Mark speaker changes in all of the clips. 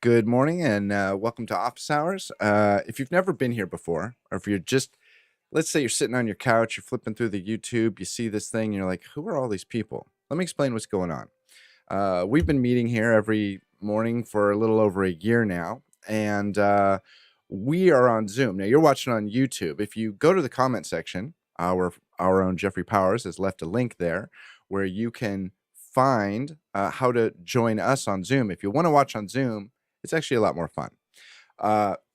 Speaker 1: Good morning and welcome to Office Hours. If you've never been here before, or if you're just, let's say you're sitting on your couch, you're flipping through the YouTube, you see this thing, and you're like, who are all these people? Let me explain what's going on. We've been meeting here every morning for a little over a year now, and we are on Zoom. Now, you're watching on YouTube. If you go to the comment section, our own Jeffrey Powers has left a link there where you can find how to join us on Zoom. If you want to watch on Zoom, it's actually a lot more fun.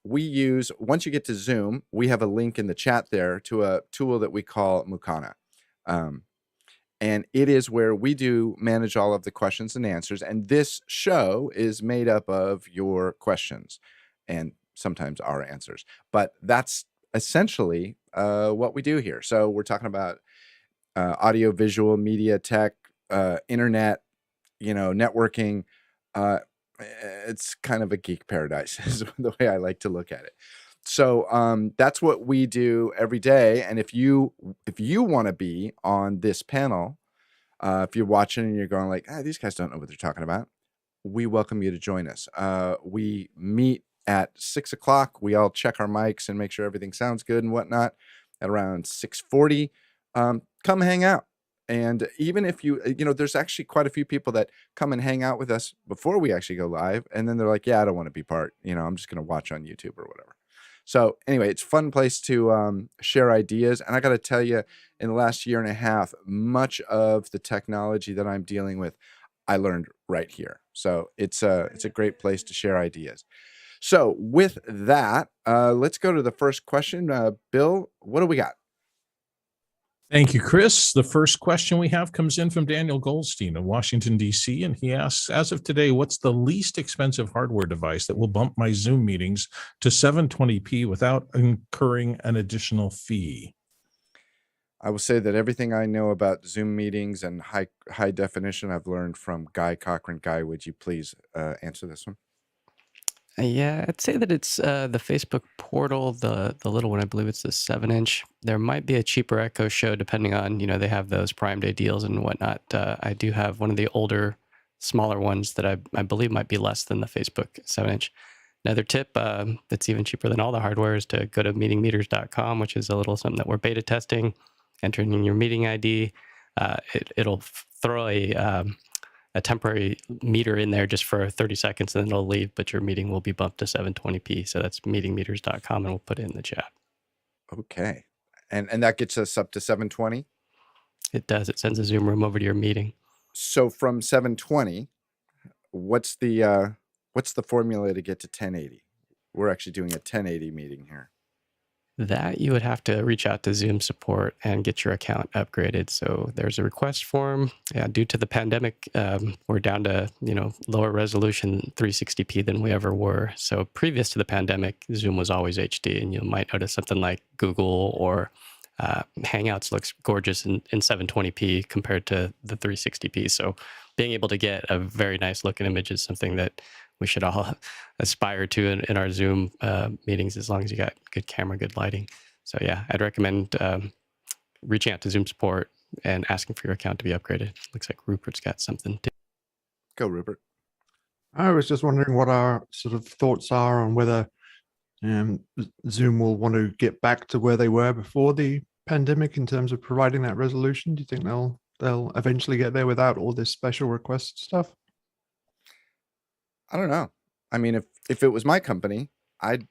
Speaker 1: Once you get to Zoom, we have a link in the chat there to a tool that we call Mukana. And it is where we do manage all of the questions and answers. And this show is made up of your questions and sometimes our answers. But that's essentially what we do here. So we're talking about audio, visual, media, tech, internet, networking. It's kind of a geek paradise is the way I like to look at it. So that's what we do every day. And if you want to be on this panel, if you're watching and you're going like, these guys don't know what they're talking about, we welcome you to join us. We meet at 6 o'clock. We all check our mics and make sure everything sounds good and whatnot at around 6:40. Come hang out. And even if there's actually quite a few people that come and hang out with us before we actually go live. And then they're like, yeah, I don't want to be part, I'm just going to watch on YouTube or whatever. So anyway, it's a fun place to share ideas. And I got to tell you, in the last year and a half, much of the technology that I'm dealing with, I learned right here. So it's a great place to share ideas. So with that, let's go to the first question. Bill, what do we got?
Speaker 2: Thank you, Chris. The first question we have comes in from Daniel Goldstein of Washington, D.C., and he asks, as of today, what's the least expensive hardware device that will bump my Zoom meetings to 720p without incurring an additional fee?
Speaker 1: I will say that everything I know about Zoom meetings and high definition, I've learned from Guy Cochran. Guy, would you please answer this one?
Speaker 3: Yeah, I'd say that it's the Facebook Portal, the little one. I believe it's the 7-inch. There might be a cheaper Echo Show depending on, they have those Prime Day deals and whatnot. I do have one of the older, smaller ones that I believe might be less than the Facebook 7-inch. Another tip that's even cheaper than all the hardware is to go to meetingmeters.com, which is a little something that we're beta testing. Enter in your meeting ID. It'll throw a temporary meter in there just for 30 seconds and then it'll leave, but your meeting will be bumped to 720p. So that's meetingmeters.com and we'll put it in the chat.
Speaker 1: Okay. And that gets us up to 720?
Speaker 3: It does. It sends a Zoom room over to your meeting.
Speaker 1: So from 720, what's the formula to get to 1080? We're actually doing a 1080 meeting here.
Speaker 3: That you would have to reach out to Zoom support and get your account upgraded. So there's a request form. Due to the pandemic, we're down to lower resolution 360p than we ever were. So previous to the pandemic, Zoom was always HD, and you might notice something like Google or Hangouts looks gorgeous in 720p compared to the 360p. So being able to get a very nice looking image is something that we should all aspire to in our Zoom meetings, as long as you got good camera, good lighting. So yeah, I'd recommend reaching out to Zoom support and asking for your account to be upgraded. Looks like Rupert's got something.
Speaker 1: Go, Rupert.
Speaker 4: I was just wondering what our sort of thoughts are on whether Zoom will want to get back to where they were before the pandemic in terms of providing that resolution. Do you think they'll eventually get there without all this special request stuff?
Speaker 1: I don't know. I mean, if it was my company, and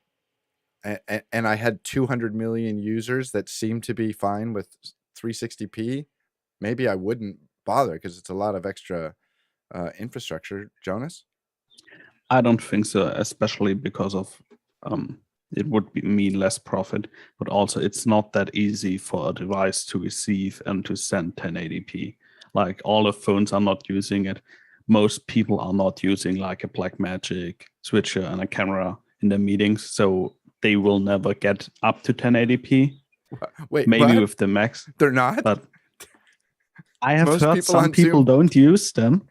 Speaker 1: I had 200 million users that seemed to be fine with 360p, maybe I wouldn't bother because it's a lot of extra infrastructure. Jonas?
Speaker 5: I don't think so, especially because of it would mean less profit, but also it's not that easy for a device to receive and to send 1080p. Like all the phones are not using it. Most people are not using like a Blackmagic switcher and a camera in their meetings, so they will never get up to 1080p.
Speaker 1: Wait,
Speaker 5: maybe
Speaker 1: what?
Speaker 5: with the Max.
Speaker 1: They're not?
Speaker 5: But I have
Speaker 1: Most
Speaker 5: heard
Speaker 1: people
Speaker 5: some
Speaker 1: on
Speaker 5: people
Speaker 1: Zoom-
Speaker 5: don't use them.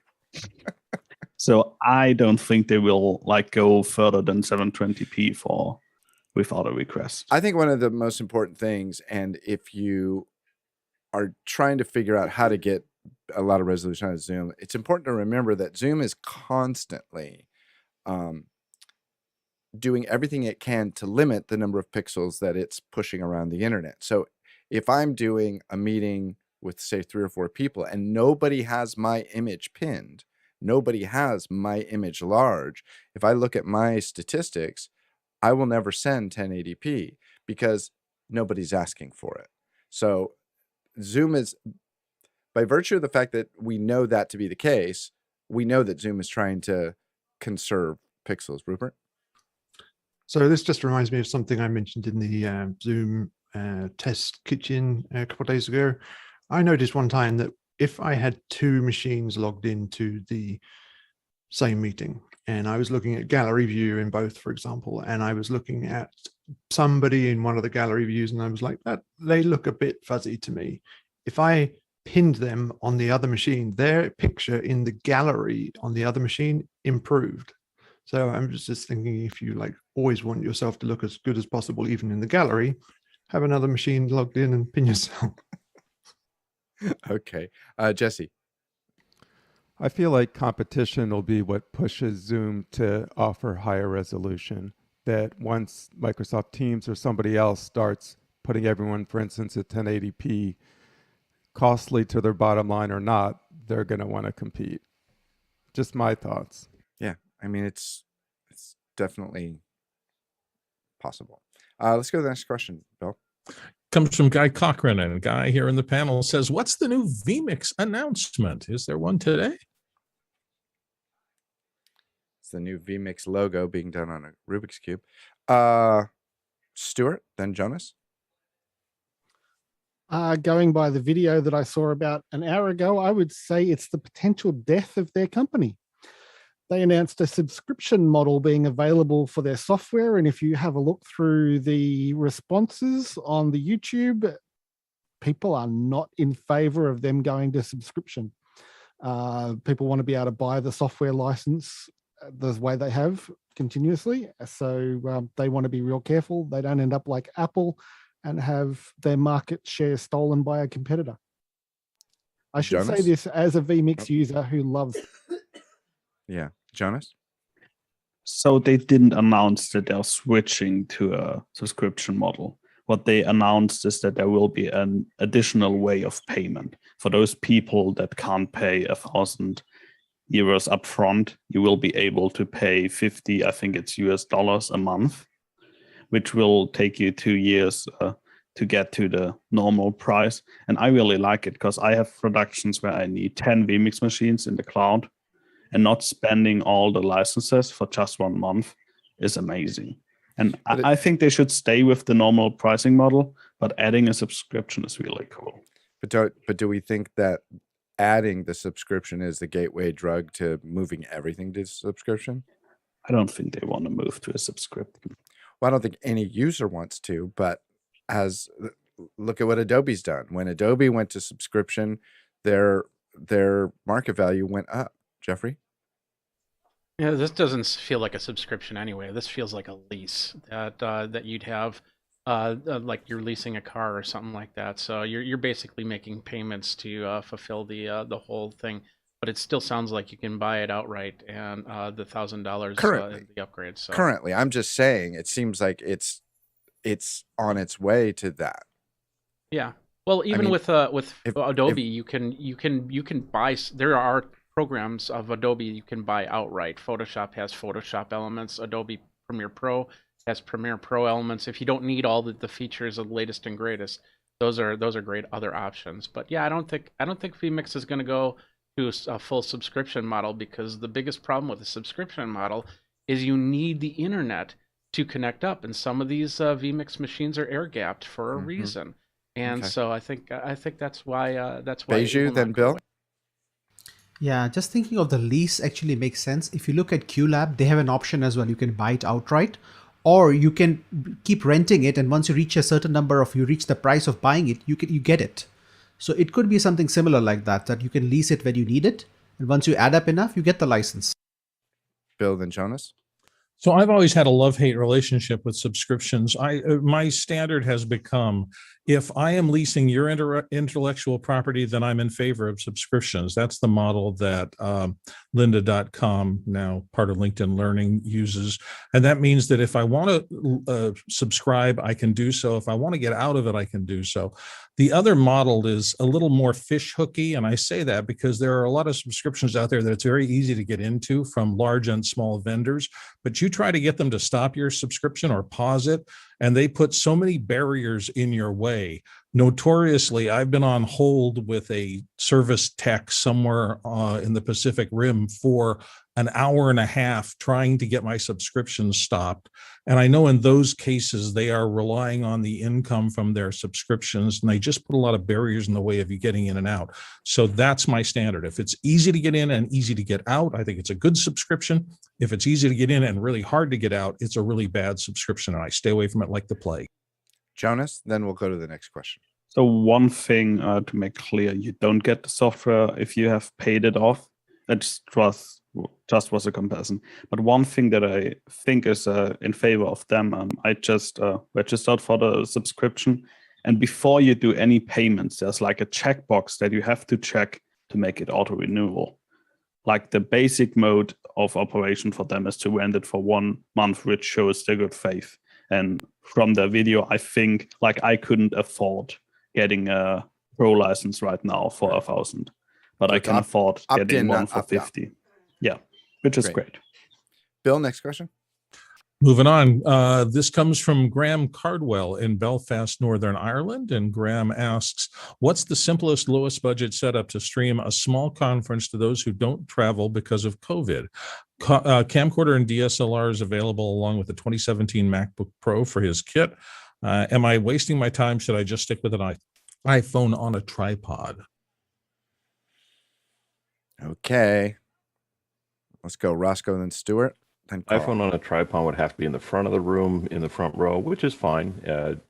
Speaker 5: So I don't think they will like go further than 720p with auto requests.
Speaker 1: I think one of the most important things, and if you are trying to figure out how to get a lot of resolution on Zoom, it's important to remember that Zoom is constantly doing everything it can to limit the number of pixels that it's pushing around the internet. So if I'm doing a meeting with, say, 3 or 4 people and nobody has my image pinned, nobody has my image large, if I look at my statistics, I will never send 1080p because nobody's asking for it. So Zoom is, by virtue of the fact that we know that to be the case, we know that Zoom is trying to conserve pixels. Rupert?
Speaker 4: So this just reminds me of something I mentioned in the Zoom test kitchen a couple of days ago. I noticed one time that if I had 2 machines logged into the same meeting, and I was looking at gallery view in both, for example, and I was looking at somebody in one of the gallery views, and I was like, that they look a bit fuzzy to me. If I pinned them on the other machine, their picture in the gallery on the other machine improved. So I'm just thinking, if you like always want yourself to look as good as possible, even in the gallery, have another machine logged in and pin yourself.
Speaker 1: Okay. Jesse?
Speaker 6: I feel like competition will be what pushes Zoom to offer higher resolution. That once Microsoft Teams or somebody else starts putting everyone, for instance, at 1080p, costly to their bottom line or not, they're going to want to compete. Just my thoughts.
Speaker 1: Yeah, I mean, it's definitely possible. Let's go to the next question, Bill.
Speaker 2: Comes from Guy Cochran, and Guy here in the panel says, what's the new vMix announcement? Is there one today?
Speaker 1: It's the new vMix logo being done on a Rubik's Cube. Stuart, then Jonas.
Speaker 7: Going by the video that I saw about an hour ago, I would say it's the potential death of their company. They announced a subscription model being available for their software. And if you have a look through the responses on the YouTube, people are not in favor of them going to subscription. People want to be able to buy the software license the way they have continuously. So they want to be real careful. They don't end up like Apple and have their market share stolen by a competitor. I should say this as a vMix user who loves it.
Speaker 1: Yeah. Jonas?
Speaker 5: So they didn't announce that they're switching to a subscription model. What they announced is that there will be an additional way of payment. For those people that can't pay 1,000 euros upfront, you will be able to pay 50, I think it's US dollars a month, which will take you 2 years to get to the normal price. And I really like it because I have productions where I need 10 vMix machines in the cloud, and not spending all the licenses for just 1 month is amazing. And I think they should stay with the normal pricing model, but adding a subscription is really cool.
Speaker 1: But do we think that adding the subscription is the gateway drug to moving everything to subscription?
Speaker 5: I don't think they want to move to a subscription.
Speaker 1: Well, I don't think any user wants to, but look at what Adobe's done. When Adobe went to subscription, their market value went up. Jeffrey?
Speaker 8: Yeah, this doesn't feel like a subscription anyway. This feels like a lease that you'd have, like you're leasing a car or something like that. So you're basically making payments to fulfill the whole thing. But it still sounds like you can buy it outright, and the $1,000 is the upgrade. So
Speaker 1: currently, I'm just saying, it seems like it's on its way to that.
Speaker 8: Yeah. Well, even with Adobe, you can buy. There are programs of Adobe you can buy outright. Photoshop has Photoshop elements. Adobe Premiere Pro has Premiere Pro elements. If you don't need all the features of the latest and greatest, those are great other options. But yeah, I don't think vMix is going to go to a full subscription model, because the biggest problem with the subscription model is you need the internet to connect up, and some of these vMix machines are air gapped for a reason. And so I think that's why
Speaker 1: Beju, then Bill.
Speaker 9: Yeah, just thinking of the lease actually makes sense. If you look at QLab, they have an option as well. You can buy it outright, or you can keep renting it, and once you reach a certain number you reach the price of buying it, you get it. So it could be something similar like that you can lease it when you need it, and once you add up enough, you get the license.
Speaker 1: Bill, then Jonas?
Speaker 2: So I've always had a love-hate relationship with subscriptions. My standard has become, if I am leasing your intellectual property, then I'm in favor of subscriptions. That's the model that lynda.com, now part of LinkedIn Learning, uses. And that means that if I want to subscribe, I can do so. If I want to get out of it, I can do so. The other model is a little more fish hooky. And I say that because there are a lot of subscriptions out there that it's very easy to get into from large and small vendors, but you try to get them to stop your subscription or pause it, and they put so many barriers in your way. Notoriously, I've been on hold with a service tech somewhere in the Pacific Rim for an hour and a half trying to get my subscription stopped. And I know in those cases, they are relying on the income from their subscriptions, and they just put a lot of barriers in the way of you getting in and out. So that's my standard. If it's easy to get in and easy to get out, I think it's a good subscription. If it's easy to get in and really hard to get out, it's a really bad subscription, and I stay away from it like the plague.
Speaker 1: Jonas, then we'll go to the next question.
Speaker 5: So one thing to make clear, you don't get the software if you have paid it off. That just was a comparison. But one thing that I think is in favor of them, I just registered for the subscription. And before you do any payments, there's like a checkbox that you have to check to make it auto-renewal. Like the basic mode of operation for them is to rent it for 1 month, which shows their good faith. And from the video, I think like I couldn't afford getting a pro license right now for 1,000, but I can afford getting one for 50. Yeah, which is great.
Speaker 1: Bill, next question.
Speaker 2: Moving on, this comes from Graham Cardwell in Belfast, Northern Ireland. And Graham asks, what's the simplest, lowest budget setup to stream a small conference to those who don't travel because of COVID? Camcorder and DSLR is available along with the 2017 MacBook Pro for his kit. Am I wasting my time? Should I just stick with an iPhone on a tripod?
Speaker 1: Okay. Let's go Roscoe, then Stuart, then Carl.
Speaker 10: iPhone on a tripod would have to be in the front of the room, in the front row, which is fine.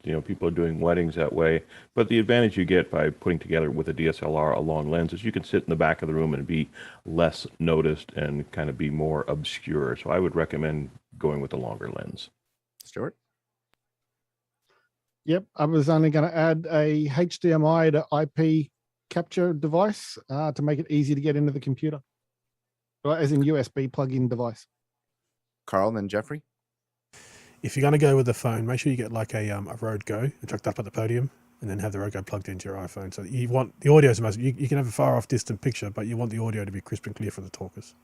Speaker 10: People are doing weddings that way. But the advantage you get by putting together with a DSLR a long lens is you can sit in the back of the room and be less noticed and kind of be more obscure. So I would recommend going with a longer lens.
Speaker 1: Stuart?
Speaker 7: Yep, I was only going to add a HDMI to IP capture device to make it easy to get into the computer, as in USB plug-in device.
Speaker 1: Carl, then Jeffrey.
Speaker 11: If you're going to go with the phone, make sure you get like a Rode Go and chucked up at the podium, and then have the Rode Go plugged into your iPhone. So you want the audio is most. You can have a far off distant picture, but you want the audio to be crisp and clear for the talkers.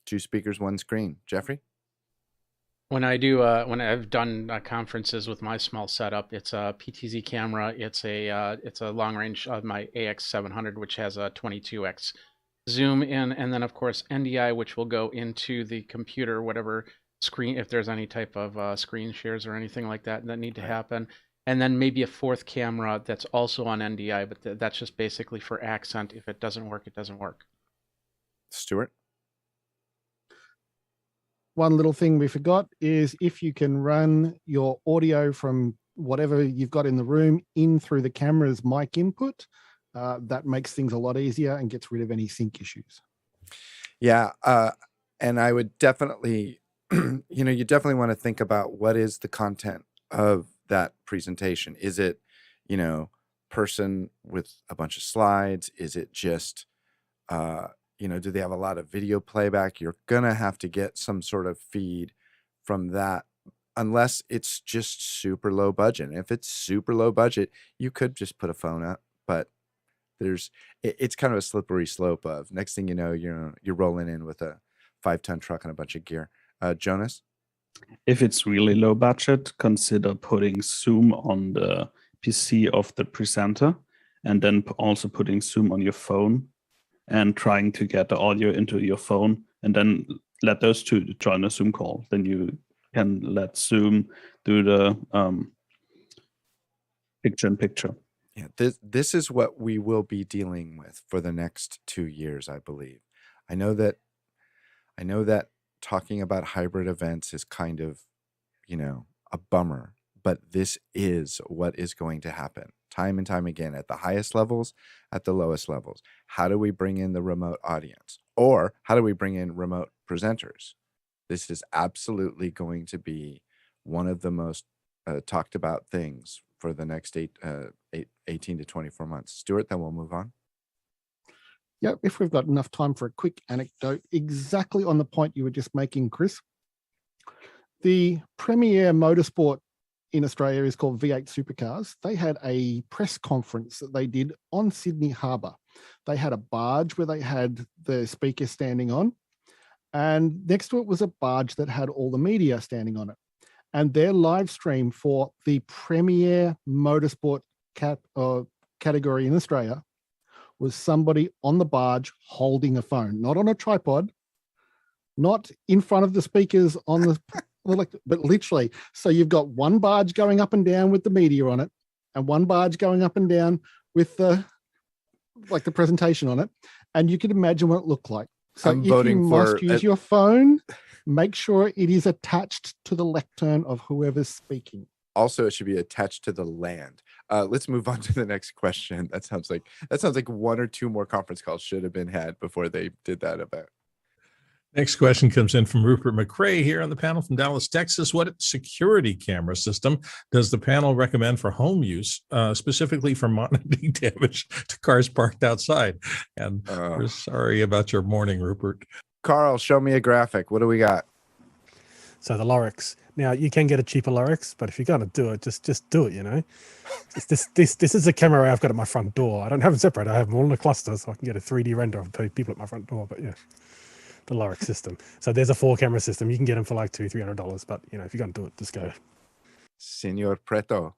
Speaker 11: 2
Speaker 1: speakers, 1 screen. Jeffrey.
Speaker 8: When I do, when I've done conferences with my small setup, it's a PTZ camera. It's a long range of my AX700, which has a 22x zoom in, and then of course NDI, which will go into the computer, whatever screen, if there's any type of screen shares or anything like that need to happen, and then maybe a 4th camera that's also on NDI, but that's just basically for accent. If it doesn't work, it doesn't work.
Speaker 1: Stuart.
Speaker 7: One little thing we forgot is if you can run your audio from whatever you've got in the room in through the camera's mic input, that makes things a lot easier and gets rid of any sync issues.
Speaker 1: Yeah, and I would definitely, you definitely want to think about what is the content of that presentation. Is it, person with a bunch of slides? Is it just, do they have a lot of video playback? You're going to have to get some sort of feed from that, unless it's just super low budget. And if it's super low budget, you could just put a phone up, but it's kind of a slippery slope of next thing you know, you're rolling in with a 5-ton truck and a bunch of gear. Jonas?
Speaker 5: If it's really low budget, consider putting Zoom on the PC of the presenter, and then also putting Zoom on your phone and trying to get the audio into your phone, and then let those two join a Zoom call. Then you can let Zoom do the picture-in-picture.
Speaker 1: Yeah, this is what we will be dealing with for the next 2 years, I believe. I know that talking about hybrid events is kind of, a bummer, but this is what is going to happen time and time again at the highest levels, at the lowest levels. How do we bring in the remote audience? Or how do we bring in remote presenters? This is absolutely going to be one of the most talked about things for the next 18 to 24 months. Stuart, then we'll move on.
Speaker 7: Yeah, if we've got enough time for a quick anecdote, exactly on the point you were just making, Chris. The premier motorsport in Australia is called V8 Supercars. They had a press conference that they did on Sydney Harbour. They had a barge where they had the speaker standing on, and next to it was a barge that had all the media standing on it. And their live stream for the premier motorsport category in Australia was somebody on the barge holding a phone, not on a tripod, not in front of the speakers on the, but literally. So you've got one barge going up and down with the media on it, and one barge going up and down with the presentation on it, and you can imagine what it looked like. So if you must use your phone, make sure it is attached to the lectern of whoever's speaking.
Speaker 1: Also, it should be attached to the land. Let's move on to the next question. That sounds like one or two more conference calls should have been had before they did that event.
Speaker 2: Next question comes in from Rupert McRae here on the panel from Dallas, Texas. What security camera system does the panel recommend for home use, specifically for monitoring damage to cars parked outside? And we're sorry about your morning, Rupert.
Speaker 1: Carl, show me a graphic. What do we got?
Speaker 11: So the Lorex. Now you can get a cheaper Lorex, but if you're going to do it, just do it. You know, this is a camera I've got at my front door. I don't have them separate. I have them all in a cluster, so I can get a 3D render of people at my front door. But yeah, the Lorex system. So there's a 4-camera system. You can get them for like $200-300. But you know, if you're going to do it, just go.
Speaker 1: Senor Preto.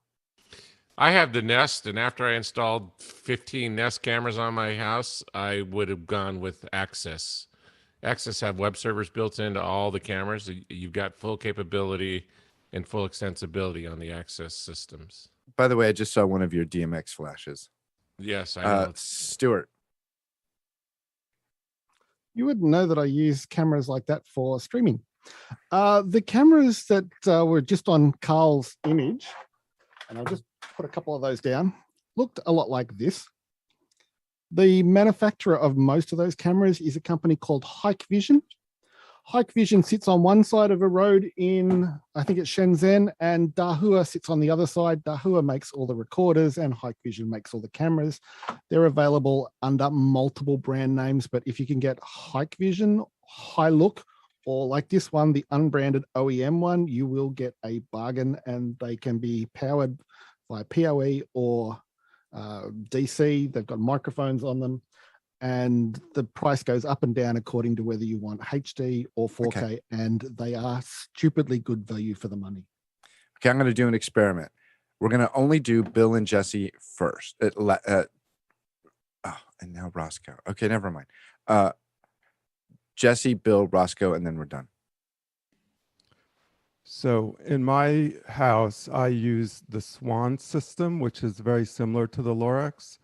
Speaker 12: I have the Nest, and after I installed 15 Nest cameras on my house, I would have gone with Access. Access have web servers built into all the cameras. You've got full capability and full extensibility on the Access systems.
Speaker 1: By the way, I just saw one of your DMX flashes.
Speaker 12: Yes, I know.
Speaker 1: Stuart.
Speaker 7: You would know that I use cameras like that for streaming. The cameras that were just on Carl's image, and I'll just put a couple of those down, looked a lot like this. The manufacturer of most of those cameras is a company called Hikvision. Hikvision sits on one side of a road in, I think it's Shenzhen, and Dahua sits on the other side. Dahua makes all the recorders and Hikvision makes all the cameras. They're available under multiple brand names, but if you can get Hikvision, Hiluk, or like this one, the unbranded OEM one, you will get a bargain, and they can be powered by PoE or DC. They've got microphones on them, and the price goes up and down according to whether you want HD or 4K. Okay. And they are stupidly good value for the money.
Speaker 1: Okay, I'm going to do an experiment. We're going to only do Bill and Jesse first. And now Roscoe. Okay, never mind. Jesse, Bill, Roscoe, and then we're done.
Speaker 6: So in my house, I use the Swan system, which is very similar to the Lorex.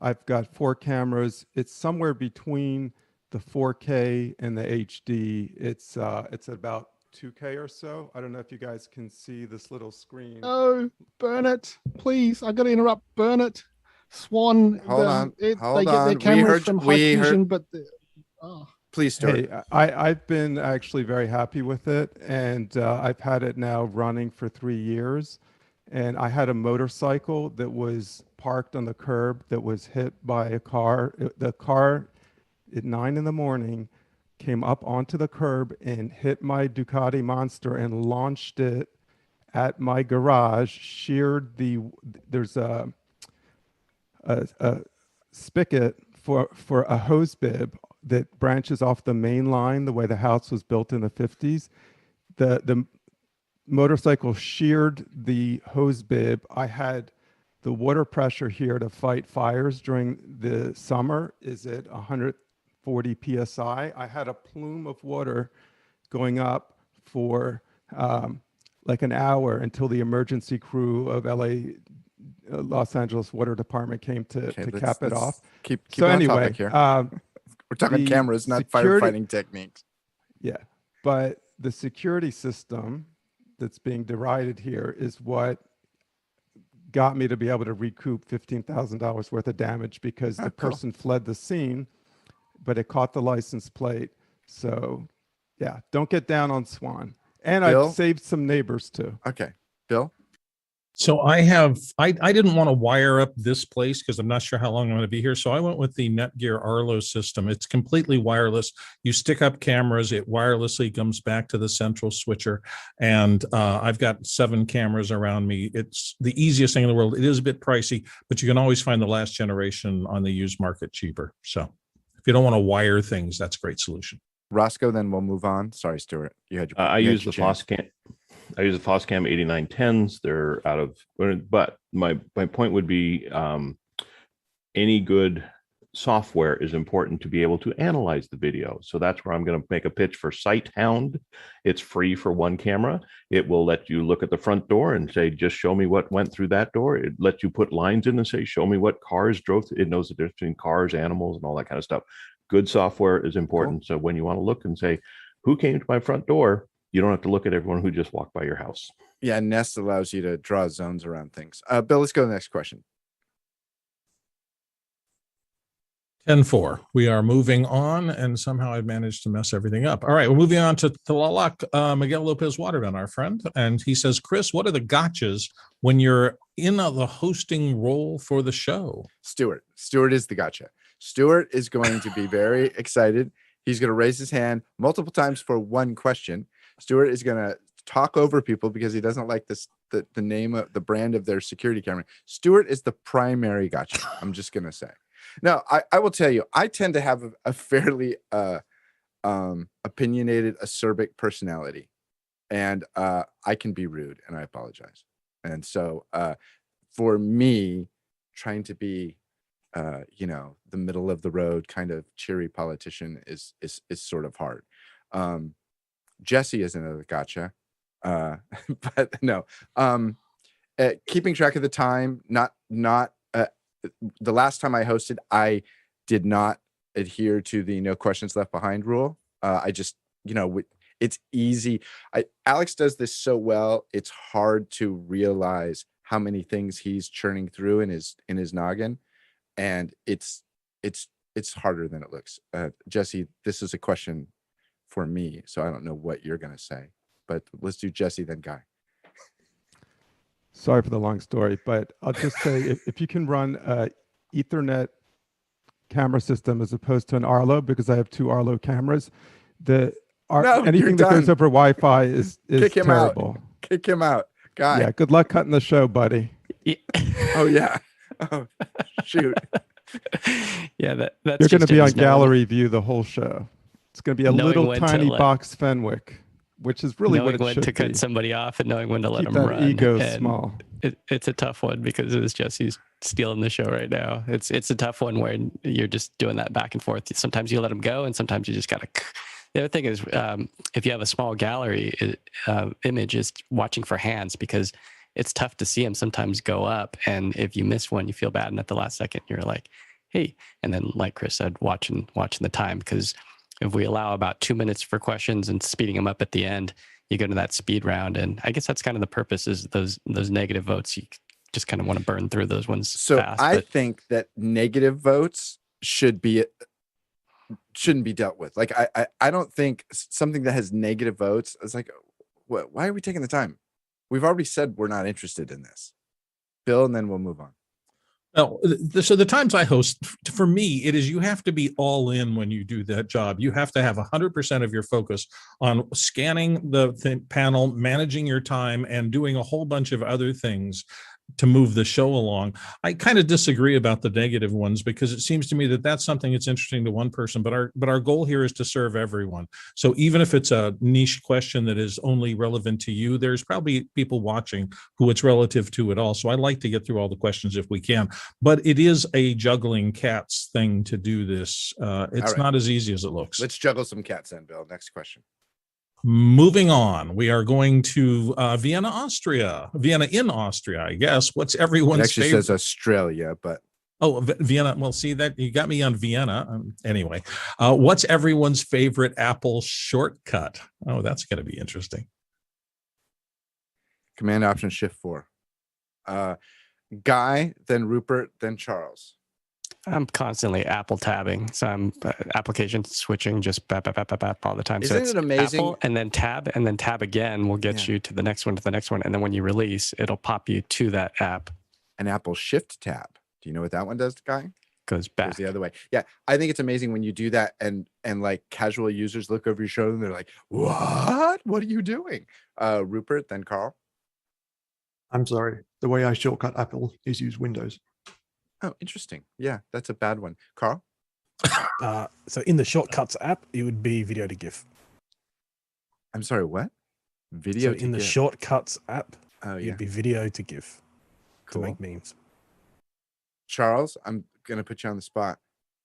Speaker 6: I've got 4 cameras. It's somewhere between the 4K and the HD. It's about 2K or so. I don't know if you guys can see this little screen.
Speaker 7: Oh, burn it, please! I got to interrupt. Burn it, Swan.
Speaker 1: Hold on.
Speaker 7: They get their cameras from Hikvision, but
Speaker 1: please, Stuart.
Speaker 6: Hey, I've been actually very happy with it, and I've had it now running for 3 years. And I had a motorcycle that was parked on the curb that was hit by a car. The car at 9 in the morning came up onto the curb and hit my Ducati Monster and launched it at my garage, sheared there's a spigot for a hose bib that branches off the main line the way the house was built in the 50s. The motorcycle sheared the hose bib. I had the water pressure here to fight fires during the summer is at 140 psi. I had a plume of water going up for like an hour until the emergency crew of Los Angeles Water Department came to cap it off.
Speaker 1: Keep
Speaker 6: so
Speaker 1: on
Speaker 6: anyway,
Speaker 1: here. We're talking cameras, not firefighting techniques.
Speaker 6: Yeah, but the security system that's being derided here is what got me to be able to recoup $15,000 worth of damage because the person fled the scene, but it caught the license plate. So yeah, don't get down on Swan. And Bill? I've saved some neighbors too.
Speaker 1: Okay. Bill?
Speaker 2: So I didn't want to wire up this place because I'm not sure how long I'm going to be here. So I went with the Netgear Arlo system. It's completely wireless. You stick up cameras, it wirelessly comes back to the central switcher. And I've got 7 cameras around me. It's the easiest thing in the world. It is a bit pricey, but you can always find the last generation on the used market cheaper. So if you don't want to wire things, that's a great solution.
Speaker 1: Roscoe, then we'll move on. Sorry, Stuart. You had your
Speaker 10: I use the Foscam. I use the Foscam 8910s. They're out of, but my point would be any good software is important to be able to analyze the video. So that's where I'm going to make a pitch for SightHound. It's free for 1 camera. It will let you look at the front door and say, just show me what went through that door. It lets you put lines in and say, show me what cars drove. It knows the difference between cars, animals, and all that kind of stuff. Good software is important. Cool. So when you want to look and say, who came to my front door? You don't have to look at everyone who just walked by your house.
Speaker 1: Yeah, Nest allows you to draw zones around things. Bill, let's go to the next question.
Speaker 2: 10-4. We are moving on, and somehow I've managed to mess everything up. All right, we're moving on to Tlalak Miguel Lopez Waterman, our friend. And he says, Chris, what are the gotchas when you're in the hosting role for the show?
Speaker 1: Stuart is the gotcha. Stuart is going to be very excited. He's going to raise his hand multiple times for one question. Stuart is going to talk over people because he doesn't like the name of the brand of their security camera. Stuart is the primary gotcha. I'm just going to say. Now, I will tell you, I tend to have a fairly opinionated, acerbic personality, and I can be rude, and I apologize. And so for me, trying to be the middle of the road kind of cheery politician is sort of hard. Jesse is another gotcha, but no. Keeping track of the time, not the last time I hosted, I did not adhere to the no questions left behind rule. I just, it's easy. Alex does this so well. It's hard to realize how many things he's churning through in his noggin. And it's harder than it looks. Jesse, this is a question for me, so I don't know what you're going to say, but let's do Jesse, then Guy.
Speaker 6: Sorry for the long story, but I'll just say if you can run an Ethernet camera system as opposed to an Arlo, because I have 2 Arlo cameras, anything that goes over Wi-Fi is terrible.
Speaker 1: Kick him out, Guy.
Speaker 6: Yeah, good luck cutting the show, buddy.
Speaker 3: Yeah.
Speaker 1: Oh yeah. Oh, shoot.
Speaker 3: Yeah, that's
Speaker 6: you're going to be on gallery view the whole show. It's going to be a little tiny box Fenwick, which is really what it should be. Knowing when to
Speaker 3: cut somebody off and knowing when to let them
Speaker 6: that
Speaker 3: run.
Speaker 6: Ego small.
Speaker 3: It's a tough one because it's Jesse's stealing the show right now. It's a tough one where you're just doing that back and forth. Sometimes you let them go, and sometimes you just got to. The other thing is, if you have a small gallery image, is watching for hands because it's tough to see them sometimes go up. And if you miss one, you feel bad. And at the last second, you're like, hey. And then, like Chris said, watching the time, because if we allow about 2 minutes for questions and speeding them up at the end, you go to that speed round. And I guess that's kind of the purpose, is those negative votes. You just kind of want to burn through those ones fast.
Speaker 1: I think that negative votes shouldn't be dealt with. Like, I don't think something that has negative votes is like, why are we taking the time? We've already said we're not interested in this. Bill, and then we'll move on.
Speaker 2: Well, so the times I host, for me, it is you have to be all in when you do that job. You have to have 100% of your focus on scanning the panel, managing your time, and doing a whole bunch of other things to move the show along. I kind of disagree about the negative ones, because it seems to me that that's something that's interesting to one person, but our goal here is to serve everyone. So even if it's a niche question that is only relevant to you, there's probably people watching who it's relative to at all. So I like to get through all the questions if we can, but it is a juggling cats thing to do this. It's not as easy as it looks.
Speaker 1: Let's juggle some cats then, Bill. Next question.
Speaker 2: Moving on, we are going to Vienna in Austria, I guess. What's everyone's
Speaker 1: favorite? It actually says Australia, but
Speaker 2: Vienna. Well, see, that you got me on Vienna. Anyway, what's everyone's favorite Apple shortcut? Oh, that's going to be interesting.
Speaker 1: Command Option Shift 4. Guy, then Rupert, then Charles.
Speaker 3: I'm constantly Apple tabbing, so I'm application switching just bap, bap, bap, bap, bap all the time. So
Speaker 1: Isn't
Speaker 3: it's
Speaker 1: it amazing?
Speaker 3: Apple and then tab again will get you to the next one, to the next one, and then when you release, it'll pop you to that app.
Speaker 1: An Apple Shift tab. Do you know what that one does, Guy?
Speaker 3: Goes back.
Speaker 1: Goes the other way. Yeah, I think it's amazing when you do that, and like casual users look over your shoulder and they're like, "What? What are you doing?" Rupert, then Carl.
Speaker 4: I'm sorry. The way I shortcut Apple is use Windows.
Speaker 1: Oh, interesting. Yeah, that's a bad one. Carl?
Speaker 11: So in the Shortcuts app, it would be video to GIF.
Speaker 1: I'm sorry, what? Video
Speaker 11: so
Speaker 1: to
Speaker 11: in the
Speaker 1: GIF.
Speaker 11: Shortcuts app,
Speaker 1: Oh, yeah.
Speaker 11: it'd be video to GIF
Speaker 1: Cool.
Speaker 11: to make memes.
Speaker 1: Charles, I'm going to put you on the spot.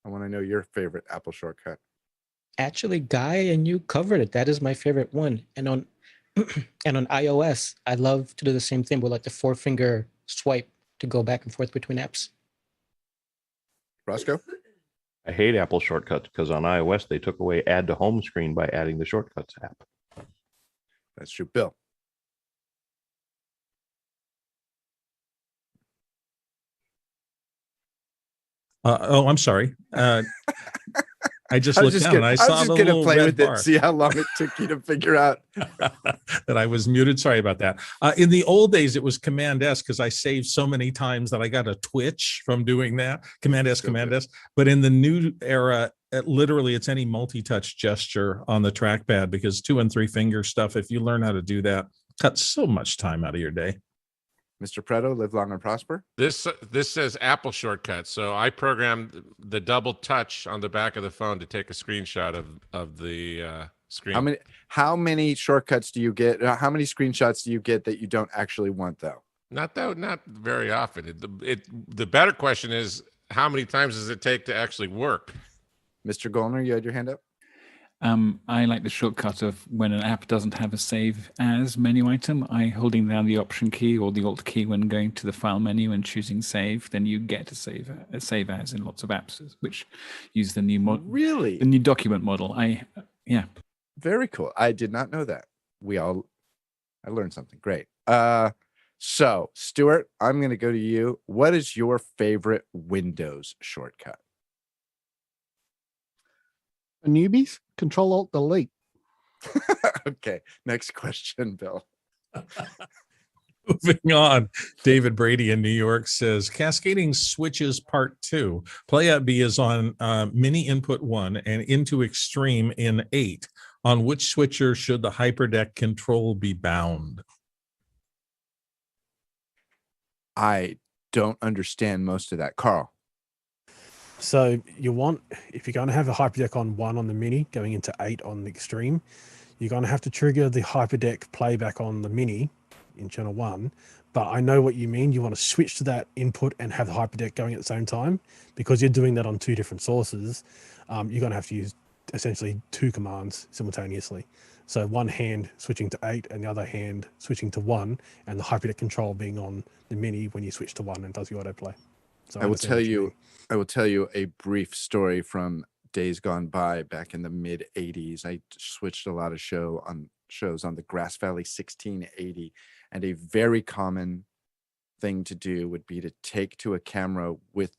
Speaker 1: I want to know your favorite Apple shortcut.
Speaker 13: Actually, Guy and you covered it. That is my favorite one. And on and on iOS, I love to do the same thing with like the 4-finger swipe to go back and forth between apps.
Speaker 1: Roscoe?
Speaker 10: I hate Apple shortcuts because on iOS they took away add to home screen by adding the shortcuts app.
Speaker 1: That's true. Bill?
Speaker 2: I'm sorry. I just looked down and I saw the little
Speaker 1: play
Speaker 2: red
Speaker 1: with
Speaker 2: bar.
Speaker 1: it, see how long it took you to figure out
Speaker 2: that I was muted. Sorry about that. In the old days, it was Command S because I saved so many times that I got a twitch from doing that. Command S, Command S. But in the new era, literally, it's any multi-touch gesture on the trackpad because 2 and 3 finger stuff, if you learn how to do that, cuts so much time out of your day.
Speaker 1: Mr. Preto, live long and prosper.
Speaker 12: This says Apple shortcut. So I programmed the double touch on the back of the phone to take a screenshot of the screen.
Speaker 1: How many shortcuts do you get? How many screenshots do you get that you don't actually want, though?
Speaker 12: Not very often. The better question is, how many times does it take to actually work?
Speaker 1: Mr. Gollner, you had your hand up.
Speaker 14: I like the shortcut of when an app doesn't have a save as menu item, holding down the Option key or the Alt key when going to the file menu and choosing save, then you get a save as in lots of apps, which use the new
Speaker 1: the
Speaker 14: new document model. Yeah.
Speaker 1: Very cool. I did not know that. I learned something. Great. So Stuart, I'm going to go to you. What is your favorite Windows shortcut?
Speaker 7: For newbies, Control-Alt-Delete.
Speaker 1: Okay, next question, Bill.
Speaker 2: Moving on, David Brady in New York says, Cascading switches part 2. Playout Bee is on mini input 1 and into Extreme in 8. On which switcher should the Hyperdeck control be bound?
Speaker 1: I don't understand most of that. Carl?
Speaker 11: So if you're going to have a Hyperdeck on 1 on the Mini going into 8 on the Extreme, you're going to have to trigger the Hyperdeck playback on the Mini in channel 1. But I know what you mean. You want to switch to that input and have the Hyperdeck going at the same time. Because you're doing that on 2 different sources, you're going to have to use essentially 2 commands simultaneously. So one hand switching to 8 and the other hand switching to 1, and the Hyperdeck control being on the Mini when you switch to 1 and does your autoplay. So
Speaker 1: I will tell you a brief story from days gone by back in the mid 80s. I switched a lot of shows on the Grass Valley 1680, and a very common thing to do would be to take to a camera with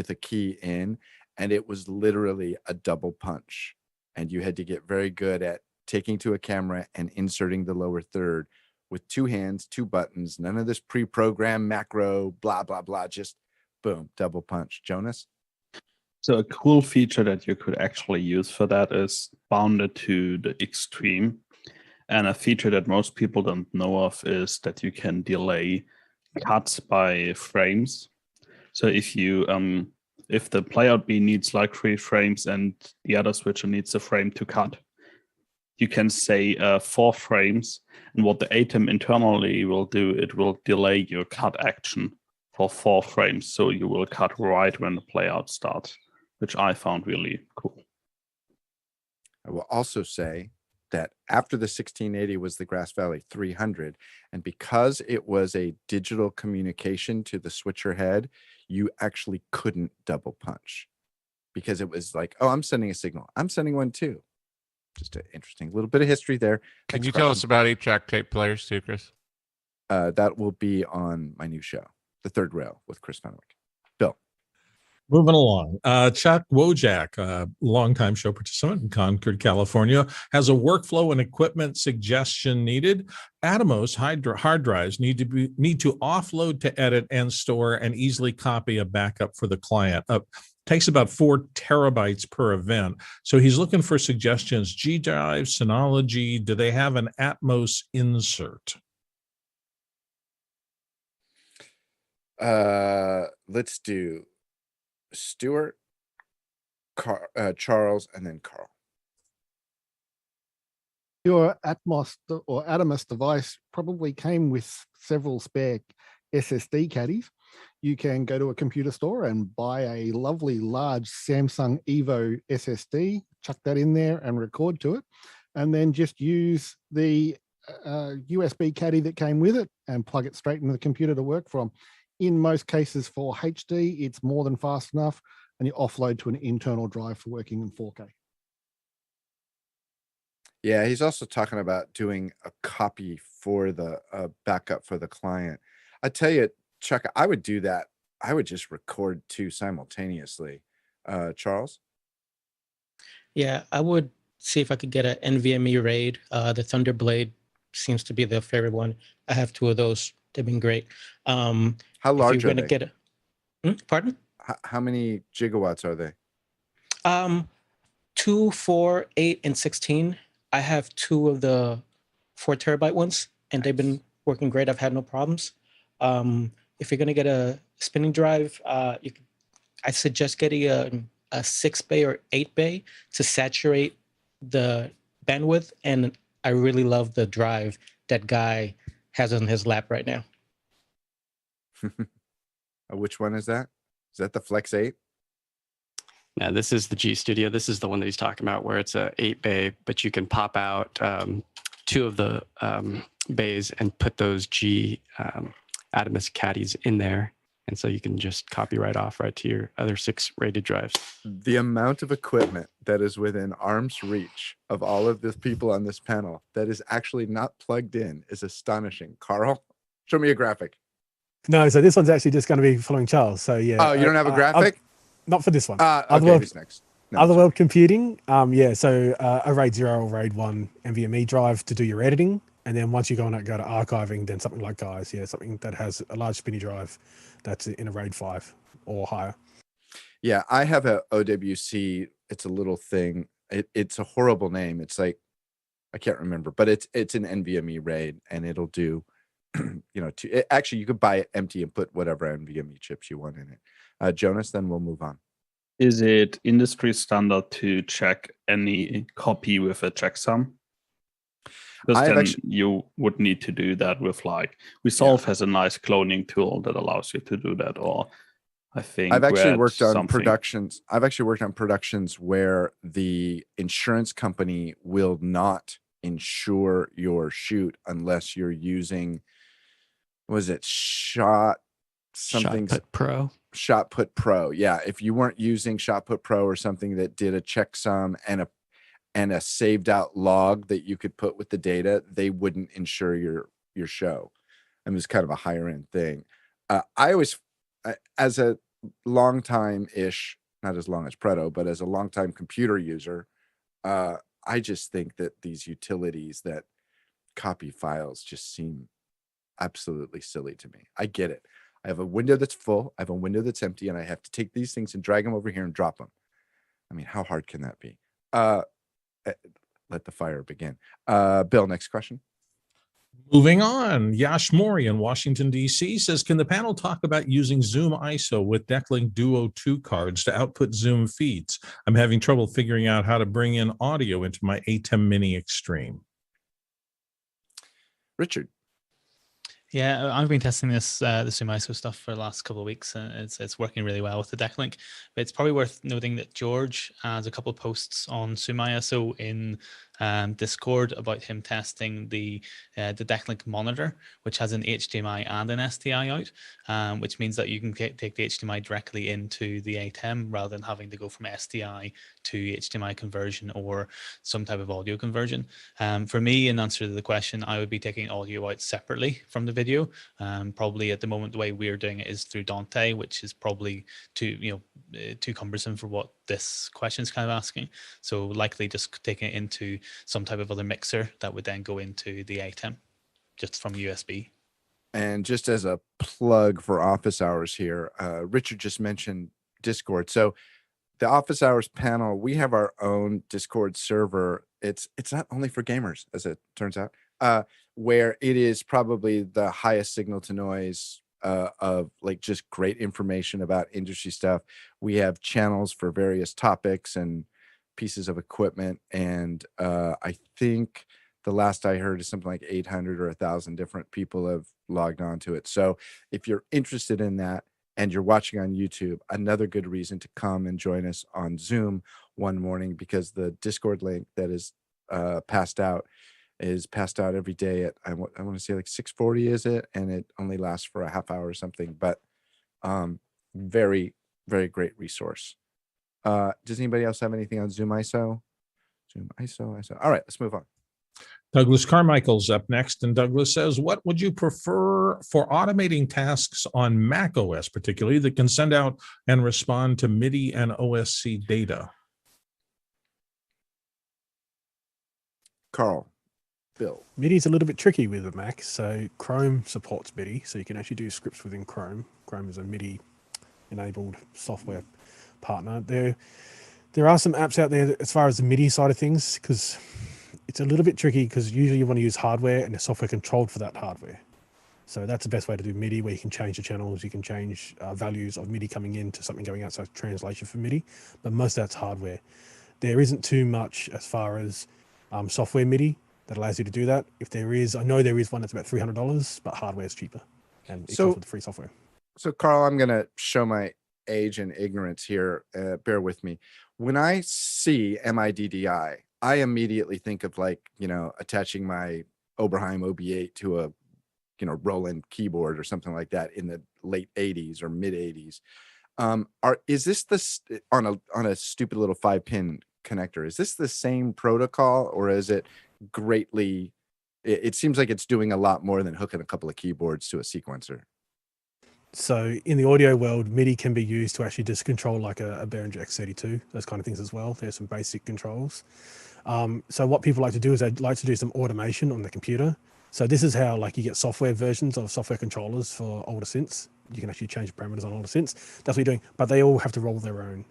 Speaker 1: a key in, and it was literally a double punch, and you had to get very good at taking to a camera and inserting the lower third with 2 hands, 2 buttons, none of this pre-programmed macro, blah, blah, blah, just boom, double punch. Jonas?
Speaker 5: So a cool feature that you could actually use for that is bounded to the Extreme. And a feature that most people don't know of is that you can delay cuts by frames. So if the Playout Bee needs like 3 frames and the other switcher needs a frame to cut, you can say 4 frames. And what the ATEM internally will do, it will delay your cut action for 4 frames. So you will cut right when the playout starts, which I found really cool.
Speaker 1: I will also say that after the 1680 was the Grass Valley 300, and because it was a digital communication to the switcher head, you actually couldn't double punch because it was like, oh, I'm sending a signal. I'm sending one too. Just an interesting little bit of history there.
Speaker 12: Can you tell us about 8-track tape players too, Chris?
Speaker 1: That will be on my new show, The Third Rail with Chris Fenwick. Bill.
Speaker 2: Moving along, Chuck Wojak, a longtime show participant in Concord, California, has a workflow and equipment suggestion needed. Atomos hard drives need to offload to edit and store and easily copy a backup for the client. Takes about 4 terabytes per event. So he's looking for suggestions. Gdrive, Synology, do they have an Atomos insert?
Speaker 1: Let's do Stuart, Charles, and then Carl.
Speaker 7: Your Atomos device probably came with several spare SSD caddies. You can go to a computer store and buy a lovely large Samsung Evo SSD, chuck that in there and record to it, and then just use the USB caddy that came with it and plug it straight into the computer to work from. In most cases for HD, it's more than fast enough, and you offload to an internal drive for working in 4K.
Speaker 1: Yeah, he's also talking about doing a copy for the backup for the client. I tell you, Chuck, I would do that. I would just record 2 simultaneously. Charles?
Speaker 13: Yeah, I would see if I could get an NVMe RAID. The Thunderblade seems to be the favorite one. I have 2 of those. They've been great.
Speaker 1: How large are they?
Speaker 13: Pardon?
Speaker 1: How many gigawatts are they?
Speaker 13: 2, 4, 8, and 16. I have 2 of the 4 terabyte ones, and they've been working great. I've had no problems. If you're gonna get a spinning drive, I suggest getting a 6 bay or 8 bay to saturate the bandwidth. And I really love the drive that Guy has on his lap right now.
Speaker 1: Which one is that? Is that the Flex 8?
Speaker 3: Yeah, this is the G Studio. This is the one that he's talking about where it's a 8 bay, but you can pop out 2 of the bays and put those G Atomos caddies in there. And so you can just copy right off right to your other 6 rated drives.
Speaker 1: The amount of equipment that is within arm's reach of all of the people on this panel that is actually not plugged in is astonishing. Carl, show me a graphic.
Speaker 11: No, so this one's actually just going to be following Charles. So yeah.
Speaker 1: Oh, you don't have a graphic?
Speaker 11: Not for this one.
Speaker 1: Okay, who's next? No,
Speaker 11: Otherworld Computing. Yeah, so a RAID 0 or RAID 1 NVMe drive to do your editing. And then once you go to archiving, then something like Guy's, something that has a large spinny drive that's in a RAID 5 or higher.
Speaker 1: Yeah, I have a OWC. It's a little thing. It's a horrible name. It's like, I can't remember, but it's an NVMe RAID, and it'll do, actually you could buy it empty and put whatever NVMe chips you want in it. Jonas, then we'll move on.
Speaker 5: Is it industry standard to check any copy with a checksum? Because then you would need to do that with Resolve has a nice cloning tool that allows you to do that. Or I think
Speaker 1: I've actually worked on productions. I've actually worked on productions where the insurance company will not insure your shoot unless you're using, was it Shotput Pro? Shotput Pro. Yeah. If you weren't using Shotput Pro or something that did a checksum and a saved out log that you could put with the data, they wouldn't insure your show. I mean, it's kind of a higher end thing. I always, as a long time ish, not as long as Preto, but as a long time computer user, I just think that these utilities that copy files just seem absolutely silly to me. I get it. I have a window that's full, I have a window that's empty, and I have to take these things and drag them over here and drop them. I mean, how hard can that be? Let the fire begin. Bill, next question.
Speaker 2: Moving on, Yash Mori in Washington, D.C. says, can the panel talk about using ZoomISO with Decklink Duo 2 cards to output Zoom feeds? I'm having trouble figuring out how to bring in audio into my ATEM Mini Extreme.
Speaker 1: Richard.
Speaker 15: Yeah, I've been testing the ZoomISO stuff for the last couple of weeks, and it's working really well with the Decklink. But it's probably worth noting that George has a couple of posts on ZoomISO in Discord about him testing the Decklink monitor, which has an HDMI and an SDI out, which means that you can take the HDMI directly into the ATEM rather than having to go from SDI to HDMI conversion or some type of audio conversion. For me, in answer to the question, I would be taking audio out separately from the video. Probably at the moment, the way we're doing it is through Dante, which is probably too cumbersome for what this question is kind of asking. So likely just taking it into some type of other mixer that would then go into the ATEM just from USB.
Speaker 1: And just as a plug for office hours here, Richard just mentioned Discord. So the office hours panel, we have our own Discord server. It's not only for gamers, as it turns out, where it is probably the highest signal to noise of like just great information about industry stuff. We have channels for various topics and pieces of equipment. And I think the last I heard is something like 800 or 1,000 different people have logged on to it. So if you're interested in that and you're watching on YouTube, another good reason to come and join us on Zoom one morning, because the Discord link that is passed out every day at, I want to say like 6:40 is it? And it only lasts for a half hour or something, but very, very great resource. Does anybody else have anything on ZoomISO? ZoomISO. All right, let's move on.
Speaker 2: Douglas Carmichael's up next, and Douglas says, what would you prefer for automating tasks on macOS, particularly that can send out and respond to MIDI and OSC data?
Speaker 1: Carl, Bill.
Speaker 11: MIDI is a little bit tricky with a Mac. So Chrome supports MIDI, so you can actually do scripts within Chrome. Chrome is a MIDI-enabled software partner. There are some apps out there as far as the MIDI side of things, because it's a little bit tricky, because usually you want to use hardware and the software controlled for that hardware. So that's the best way to do MIDI, where you can change the channels, you can change values of MIDI coming in to something going out, so translation for MIDI, but most of that's hardware. There isn't too much as far as software MIDI that allows you to do that. If there is, I know there is one that's about $300, but hardware is cheaper, and it comes with the free software.
Speaker 1: So Carl, I'm going to show my age and ignorance here. Bear with me. When I see MIDI, I immediately think of like, attaching my Oberheim OB8 to a, Roland keyboard or something like that in the late 80s or mid 80s. Is this on a stupid little 5-pin connector? Is this the same protocol, or is it greatly? It seems like it's doing a lot more than hooking a couple of keyboards to a sequencer.
Speaker 11: So in the audio world, MIDI can be used to actually just control like a Behringer X32, those kind of things as well. There's some basic controls. So what people like to do is they'd like to do some automation on the computer. So this is how like you get software versions of software controllers for older synths. You can actually change parameters on older synths. That's what you're doing, but they all have to roll their own,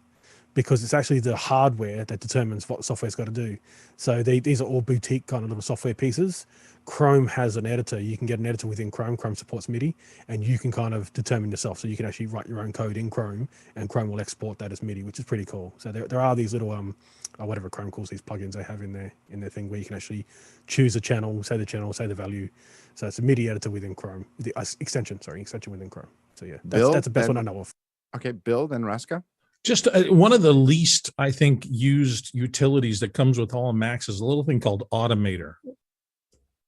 Speaker 11: because it's actually the hardware that determines what software's got to do. So these are all boutique kind of little software pieces. Chrome has an editor. You can get an editor within Chrome. Chrome supports MIDI, and you can kind of determine yourself. So you can actually write your own code in Chrome, and Chrome will export that as MIDI, which is pretty cool. So there are these little whatever Chrome calls these plugins they have in their thing, where you can actually choose a channel, say the value. So it's a MIDI editor within Chrome, the extension within Chrome. So yeah, that's the best one I know of.
Speaker 1: Okay, Bill, then Raska.
Speaker 2: Just one of the least, I think, used utilities that comes with all Macs is a little thing called Automator.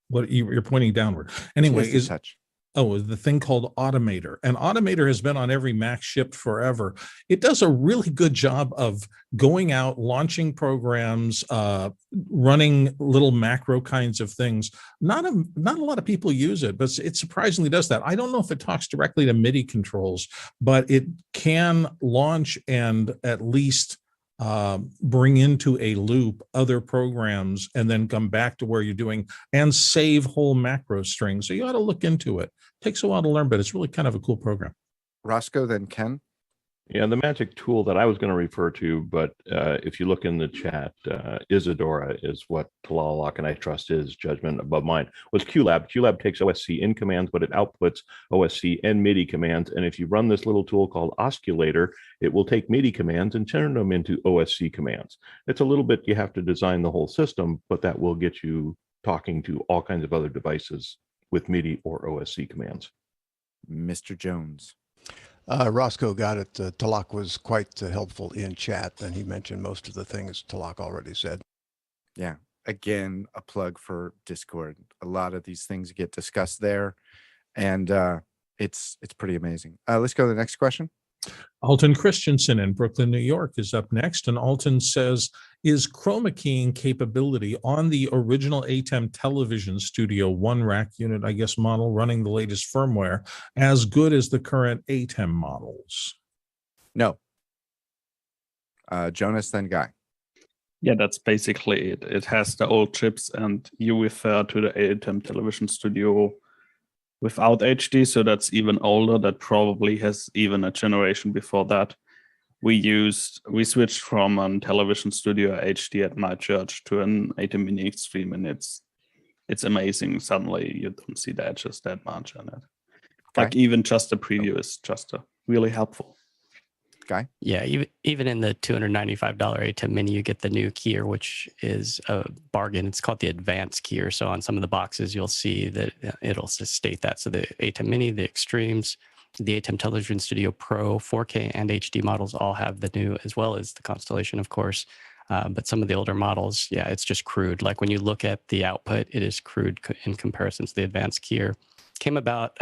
Speaker 2: What you're pointing downward. Anyway, the thing called Automator. And Automator has been on every Mac shipped forever. It does a really good job of going out, launching programs, running little macro kinds of things. Not a lot of people use it, but it surprisingly does that. I don't know if it talks directly to MIDI controls, but it can launch and at least bring into a loop other programs and then come back to where you're doing and save whole macro strings. So you ought to look into it. Takes a while to learn, but it's really kind of a cool program.
Speaker 1: Roscoe, then Ken.
Speaker 10: Yeah, the magic tool that I was going to refer to, but if you look in the chat, Isadora is what Talalock and I trust is judgment above mine, was QLab. QLab takes OSC in commands, but it outputs OSC and MIDI commands. And if you run this little tool called Osculator, it will take MIDI commands and turn them into OSC commands. It's a little bit, you have to design the whole system, but that will get you talking to all kinds of other devices with MIDI or OSC commands.
Speaker 1: Mr. Jones.
Speaker 16: Roscoe got it. Talak was quite helpful in chat, and he mentioned most of the things Talak already said.
Speaker 1: Yeah. again, a plug for Discord. A lot of these things get discussed there, and it's pretty amazing. Let's go to the next question.
Speaker 2: Alton Christensen in Brooklyn, New York is up next. And Alton says, is chroma keying capability on the original ATEM Television Studio 1 rack unit, I guess, model running the latest firmware as good as the current ATEM models?
Speaker 1: No. Jonas, then Guy.
Speaker 5: Yeah, that's basically it. It has the old chips, and you refer to the ATEM Television Studio without HD, so that's even older. That probably has even a generation before that. We switched from a television studio HD at my church to an ATEM Mini Extreme, and it's amazing. Suddenly you don't see the edges that much on it. Like even just the preview is just really helpful.
Speaker 1: Guy?
Speaker 3: Yeah, even in the $295 ATEM Mini, you get the new keyer, which is a bargain. It's called the advanced keyer. So on some of the boxes, you'll see that it'll state that. So the ATEM Mini, the Extremes, the ATEM Television Studio Pro, 4K and HD models all have the new, as well as the Constellation, of course. But some of the older models, yeah, it's just crude. Like when you look at the output, it is crude in comparison to the advanced keyer. Came about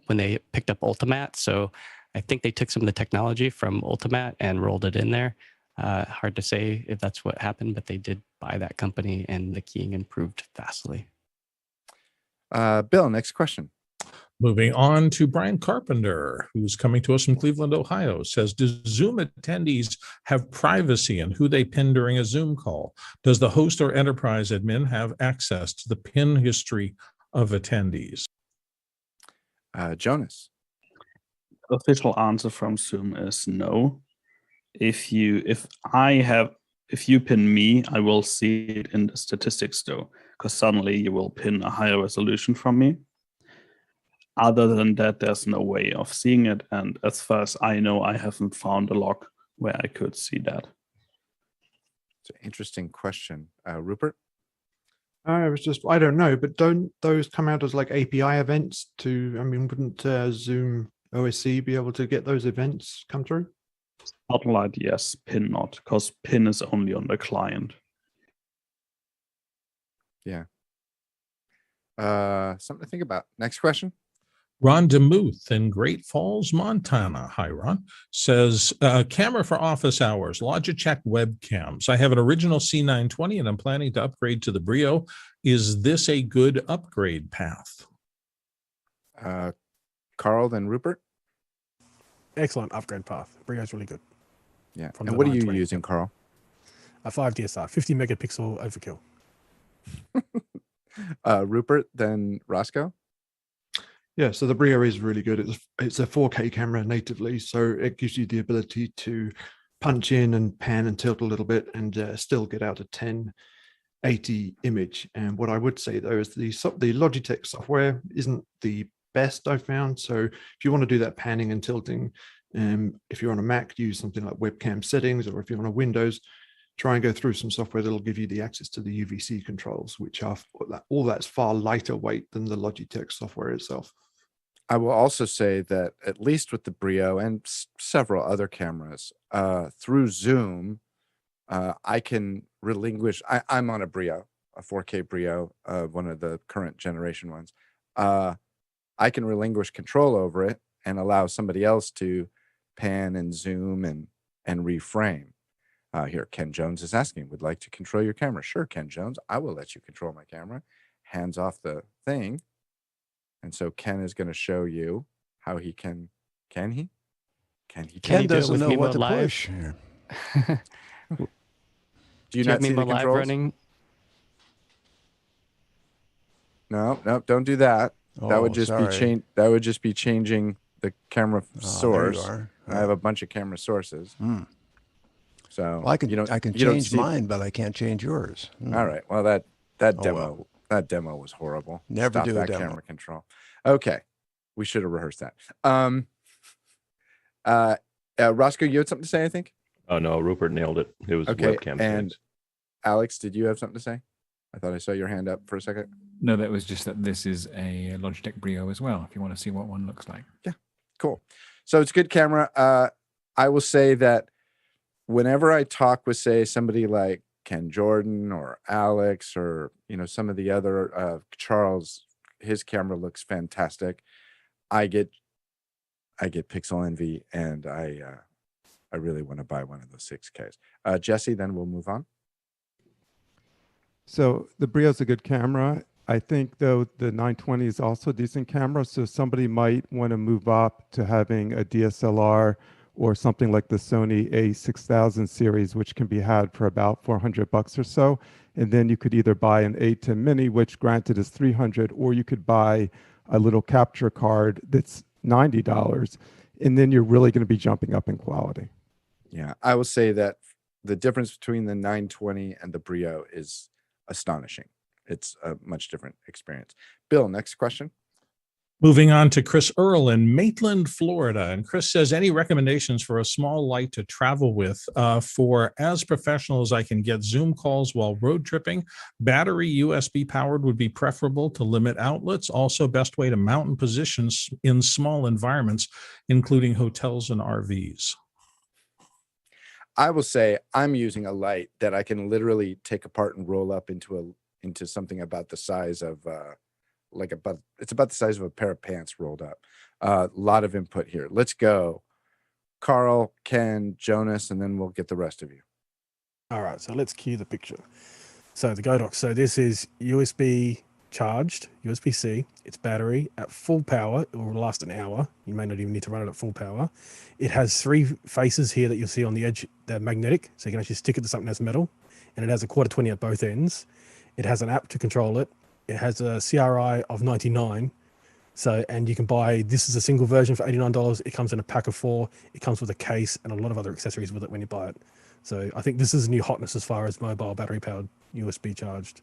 Speaker 3: when they picked up Ultimat. So I think they took some of the technology from Ultimat and rolled it in there. Hard to say if that's what happened, but they did buy that company and the keying improved vastly.
Speaker 1: Bill, next question.
Speaker 2: Moving on to Brian Carpenter, who's coming to us from Cleveland, Ohio, says, do Zoom attendees have privacy in who they pin during a Zoom call? Does the host or enterprise admin have access to the pin history of attendees?
Speaker 1: Jonas.
Speaker 5: Official answer from Zoom is no. If you pin me, I will see it in the statistics though, because suddenly you will pin a higher resolution from me. Other than that, there's no way of seeing it. And as far as I know, I haven't found a log where I could see that.
Speaker 1: It's an interesting question. Rupert?
Speaker 4: I don't know, but don't those come out as like API events wouldn't Zoom OSC be able to get those events come through?
Speaker 5: Spotlight, yes. Pin not, because pin is only on the client.
Speaker 1: Yeah. Something to think about. Next question.
Speaker 2: Ron DeMuth in Great Falls, Montana. Hi, Ron. Says, camera for office hours, Logitech webcams. I have an original C920 and I'm planning to upgrade to the BRIO. Is this a good upgrade path?
Speaker 1: Carl, then Rupert.
Speaker 11: Excellent upgrade path. BRIO's really good.
Speaker 1: Yeah. And what are you using, Carl?
Speaker 11: A 5 DSR, 50 megapixel overkill.
Speaker 1: Rupert, then Roscoe.
Speaker 4: Yeah, so the BRIO is really good. It's a 4K camera natively, so it gives you the ability to punch in and pan and tilt a little bit and still get out a 1080 image. And what I would say though is the Logitech software isn't the best I've found. So if you want to do that panning and tilting, if you're on a Mac, use something like webcam settings, or if you're on a Windows, try and go through some software that'll give you the access to the UVC controls, which are all that's far lighter weight than the Logitech software itself.
Speaker 1: I will also say that at least with the BRIO and several other cameras, through Zoom, I can relinquish. I'm on a BRIO, a 4K BRIO, one of the current generation ones. I can relinquish control over it and allow somebody else to pan and zoom and reframe. Here, Ken Jones is asking, would like to control your camera? Sure, Ken Jones, I will let you control my camera. Hands off the thing. And so Ken is going to show you how he can he?
Speaker 16: Ken doesn't know what to push.
Speaker 1: Do you not see the controls?
Speaker 3: Running?
Speaker 1: No, don't do that. That would just
Speaker 16: sorry.
Speaker 1: that would just be changing the camera source.
Speaker 16: There you are.
Speaker 1: I have a bunch of camera sources. So
Speaker 16: Well, I can change mine, but I can't change yours.
Speaker 1: All right. Well, that demo was horrible.
Speaker 16: Never
Speaker 1: Stop
Speaker 16: do a
Speaker 1: that
Speaker 16: demo.
Speaker 1: camera control. Okay, we should have rehearsed that. Roscoe, you had something to say, I think.
Speaker 10: Oh no, Rupert nailed it. It was
Speaker 1: okay.
Speaker 10: webcam.
Speaker 1: And Alex, did you have something to say? I thought I saw your hand up for a second.
Speaker 14: No, that was just that this is a Logitech BRIO as well, if you want to see what one looks like.
Speaker 1: Yeah, cool. So it's a good camera. I will say that whenever I talk with, say, somebody like Ken Jordan or Alex or, you know, some of the other, Charles, his camera looks fantastic. I get pixel envy, and I really want to buy one of those 6Ks. Jesse, then we'll move on.
Speaker 6: So the BRIO is a good camera. I think, though, the 920 is also a decent camera. So somebody might want to move up to having a DSLR or something like the Sony A6000 series, which can be had for about $400 or so. And then you could either buy an ATEM Mini, which granted is $300, or you could buy a little capture card that's $90. And then you're really going to be jumping up in quality.
Speaker 1: Yeah, I will say that the difference between the 920 and the BRIO is astonishing. It's a much different experience. Bill, next question.
Speaker 2: Moving on to Chris Earl in Maitland, Florida. And Chris says, any recommendations for a small light to travel with for as professional as I can get Zoom calls while road tripping? Battery USB powered would be preferable to limit outlets. Also, best way to mount and position in small environments, including hotels and RVs.
Speaker 1: I will say I'm using a light that I can literally take apart and roll up into something about the size of it's about the size of a pair of pants rolled up. A lot of input here. Let's go. Carl, Ken, Jonas, and then we'll get the rest of you.
Speaker 11: All right, so let's cue the picture. So the Godox. So this is USB charged, USB-C. It's battery at full power. It will last an hour. You may not even need to run it at full power. It has 3 faces here that you'll see on the edge. They're magnetic, so you can actually stick it to something that's metal. And it has a 1/4-20 at both ends. It has an app to control it. It has a CRI of 99. So, and you can buy, this is a single version for $89. It comes in a pack of 4. It comes with a case and a lot of other accessories with it when you buy it. So I think this is a new hotness as far as mobile battery powered USB charged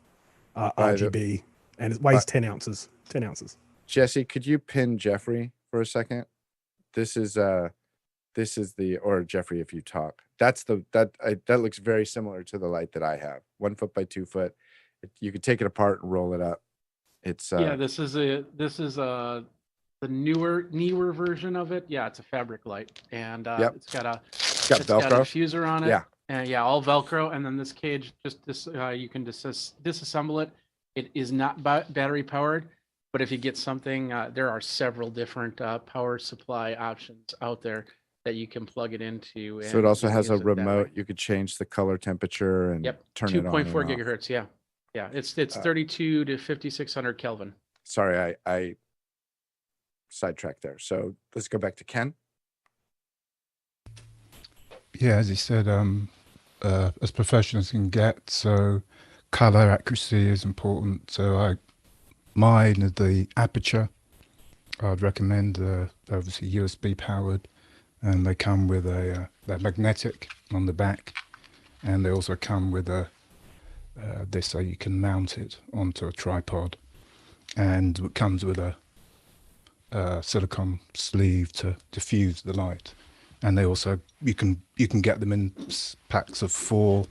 Speaker 11: RGB. And it weighs 10 ounces. 10 ounces.
Speaker 1: Jesse, could you pin Jeffrey for a second? This is the, or Jeffrey, if you talk, that looks very similar to the light that I have. 1 foot by 2 foot. You could take it apart and roll it up. It's
Speaker 8: yeah, this is the newer version of it. Yeah, it's a fabric light, and
Speaker 1: yep.
Speaker 8: it's got a
Speaker 1: Velcro
Speaker 8: diffuser on it.
Speaker 1: Yeah,
Speaker 8: and yeah, all Velcro, and then this cage you can disassemble it. It is not battery powered, but if you get something, there are several different power supply options out there that you can plug it into.
Speaker 1: So it also has a remote. You could change the color temperature and turn it on.
Speaker 8: 2.4 gigahertz. Yeah. Yeah, it's 32 to 5600 Kelvin.
Speaker 1: Sorry, I sidetracked there. So let's go back to Ken.
Speaker 17: Yeah, as he said, as professional as you can get. So color accuracy is important. So mine is the aperture. I'd recommend obviously USB powered, and they come with they're magnetic on the back, and they also come with this so you can mount it onto a tripod, and it comes with a silicone sleeve to diffuse the light. And they also you can get them in packs of 4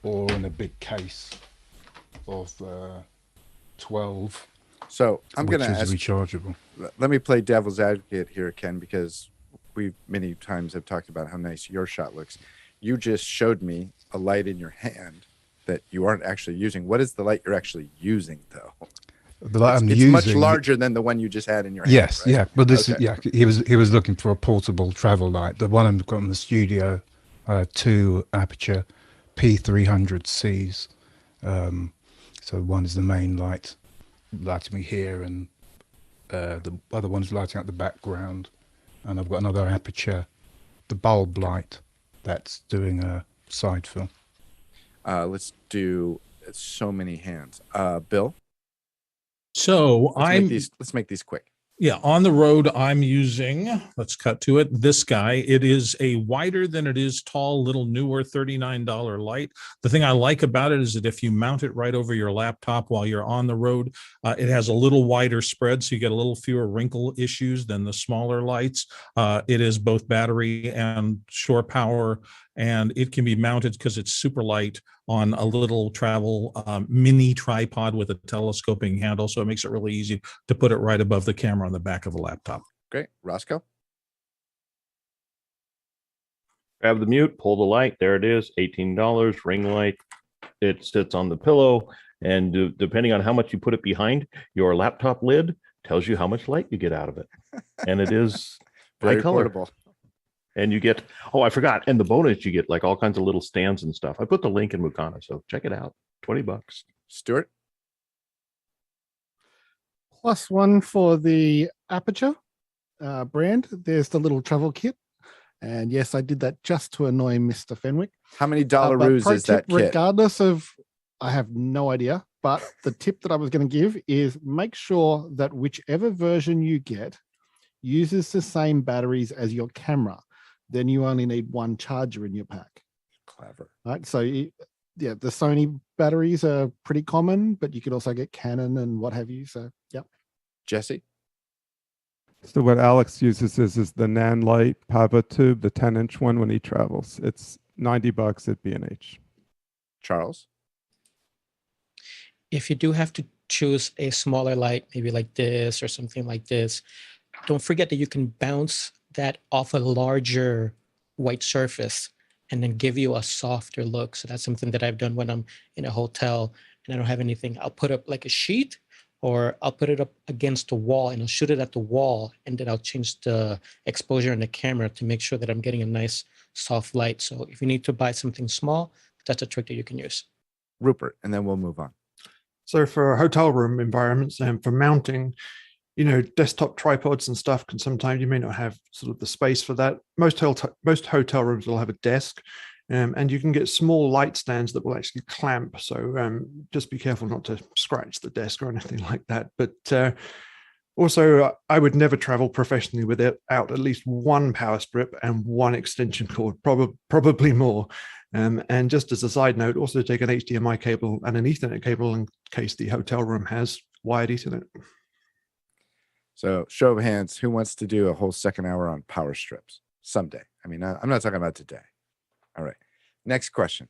Speaker 17: or in a big case of 12.
Speaker 1: So I'm going to
Speaker 17: ask, rechargeable.
Speaker 1: Let me play devil's advocate here, Ken, because we many times have talked about how nice your shot looks. You just showed me a light in your hand that you aren't actually using. What is the light you're actually using, though?
Speaker 17: The light I'm
Speaker 1: it's
Speaker 17: using,
Speaker 1: much larger than the one you just had in your hand.
Speaker 17: Yes,
Speaker 1: right?
Speaker 17: yeah. But this is, yeah, he was looking for a portable travel light. The one I've got in the studio, 2 aperture P300Cs. So one is the main light, lighting me here, and the other one's lighting up the background. And I've got another aperture, the bulb light, that's doing a side fill.
Speaker 1: Let's do so many hands. Bill?
Speaker 2: So
Speaker 1: let's make these quick.
Speaker 2: Yeah, on the road, I'm using, let's cut to it, this guy. It is a wider than it is tall, little newer $39 light. The thing I like about it is that if you mount it right over your laptop while you're on the road, it has a little wider spread, so you get a little fewer wrinkle issues than the smaller lights. It is both battery and shore power, and it can be mounted because it's super light on a little travel mini tripod with a telescoping handle. So it makes it really easy to put it right above the camera on the back of a laptop.
Speaker 1: Great. Roscoe?
Speaker 10: Grab the mute, pull the light. There it is, $18, ring light. It sits on the pillow, and depending on how much you put it behind your laptop lid, tells you how much light you get out of it. And it is
Speaker 1: Very
Speaker 10: high color.
Speaker 1: portable.
Speaker 10: And you get, oh, I forgot. And the bonus, you get like all kinds of little stands and stuff. I put the link in Mukana, so check it out. $20.
Speaker 1: Stuart?
Speaker 7: +1 for the Aperture brand. There's the little travel kit. And yes, I did that just to annoy Mr. Fenwick.
Speaker 1: How many dollaroos is that kit?
Speaker 7: Regardless of, I have no idea, but the tip that I was going to give is make sure that whichever version you get uses the same batteries as your camera. Then you only need one charger in your pack.
Speaker 1: Clever.
Speaker 7: Right. So yeah, the Sony batteries are pretty common, but you could also get Canon and what have you. So, yep.
Speaker 1: Jesse?
Speaker 6: So what Alex uses is the Nanlite Pava tube, the 10-inch one when he travels. It's $90 at B&H.
Speaker 1: Charles?
Speaker 13: If you do have to choose a smaller light, maybe like this or something like this, don't forget that you can bounce that off a larger white surface and then give you a softer look. So that's something that I've done when I'm in a hotel and I don't have anything. I'll put up like a sheet, or I'll put it up against the wall and I'll shoot it at the wall, and then I'll change the exposure on the camera to make sure that I'm getting a nice soft light. So if you need to buy something small, that's a trick that you can use.
Speaker 1: Rupert, and then we'll move on.
Speaker 4: So for hotel room environments and for mounting, desktop tripods and stuff can sometimes, you may not have sort of the space for that. Most hotel rooms will have a desk, and you can get small light stands that will actually clamp. So just be careful not to scratch the desk or anything like that. But also, I would never travel professionally without at least one power strip and one extension cord, probably more. And just as a side note, also take an HDMI cable and an Ethernet cable in case the hotel room has wired Ethernet.
Speaker 1: So show of hands, who wants to do a whole second hour on power strips someday? I mean, I'm not talking about today. All right. Next question.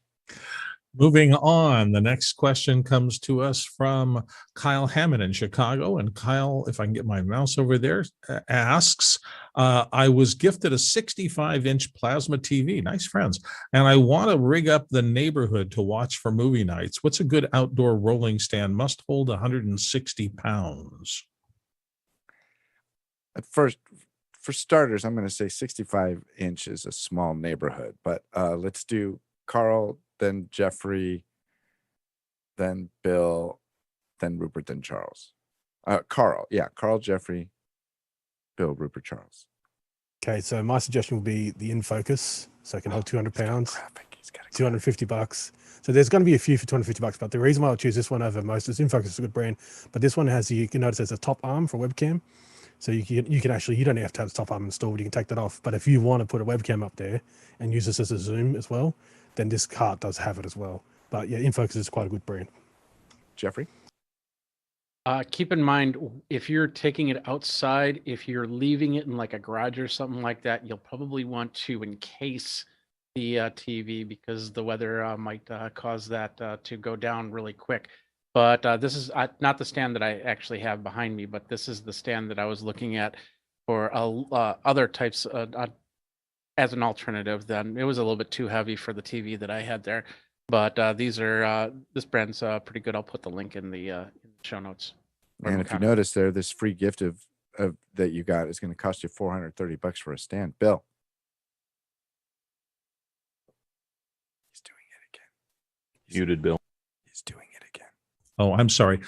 Speaker 2: Moving on, the next question comes to us from Kyle Hammond in Chicago. And Kyle, if I can get my mouse over there, asks, I was gifted a 65-inch plasma TV, nice friends, and I want to rig up the neighborhood to watch for movie nights. What's a good outdoor rolling stand? Must hold 160 pounds.
Speaker 1: At first, for starters, I'm going to say 65-inch is a small neighborhood, but let's do Carl, then Jeffrey, then Bill, then Rupert, then Charles. Carl, Jeffrey, Bill, Rupert, Charles.
Speaker 11: Okay, so my suggestion will be the InFocus, so it can hold 200 pounds, $250. So there's going to be a few for $250, but the reason why I'll choose this one over most is InFocus is a good brand, but this one has, you can notice there's a top arm for webcam. So you can actually, you don't have to have the top arm installed, you can take that off. But if you want to put a webcam up there and use this as a zoom as well, then this cart does have it as well. But yeah, InFocus is quite a good brand.
Speaker 1: Jeffrey?
Speaker 8: Keep in mind, if you're taking it outside, if you're leaving it in like a garage or something like that, you'll probably want to encase the TV because the weather might cause that to go down really quick. But this is not the stand that I actually have behind me, but this is the stand that I was looking at for other types as an alternative. Then it was a little bit too heavy for the TV that I had there. But these are this brand's pretty good. I'll put the link in the show notes.
Speaker 1: And if you notice there, this free gift of that you got is going to cost you $430 for a stand. Bill. He's doing it again.
Speaker 10: Muted, Bill.
Speaker 1: He's doing it again.
Speaker 2: Oh, I'm sorry.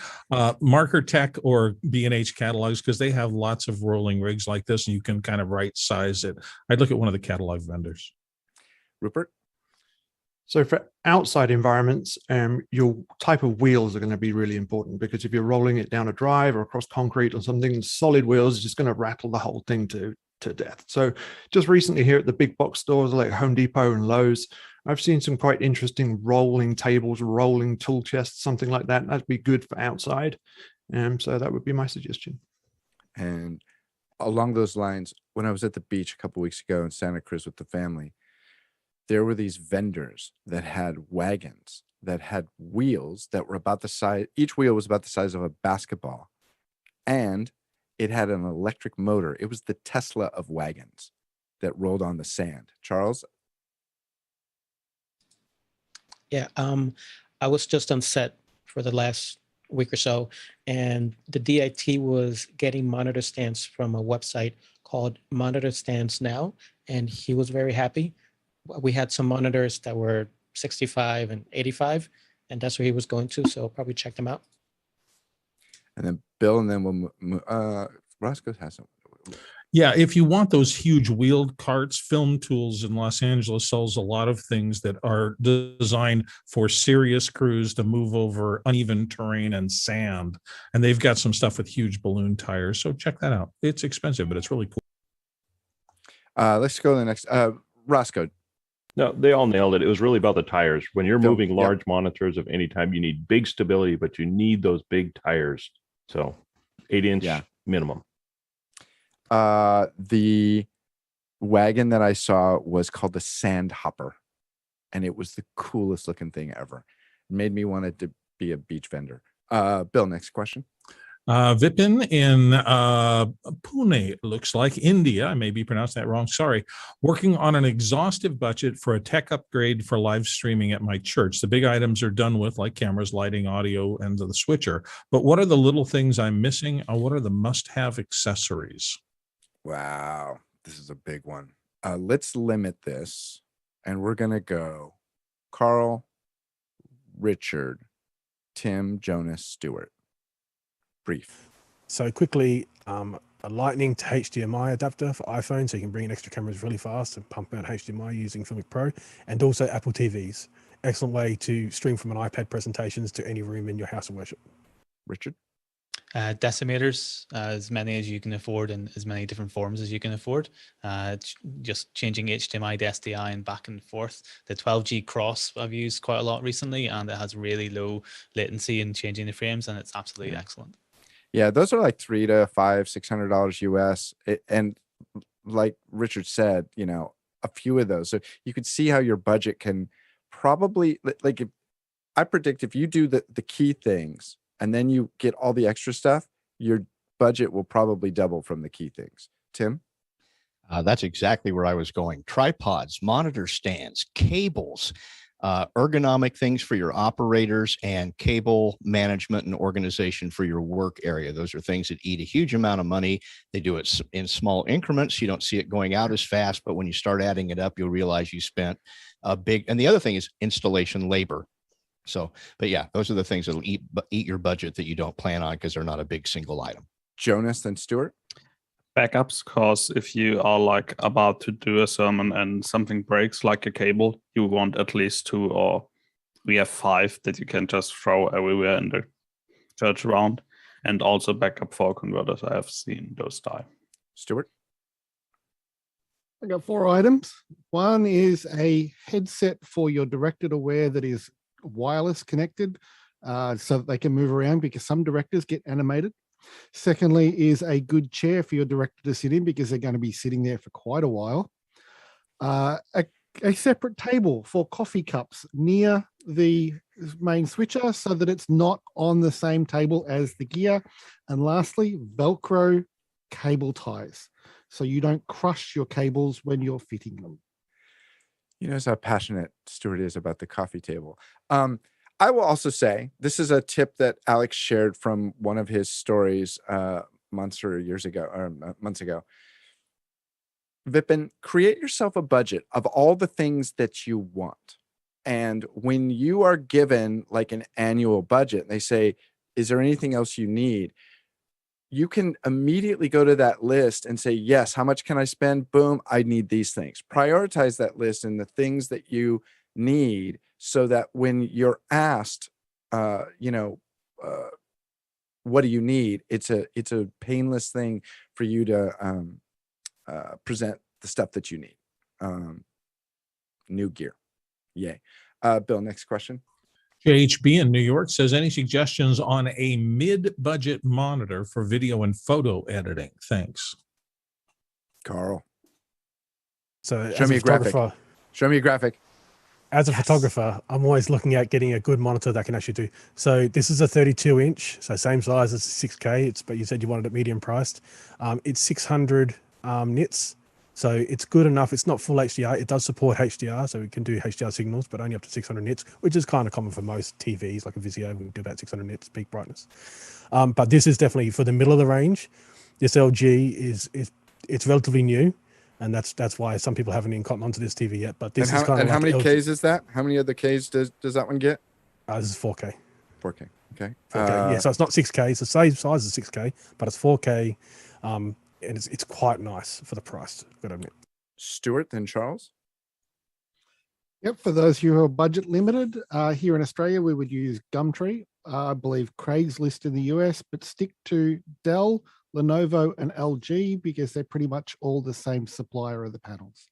Speaker 2: Marker Tech or B&H catalogs, because they have lots of rolling rigs like this, and you can kind of right size it. I'd look at one of the catalog vendors.
Speaker 1: Rupert?
Speaker 4: So for outside environments, your type of wheels are going to be really important, because if you're rolling it down a drive or across concrete or something, solid wheels is just going to rattle the whole thing to death. So just recently here at the big box stores like Home Depot and Lowe's, I've seen some quite interesting rolling tables, rolling tool chests, something like that. That'd be good for outside. So that would be my suggestion.
Speaker 1: And along those lines, when I was at the beach a couple weeks ago in Santa Cruz with the family, there were these vendors that had wagons that had wheels that were about the size, each wheel was about the size of a basketball, and it had an electric motor. It was the Tesla of wagons that rolled on the sand. Charles,
Speaker 13: Yeah, I was just on set for the last week or so, and the DIT was getting monitor stands from a website called Monitor Stands Now, and he was very happy. We had some monitors that were 65 and 85, and that's where he was going to, so probably check them out.
Speaker 1: And then Bill, and then Roscoe has some.
Speaker 2: Yeah, if you want those huge wheeled carts, Film Tools in Los Angeles sells a lot of things that are designed for serious crews to move over uneven terrain and sand. And they've got some stuff with huge balloon tires. So check that out. It's expensive, but it's really cool.
Speaker 1: Let's go to the next. Roscoe.
Speaker 10: No, they all nailed it. It was really about the tires. When you're moving large monitors of any type, you need big stability, but you need those big tires. So 8-inch minimum.
Speaker 1: The wagon that I saw was called the Sandhopper, and it was the coolest looking thing ever. It made me want to be a beach vendor. Bill, next question.
Speaker 2: Vipin in Pune, it looks like India. I may be pronouncing that wrong. Sorry. Working on an exhaustive budget for a tech upgrade for live streaming at my church. The big items are done with, like cameras, lighting, audio, and the switcher. But what are the little things I'm missing? Or what are the must-have accessories?
Speaker 1: Wow, this is a big one. Let's limit this, and we're going to go Carl, Richard, Tim, Jonas, Stuart. Brief.
Speaker 11: So quickly, a lightning to HDMI adapter for iPhone, so you can bring in extra cameras really fast and pump out HDMI using Filmic Pro, and also Apple TVs. Excellent way to stream from an iPad presentations to any room in your house of worship.
Speaker 1: Richard?
Speaker 15: Decimators, as many as you can afford in as many different forms as you can afford. Just changing HDMI to SDI and back and forth. The 12G cross I've used quite a lot recently, and it has really low latency in changing the frames, and it's absolutely excellent.
Speaker 1: Yeah, those are like $300 to $600 US. And like Richard said, you know, a few of those. So you could see how your budget can probably, like, I predict if you do the key things and then you get all the extra stuff, your budget will probably double from the key things. Tim?
Speaker 18: That's exactly where I was going. Tripods, monitor stands, cables, ergonomic things for your operators, and cable management and organization for your work area. Those are things that eat a huge amount of money. They do it in small increments. You don't see it going out as fast, but when you start adding it up, you'll realize you spent a big, and the other thing is installation labor. So, but yeah, those are the things that'll eat your budget that you don't plan on because they're not a big single item.
Speaker 1: Jonas and Stuart?
Speaker 5: Backups, because if you are like about to do a sermon and something breaks like a cable, you want at least 2, or we have 5 that you can just throw everywhere in the church around. And also backup for converters. I have seen those die.
Speaker 1: Stuart?
Speaker 7: I got 4 items. One is a headset for your director to wear that is wireless connected, so that they can move around, because some directors get animated. Secondly is a good chair for your director to sit in, because they're going to be sitting there for quite a while. A separate table for coffee cups near the main switcher so that it's not on the same table as the gear. And lastly, Velcro cable ties so you don't crush your cables when you're fitting them.
Speaker 1: You know how passionate Stuart is about the coffee table. I will also say, this is a tip that Alex shared from one of his stories months ago. Vipin, create yourself a budget of all the things that you want. And when you are given like an annual budget, they say, is there anything else you need? You can immediately go to that list and say, yes, how much can I spend? Boom, I need these things. Prioritize that list and the things that you need, so that when you're asked, what do you need? It's a painless thing for you to present the stuff that you need. New gear. Yay. Bill, next question.
Speaker 2: JHB in New York says, any suggestions on a mid-budget monitor for video and photo editing? Thanks.
Speaker 1: Carl.
Speaker 11: So
Speaker 1: show me a graphic. Show me a graphic.
Speaker 11: As a photographer, I'm always looking at getting a good monitor that can actually do. So this is a 32-inch, so same size as 6K. But you said you wanted it medium priced. It's 600 nits, So it's good enough. It's not full HDR. It does support HDR, so it can do HDR signals, but only up to 600 nits, which is kind of common for most TVs, like a Vizio. We can do about 600 nits peak brightness. But this is definitely for the middle of the range. This LG it's relatively new, and that's why some people haven't even gotten onto this TV yet. But this is kind of
Speaker 1: how
Speaker 11: like
Speaker 1: many
Speaker 11: LG.
Speaker 1: Ks is that? How many of the Ks does that one get?
Speaker 11: This is 4K.
Speaker 1: 4K. Okay.
Speaker 11: 4K. Yeah, so it's not 6K. It's the same size as 6K, but it's 4K, and it's quite nice for the price. I've got to admit.
Speaker 1: Stuart, then Charles.
Speaker 7: Yep, for those who are budget limited, here in Australia, we would use Gumtree. I believe Craigslist in the US, but stick to Dell, Lenovo, and LG because they're pretty much all the same supplier of the panels.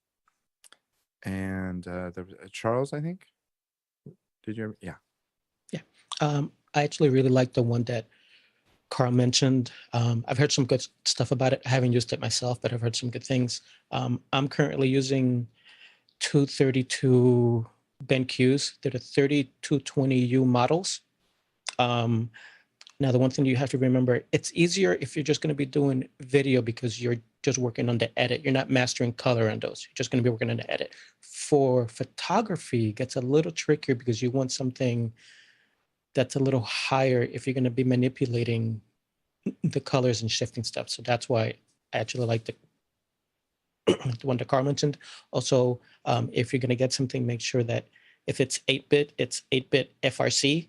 Speaker 1: And there was Charles, I think. Did you? Yeah.
Speaker 13: Yeah. I actually really like the one that Carl mentioned. I've heard some good stuff about it. I haven't used it myself, but I've heard some good things. I'm currently using 232 BenQs. They're the 3220U models. Now, the one thing you have to remember, it's easier if you're just going to be doing video because you're just working on the edit. You're not mastering color on those. You're just going to be working on the edit. For photography, it gets a little trickier because you want something that's a little higher if you're going to be manipulating the colors and shifting stuff. So that's why I actually like the one that Carl mentioned. Also, if you're going to get something, make sure that if it's 8-bit, it's 8-bit FRC,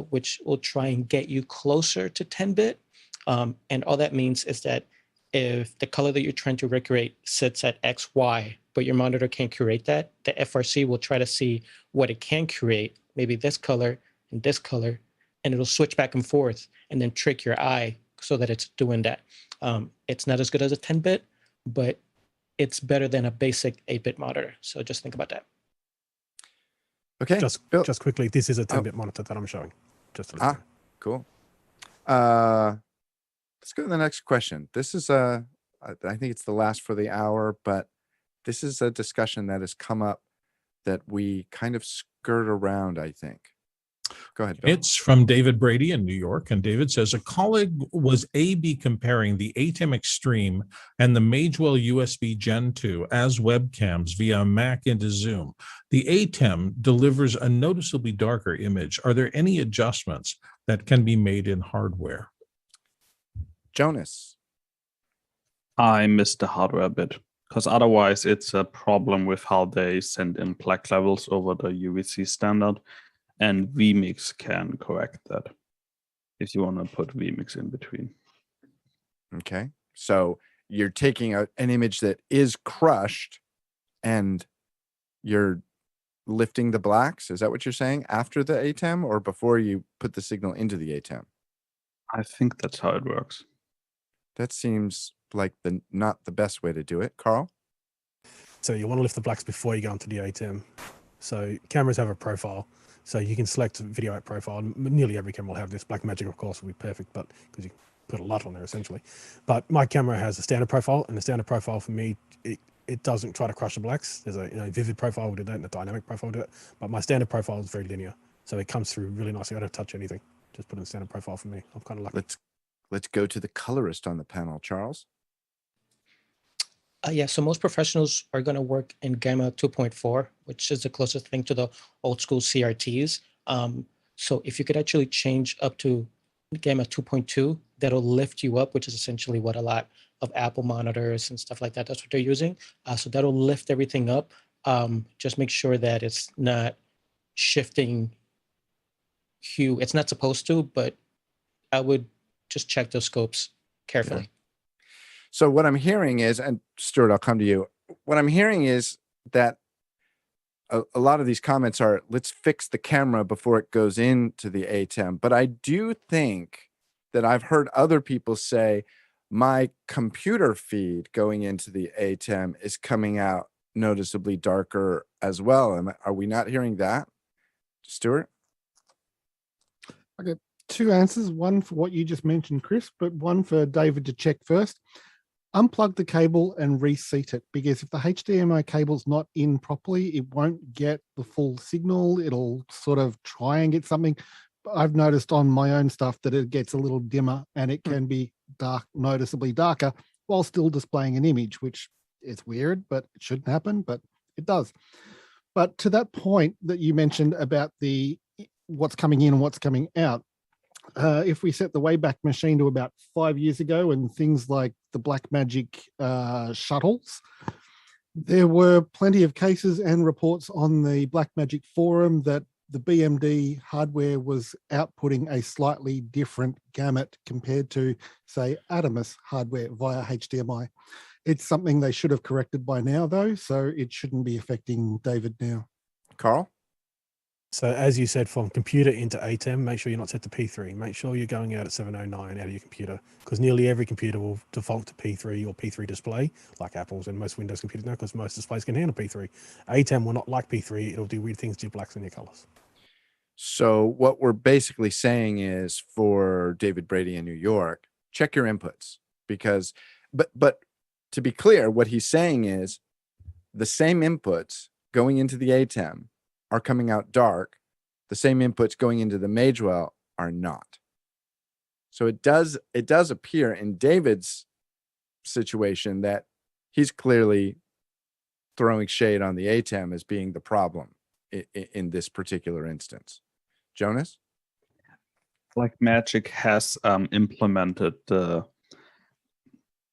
Speaker 13: which will try and get you closer to 10-bit. And all that means is that if the color that you're trying to recreate sits at XY, but your monitor can't curate that, the FRC will try to see what it can curate, maybe this color and this color, and it'll switch back and forth and then trick your eye so that it's doing that. It's not as good as a 10-bit, but it's better than a basic 8-bit monitor. So just think about that.
Speaker 1: Okay.
Speaker 11: Just quickly, this is a 10-bit monitor that I'm showing. Just to let you know.
Speaker 1: Cool. Let's go to the next question. This is I think it's the last for the hour, but this is a discussion that has come up that we kind of skirt around, I think. Go ahead, Bill.
Speaker 2: It's from David Brady in New York. And David says, a colleague was A/B comparing the ATEM Extreme and the Magewell USB Gen2 as webcams via Mac into Zoom. The ATEM delivers a noticeably darker image. Are there any adjustments that can be made in hardware?
Speaker 1: Jonas.
Speaker 5: I missed the hardware bit because otherwise it's a problem with how they send in black levels over the UVC standard. And vMix can correct that if you want to put vMix in between.
Speaker 1: Okay. So you're taking an image that is crushed and you're lifting the blacks. Is that what you're saying? After the ATEM or before you put the signal into the ATEM?
Speaker 5: I think that's how it works.
Speaker 1: That seems like not the best way to do it. Carl?
Speaker 11: So you want to lift the blacks before you go into the ATEM. So cameras have a profile. So you can select video at profile. Nearly every camera will have this. Blackmagic, of course, will be perfect, but because you put a lot on there essentially. But my camera has a standard profile, and the standard profile for me, it doesn't try to crush the blacks. There's a vivid profile will do that, and a dynamic profile will do it. But my standard profile is very linear, so it comes through really nicely. I don't touch anything. Just put in standard profile for me. I'm kind of lucky.
Speaker 1: Let's go to the colorist on the panel, Charles.
Speaker 13: Yeah, so most professionals are going to work in Gamma 2.4, which is the closest thing to the old school CRTs. So if you could actually change up to Gamma 2.2, that'll lift you up, which is essentially what a lot of Apple monitors and stuff like that, that's what they're using. So that'll lift everything up. Just make sure that it's not shifting hue. It's not supposed to, but I would just check those scopes carefully.
Speaker 1: Yeah. So what I'm hearing is, and Stuart, I'll come to you. What I'm hearing is that a lot of these comments are, let's fix the camera before it goes into the ATEM. But I do think that I've heard other people say, my computer feed going into the ATEM is coming out noticeably darker as well. Are we not hearing that, Stuart?
Speaker 7: Okay, two answers. One for what you just mentioned, Chris, but one for David to check first. Unplug the cable and reseat it, because if the HDMI cable's not in properly, it won't get the full signal. It'll sort of try and get something. I've noticed on my own stuff that it gets a little dimmer and it can be dark, noticeably darker, while still displaying an image, which It's weird, but it shouldn't happen, but it does. But to that point that you mentioned about the what's coming in and what's coming out, if we set the Wayback Machine to about 5 years ago and things like the Blackmagic shuttles, there were plenty of cases and reports on the Blackmagic forum that the BMD hardware was outputting a slightly different gamut compared to, say, Atomos hardware via HDMI. It's something they should have corrected by now, though, so it shouldn't be affecting David now.
Speaker 1: Carl?
Speaker 11: So as you said, from computer into ATEM, make sure you're not set to P3. Make sure you're going out at 709 out of your computer, because nearly every computer will default to P3 or P3 display, like Apple's and most Windows computers now, because most displays can handle P3. ATEM will not like P3. It'll do weird things to your blacks and your colors.
Speaker 1: So what we're basically saying is, for David Brady in New York, check your inputs, because, but to be clear, what he's saying is the same inputs going into the ATEM are coming out dark. The same inputs going into the Magewell are not. So it does appear in David's situation that he's clearly throwing shade on the ATEM as being the problem in this particular instance. Jonas?
Speaker 5: Blackmagic has implemented the,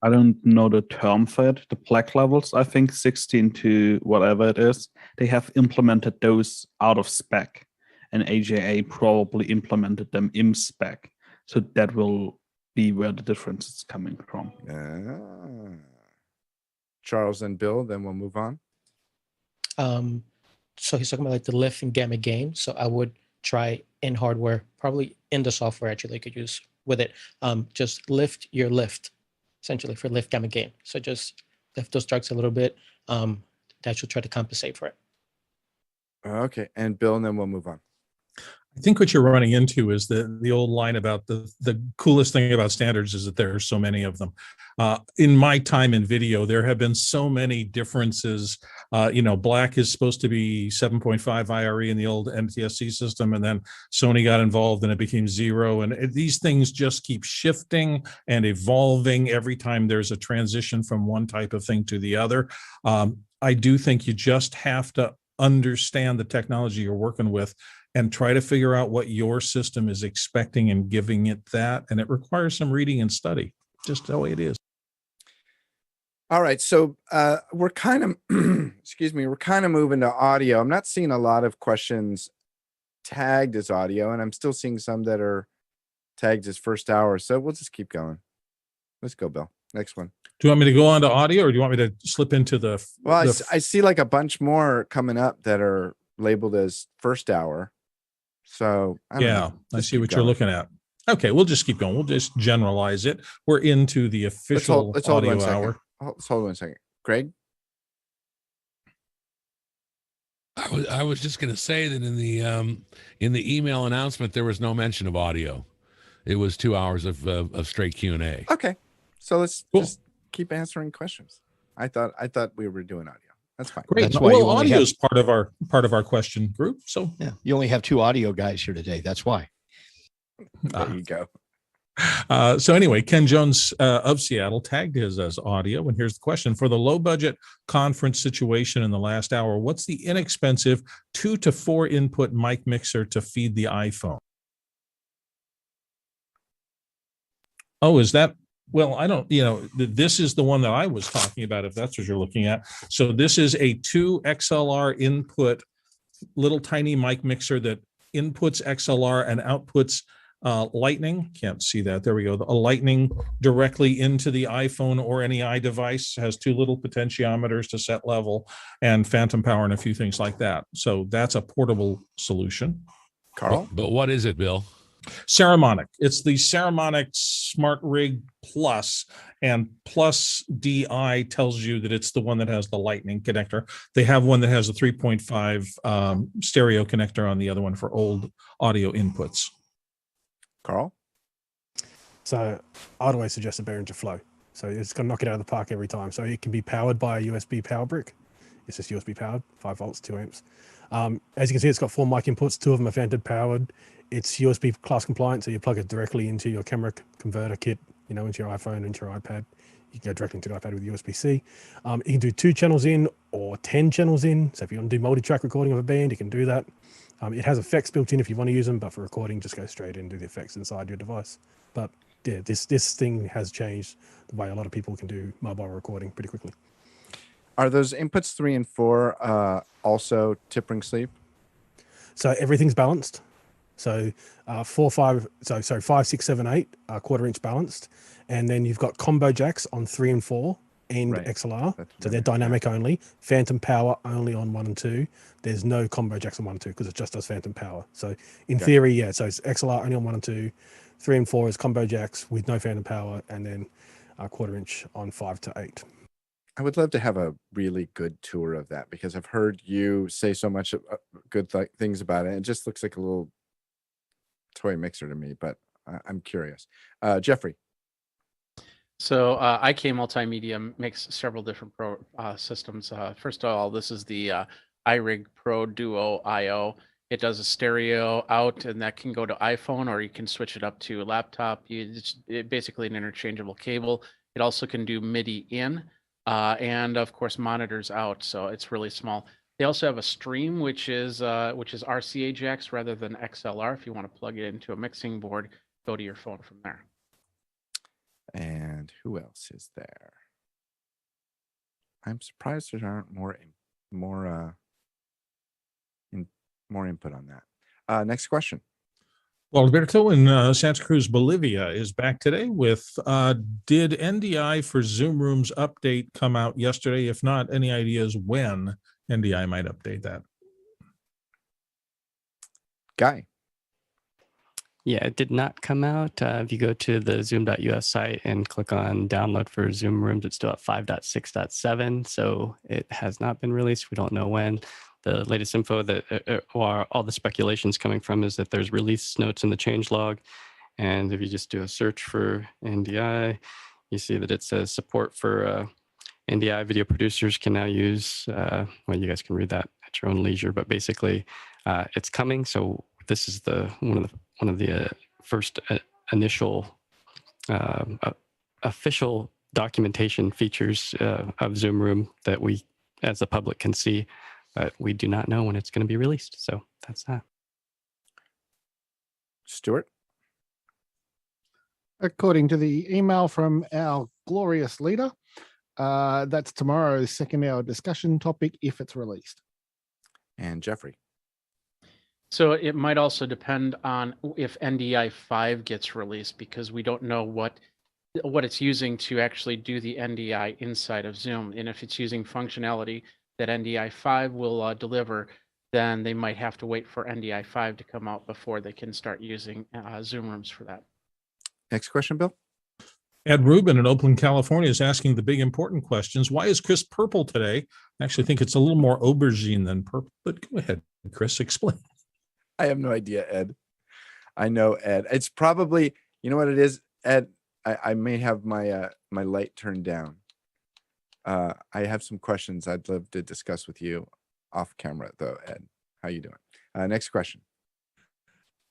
Speaker 5: I don't know the term for it, the black levels, I think 16 to whatever it is. They have implemented those out of spec, and AJA probably implemented them in spec. So that will be where the difference is coming from.
Speaker 1: Charles and Bill, then we'll move on.
Speaker 13: So he's talking about like the lift and gamma gain. So I would try in hardware, probably in the software actually you could use with it. Just lift your lift, essentially, for lift gamma gain. So just lift those strikes a little bit. That should try to compensate for it.
Speaker 1: Okay, and Bill, and then we'll move on.
Speaker 2: I think what you're running into is the old line about the coolest thing about standards is that there are so many of them. In my time in video, there have been so many differences. Black is supposed to be 7.5 IRE in the old NTSC system, and then Sony got involved and it became 0. And these things just keep shifting and evolving every time there's a transition from one type of thing to the other. I do think you just have to understand the technology you're working with and try to figure out what your system is expecting and giving it that. And it requires some reading and study, just the way it is.
Speaker 1: All right. So we're kind of, we're kind of moving to audio. I'm not seeing a lot of questions tagged as audio, and I'm still seeing some that are tagged as first hour. So we'll just keep going. Let's go, Bill. Next one.
Speaker 2: Do you want me to go on to audio, or do you want me to slip into the...
Speaker 1: Well, I see like a bunch more coming up that are labeled as first hour. So
Speaker 2: I see what you're looking at. Okay, we'll just keep going. We'll just generalize it. We're into the official audio hour.
Speaker 1: Let's hold 1 second. Greg?
Speaker 19: I was just going to say that in the email announcement, there was no mention of audio. It was 2 hours of straight Q&A.
Speaker 1: Okay. So let's just keep answering questions. I thought we were doing audio. That's fine.
Speaker 2: Great.
Speaker 18: That's why
Speaker 2: audio is part of our question group. So
Speaker 18: yeah, you only have 2 audio guys here today. That's why.
Speaker 1: There you go.
Speaker 2: So anyway, Ken Jones of Seattle tagged his as audio. And here's the question: for the low budget conference situation in the last hour, what's the inexpensive 2 to 4 input mic mixer to feed the iPhone? Oh, is that? Well, I don't, this is the one that I was talking about, if that's what you're looking at. So this is a 2 XLR input, little tiny mic mixer that inputs XLR and outputs Lightning. Can't see that. There we go. A Lightning directly into the iPhone or any iDevice. Has 2 little potentiometers to set level and phantom power and a few things like that. So that's a portable solution.
Speaker 1: Carl?
Speaker 19: But what is it, Bill?
Speaker 2: Saramonic. It's the Saramonic Smart Rig Plus, and Plus DI tells you that it's the one that has the Lightning connector. They have one that has a 3.5 stereo connector on the other one for old audio inputs.
Speaker 1: Carl?
Speaker 11: So I'd always suggest a Behringer Flow. So it's going to knock it out of the park every time. So it can be powered by a USB power brick. It's just USB powered, 5 volts, 2 amps. As you can see, it's got 4 mic inputs. 2 of them are phantom powered. It's USB class compliant, so you plug it directly into your camera converter kit, into your iPhone, into your iPad. you can go directly into the iPad with USB-C. You can do 2 channels in or 10 channels in. So if you want to do multi-track recording of a band, you can do that. It has effects built in if you want to use them, but for recording, just go straight in and do the effects inside your device. But yeah, this thing has changed the way a lot of people can do mobile recording pretty quickly.
Speaker 1: Are those inputs 3 and 4 also tip ring sleeve?
Speaker 11: So everything's balanced. So 5, 6, 7, 8 are 1/4 inch balanced, and then you've got combo jacks on 3 and 4 and XLR. So they're dynamic only. Phantom power only on 1 and 2. There's no combo jacks on 1 and 2 because it just does phantom power. So in theory, yeah. So it's XLR only on 1 and 2. 3 and 4 is combo jacks with no phantom power, and then 1/4 inch on 5 to 8.
Speaker 1: I would love to have a really good tour of that because I've heard you say so much good things about it. It just looks like a little toy mixer to me, but I'm curious. Jeffrey.
Speaker 8: So IK Multimedia makes several different systems. First of all, this is the iRig Pro Duo IO. It does a stereo out, and that can go to iPhone, or you can switch it up to a laptop. It's basically an interchangeable cable. It also can do MIDI in, and of course monitors out. So it's really small. They also have a stream, which is RCA jacks rather than XLR. If you want to plug it into a mixing board, go to your phone from there.
Speaker 1: And who else is there? I'm surprised there aren't more input on that. Next question.
Speaker 2: Well, Alberto in Santa Cruz, Bolivia is back today with, did NDI for Zoom Rooms update come out yesterday? If not, any ideas when NDI might update that?
Speaker 1: Guy.
Speaker 3: Yeah, it did not come out. If you go to the zoom.us site and click on download for Zoom Rooms, it's still at 5.6.7. So it has not been released. We don't know when. The latest info that or all the speculations coming from is that there's release notes in the changelog. And if you just do a search for NDI, you see that it says support for NDI video producers can now use, well, you guys can read that at your own leisure, but basically it's coming. So this is one of the first initial official documentation features of Zoom Room that we, as the public, can see, but we do not know when it's going to be released. So that's that.
Speaker 1: Stuart?
Speaker 7: According to the email from our glorious leader, that's tomorrow's second-hour discussion topic if it's released.
Speaker 1: And Jeffrey?
Speaker 8: So it might also depend on if NDI 5 gets released, because we don't know what it's using to actually do the NDI inside of Zoom. And if it's using functionality that NDI 5 will deliver, then they might have to wait for NDI 5 to come out before they can start using Zoom Rooms for that.
Speaker 1: Next question, Bill.
Speaker 2: Ed Rubin in Oakland, California is asking the big important questions. Why is Chris purple today? I actually think it's a little more aubergine than purple, but go ahead, Chris, explain.
Speaker 1: I have no idea, Ed. I know, Ed. It's probably, you know what it is, Ed? I may have my my light turned down. I have some questions I'd love to discuss with you off camera, though, Ed. How you doing? Next question.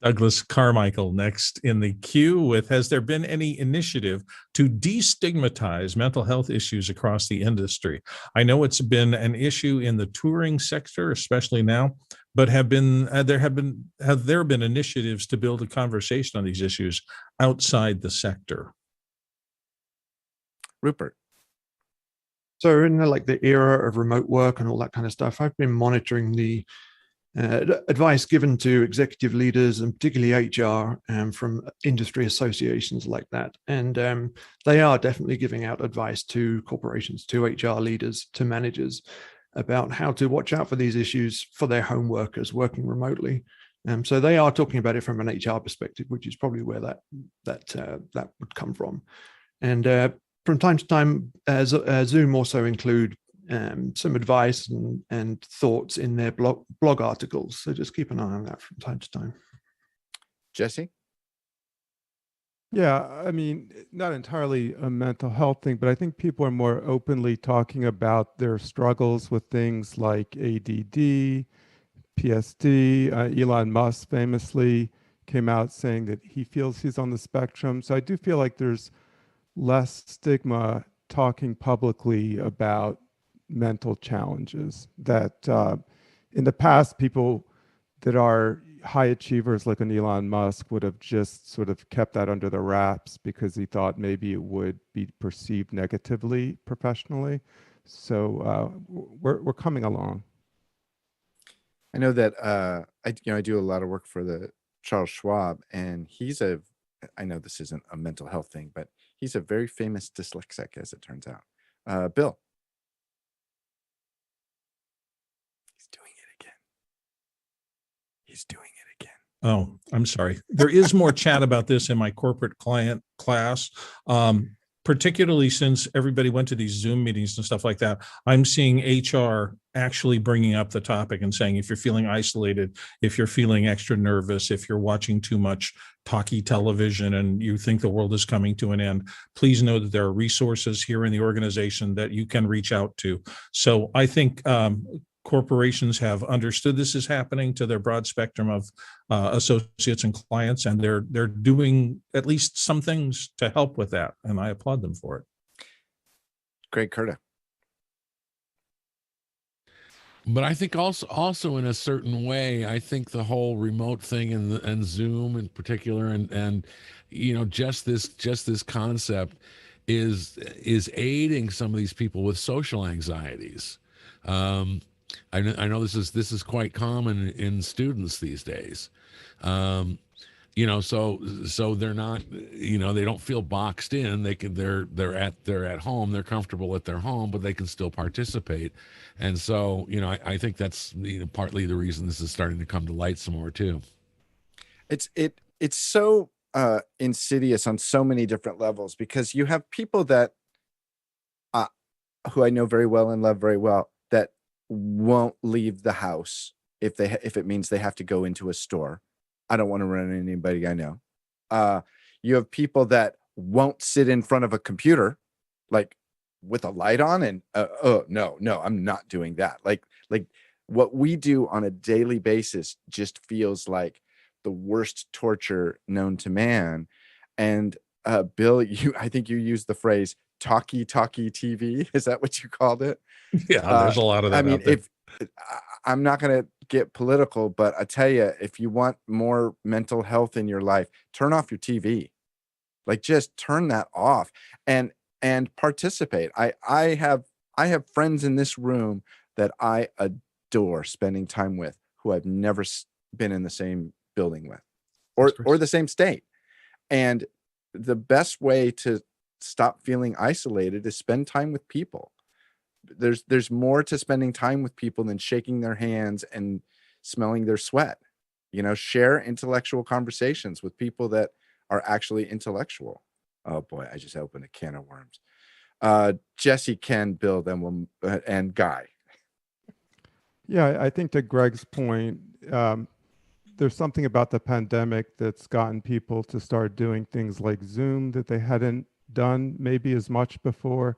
Speaker 2: Douglas Carmichael next in the queue with, has there been any initiative to destigmatize mental health issues across the industry? I know it's been an issue in the touring sector, especially now, but have there been initiatives to build a conversation on these issues outside the sector?
Speaker 1: Rupert.
Speaker 4: So in the era of remote work and all that kind of stuff, I've been monitoring the advice given to executive leaders and particularly HR from industry associations like that. And they are definitely giving out advice to corporations, to HR leaders, to managers about how to watch out for these issues for their home workers working remotely. So they are talking about it from an HR perspective, which is probably where that would come from. And from time to time, Zoom also include some advice and thoughts in their blog articles. So just keep an eye on that from time to time.
Speaker 1: Jesse?
Speaker 6: Yeah, I mean, not entirely a mental health thing, but I think people are more openly talking about their struggles with things like ADD, PSD. Elon Musk famously came out saying that he feels he's on the spectrum. So I do feel like there's less stigma talking publicly about mental challenges that in the past, people that are high achievers like an Elon Musk would have just sort of kept that under the wraps because he thought maybe it would be perceived negatively professionally. So we're coming along.
Speaker 1: I know that I do a lot of work for the Charles Schwab, and I know this isn't a mental health thing, but he's a very famous dyslexic, as it turns out. Bill. He's doing it again. He's doing it again.
Speaker 2: Oh, I'm sorry. There is more chat about this in my corporate client class. Particularly since everybody went to these Zoom meetings and stuff like that, I'm seeing HR actually bringing up the topic and saying, if you're feeling isolated, if you're feeling extra nervous, if you're watching too much talky television and you think the world is coming to an end, please know that there are resources here in the organization that you can reach out to. So I think corporations have understood this is happening to their broad spectrum of associates and clients, and they're doing at least some things to help with that, and I applaud them for it.
Speaker 1: Greg Curta.
Speaker 12: But I think also in a certain way, I think the whole remote thing and Zoom in particular, and just this concept is aiding some of these people with social anxieties. I know this is quite common in students these days. So they're not, they don't feel boxed in. They're at home, they're comfortable at their home, but they can still participate. And so, I think that's partly the reason this is starting to come to light some more too.
Speaker 1: It's so insidious on so many different levels, because you have people that who I know very well and love very well that won't leave the house if it means they have to go into a store. I don't want to run into anybody I know. You have people that won't sit in front of a computer, like with a light on, and no, I'm not doing that. Like what we do on a daily basis just feels like the worst torture known to man. And Bill, I think you used the phrase talkie TV. Is that what you called it?
Speaker 2: Yeah, there's a lot of that.
Speaker 1: I mean, I'm not going to get political, but I tell you, if you want more mental health in your life, turn off your TV. Like, just turn that off and participate. I have friends in this room that I adore spending time with, who I've never been in the same building with, or the same state. And the best way to stop feeling isolated is spend time with people. There's more to spending time with people than shaking their hands and smelling their sweat. Share intellectual conversations with people that are actually intellectual. Oh boy, I just opened a can of worms. Jesse, Ken, Bill, then and Guy.
Speaker 6: Yeah, I think to Greg's point, there's something about the pandemic that's gotten people to start doing things like Zoom that they hadn't done maybe as much before.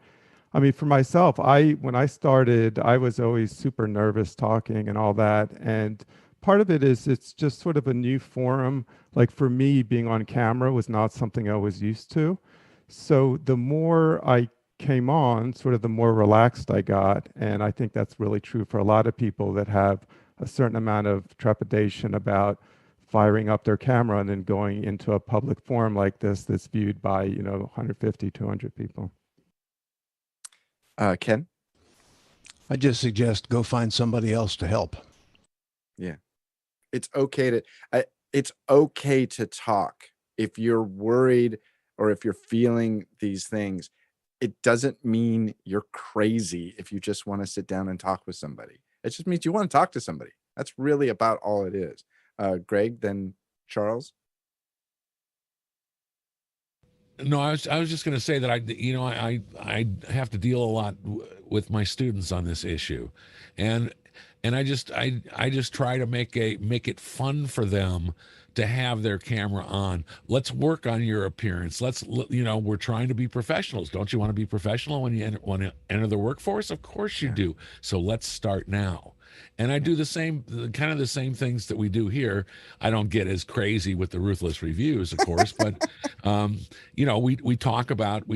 Speaker 6: I mean, for myself, when I started, I was always super nervous talking and all that. And part of it is it's just sort of a new forum. Like for me, being on camera was not something I was used to. So the more I came on, sort of the more relaxed I got. And I think that's really true for a lot of people that have a certain amount of trepidation about firing up their camera and then going into a public forum like this that's viewed by 150, 200 people.
Speaker 1: Ken?
Speaker 16: I just suggest go find somebody else to help.
Speaker 1: Yeah. It's okay to talk. If you're worried or if you're feeling these things, it doesn't mean you're crazy if you just want to sit down and talk with somebody. It just means you want to talk to somebody. That's really about all it is. Greg, then Charles.
Speaker 12: No, I was just going to say that I have to deal a lot with my students on this issue, and I just try to make it fun for them to have their camera on. Let's work on your appearance. We're trying to be professionals. Don't you want to be professional when you want to enter the workforce? Of course you do. So let's start now.
Speaker 19: And I do the kind of the same things that we do here. I don't get as crazy with the ruthless reviews, of course, but we talk about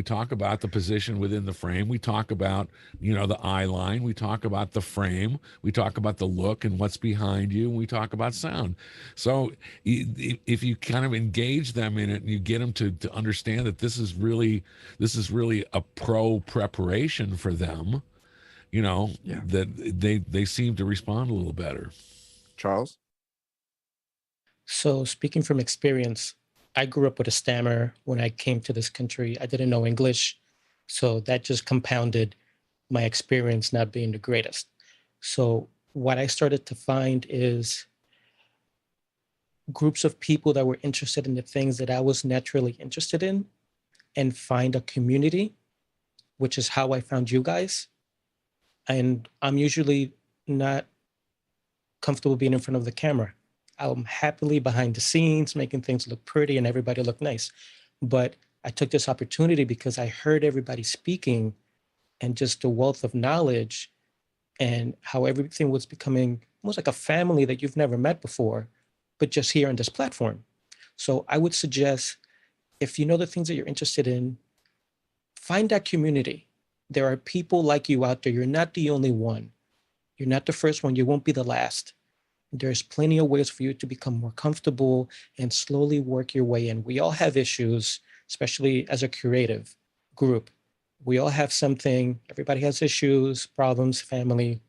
Speaker 19: the position within the frame. We talk about the eye line. We talk about the frame. We talk about the look and what's behind you. And we talk about sound. So if you kind of engage them in it and you get them to understand that this is really a pro preparation for them, that they seem to respond a little better.
Speaker 1: Charles?
Speaker 13: So speaking from experience, I grew up with a stammer when I came to this country. I didn't know English. So that just compounded my experience not being the greatest. So what I started to find is groups of people that were interested in the things that I was naturally interested in, and find a community, which is how I found you guys. And I'm usually not comfortable being in front of the camera. I'm happily behind the scenes, making things look pretty and everybody look nice. But I took this opportunity because I heard everybody speaking and just the wealth of knowledge and how everything was becoming almost like a family that you've never met before, but just here on this platform. So I would suggest, if you know the things that you're interested in, find that community. There are people like you out there. You're not the only one. You're not the first one. You won't be the last. There's plenty of ways for you to become more comfortable and slowly work your way in. We all have issues, especially as a creative group. We all have something. Everybody has issues, problems, family,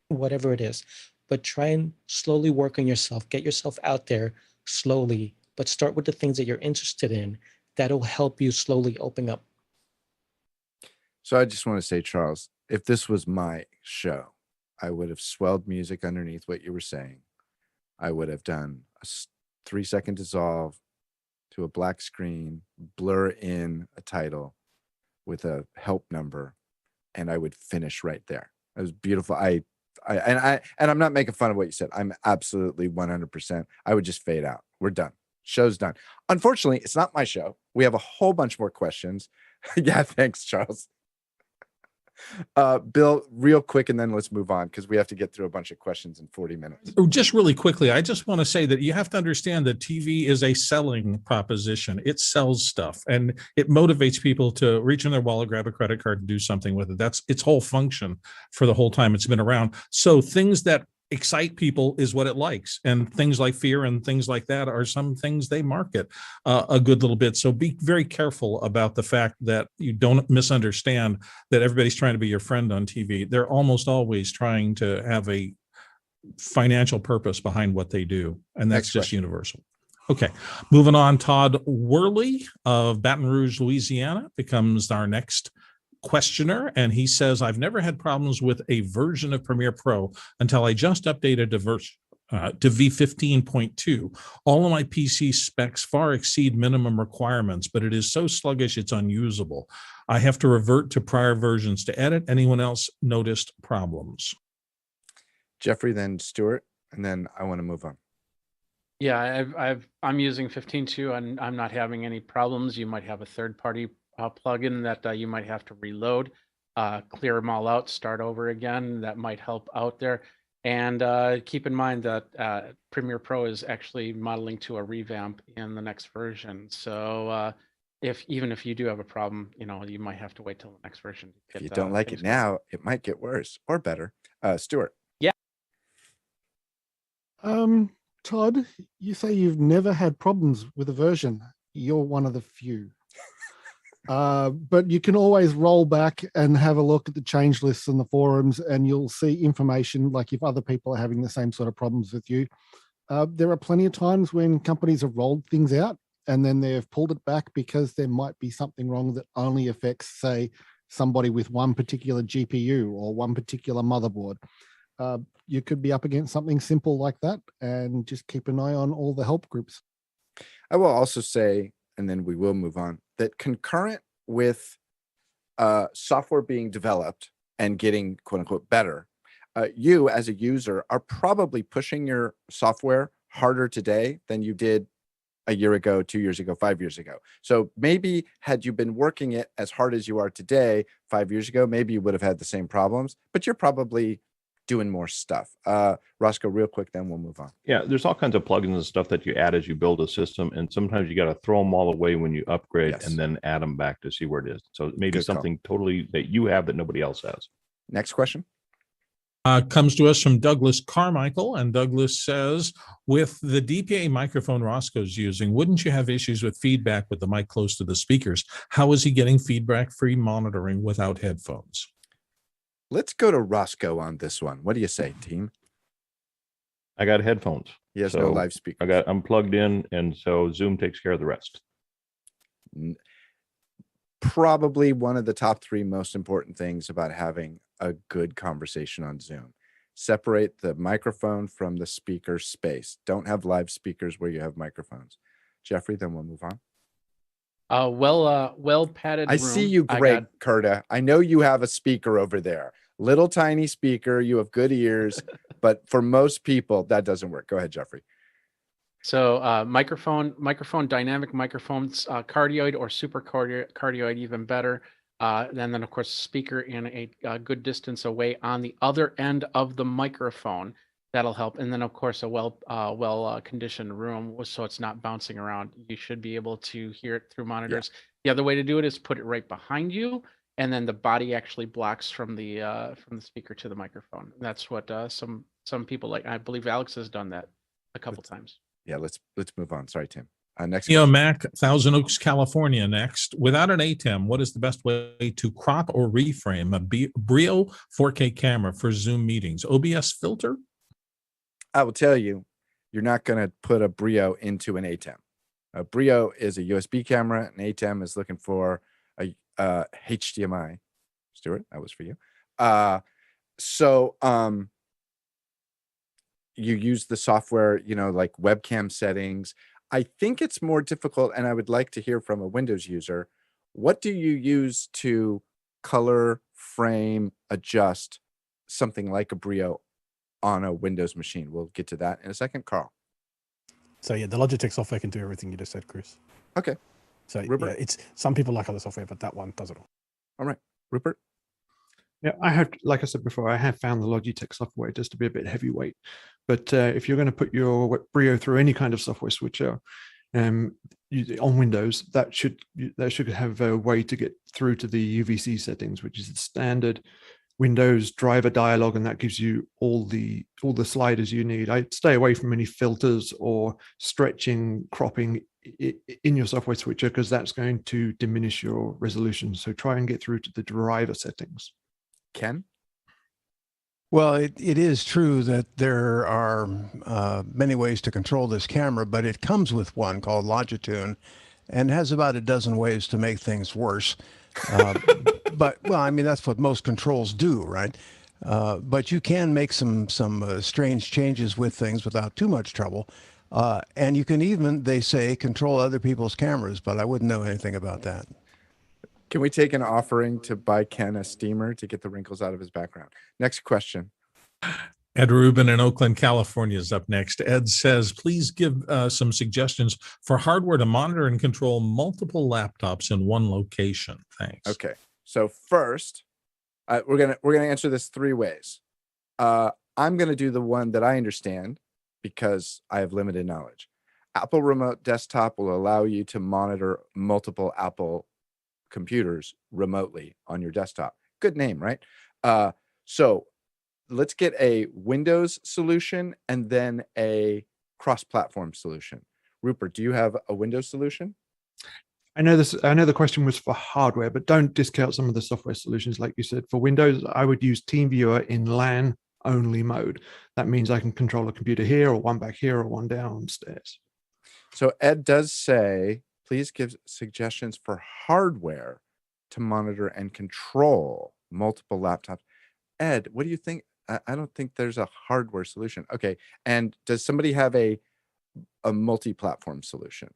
Speaker 13: whatever it is. But try and slowly work on yourself. Get yourself out there slowly, but start with the things that you're interested in. That'll help you slowly open up.
Speaker 1: So I just want to say, Charles, if this was my show, I would have swelled music underneath what you were saying. I would have done a 3-second dissolve to a black screen, blur in a title with a help number, and I would finish right there. It was beautiful. And I'm not making fun of what you said. I'm absolutely 100%. I would just fade out. We're done. Show's done. Unfortunately, it's not my show. We have a whole bunch more questions. Yeah, thanks, Charles. Bill, real quick, and then let's move on because we have to get through a bunch of questions in 40 minutes.
Speaker 2: Just really quickly, I just want to say that you have to understand that TV is a selling proposition. It sells stuff and it motivates people to reach in their wallet, grab a credit card, and do something with it. That's its whole function for the whole time it's been around. So things that excite people is what it likes, and things like fear and things like that are some things they market a good little bit. So be very careful about the fact that you don't misunderstand that everybody's trying to be your friend on TV. They're almost always trying to have a financial purpose behind what they do, and that's just universal. Okay, moving on. Todd Worley of Baton Rouge, Louisiana becomes our next questioner, and he says, I've never had problems with a version of Premiere Pro until I just updated to V15.2. All of my PC specs far exceed minimum requirements, but it is so sluggish it's unusable. I have to revert to prior versions to edit. Anyone else noticed problems?
Speaker 1: Jeffrey, then Stuart, and then I want to move on.
Speaker 8: Yeah, I'm using 15.2 and I'm not having any problems. You might have a third-party plugin that you might have to reload, clear them all out, start over again. That might help out there. And keep in mind that Premiere Pro is actually modeling to a revamp in the next version. So even if you do have a problem, you might have to wait till the next version.
Speaker 1: If you don't like it now, it might get worse or better. Stuart.
Speaker 8: Yeah.
Speaker 7: Todd, you say you've never had problems with a version. You're one of the few. But you can always roll back and have a look at the change lists and the forums, and you'll see information like if other people are having the same sort of problems with you. There are plenty of times when companies have rolled things out and then they've pulled it back because there might be something wrong that only affects, say, somebody with one particular GPU or one particular motherboard. You could be up against something simple like that, and just keep an eye on all the help groups.
Speaker 1: I will also say, and then we will move on, that concurrent with software being developed and getting quote unquote better, you as a user are probably pushing your software harder today than you did a year ago, 2 years ago, 5 years ago. So maybe had you been working it as hard as you are today, 5 years ago, maybe you would have had the same problems, but you're probably doing more stuff. Roscoe, real quick, then we'll move on.
Speaker 10: Yeah, there's all kinds of plugins and stuff that you add as you build a system, and sometimes you got to throw them all away when you upgrade and then add them back to see where it is. So maybe something totally that you have that nobody else has.
Speaker 1: Next question.
Speaker 2: Comes to us from Douglas Carmichael, and Douglas says, with the DPA microphone Roscoe's using, wouldn't you have issues with feedback with the mic close to the speakers? How is he getting feedback-free monitoring without headphones?
Speaker 1: Let's go to Roscoe on this one. What do you say, team?
Speaker 10: I got headphones.
Speaker 1: He has no live speaker.
Speaker 10: I'm plugged in, and so Zoom takes care of the rest.
Speaker 1: Probably one of the top 3 most important things about having a good conversation on Zoom. Separate the microphone from the speaker space. Don't have live speakers where you have microphones. Jeffrey, then we'll move on.
Speaker 8: Well padded.
Speaker 1: I see you great, Curta. I know you have a speaker over there. Little tiny speaker. You have good ears, but for most people, that doesn't work. Go ahead, Jeffrey.
Speaker 8: So microphone, dynamic microphones, cardioid or super cardioid, even better. And then of course, speaker in a good distance away on the other end of the microphone. That'll help. And then of course, a well conditioned room so it's not bouncing around. You should be able to hear it through monitors. Yeah. The other way to do it is put it right behind you, and then the body actually blocks from the speaker to the microphone. That's what some people like. I believe Alex has done that a couple times.
Speaker 1: Yeah, let's move on. Sorry, Tim. Next.
Speaker 2: Mac, Thousand Oaks, California. Next, without an ATEM, what is the best way to crop or reframe a BRIO 4K camera for Zoom meetings? OBS filter?
Speaker 1: I will tell you, you're not going to put a BRIO into an ATEM. A BRIO is a USB camera. An ATEM is looking for a HDMI. Stuart, that was for you. You use the software, like webcam settings. I think it's more difficult, and I would like to hear from a Windows user. What do you use to color, frame, adjust something like a BRIO on a Windows machine? We'll get to that in a second. Carl.
Speaker 11: So yeah, the Logitech software can do everything you just said, Chris.
Speaker 1: Okay.
Speaker 11: So yeah, it's some people like other software, but that one does it all.
Speaker 1: All right, Rupert.
Speaker 4: Yeah, I have, like I said before, I have found the Logitech software just to be a bit heavyweight. But if you're going to put your BRIO through any kind of software switcher on Windows, that should have a way to get through to the UVC settings, which is the standard Windows driver dialog, and that gives you all the sliders you need. I'd stay away from any filters or stretching, cropping in your software switcher, because that's going to diminish your resolution. So try and get through to the driver settings.
Speaker 1: Ken?
Speaker 16: Well, it is true that there are many ways to control this camera, but it comes with one called Logitune and has about a dozen ways to make things worse. But, well, I mean, that's what most controls do, right? But you can make some strange changes with things without too much trouble. And you can even, they say, control other people's cameras, but I wouldn't know anything about that.
Speaker 1: Can we take an offering to buy Ken a steamer to get the wrinkles out of his background? Next question.
Speaker 2: Ed Rubin in Oakland, California is up next. Ed says, please give some suggestions for hardware to monitor and control multiple laptops in one location. Thanks.
Speaker 1: Okay. So first, we're gonna answer this 3 ways. I'm gonna do the one that I understand because I have limited knowledge. Apple Remote Desktop will allow you to monitor multiple Apple computers remotely on your desktop. Good name, right? So let's get a Windows solution and then a cross-platform solution. Rupert, do you have a Windows solution?
Speaker 4: I know the question was for hardware, but don't discount some of the software solutions. Like you said, for Windows, I would use TeamViewer in LAN only mode. That means I can control a computer here, or one back here, or one downstairs.
Speaker 1: So Ed does say, please give suggestions for hardware to monitor and control multiple laptops. Ed, what do you think? I don't think there's a hardware solution. Okay. And does somebody have a multi-platform solution?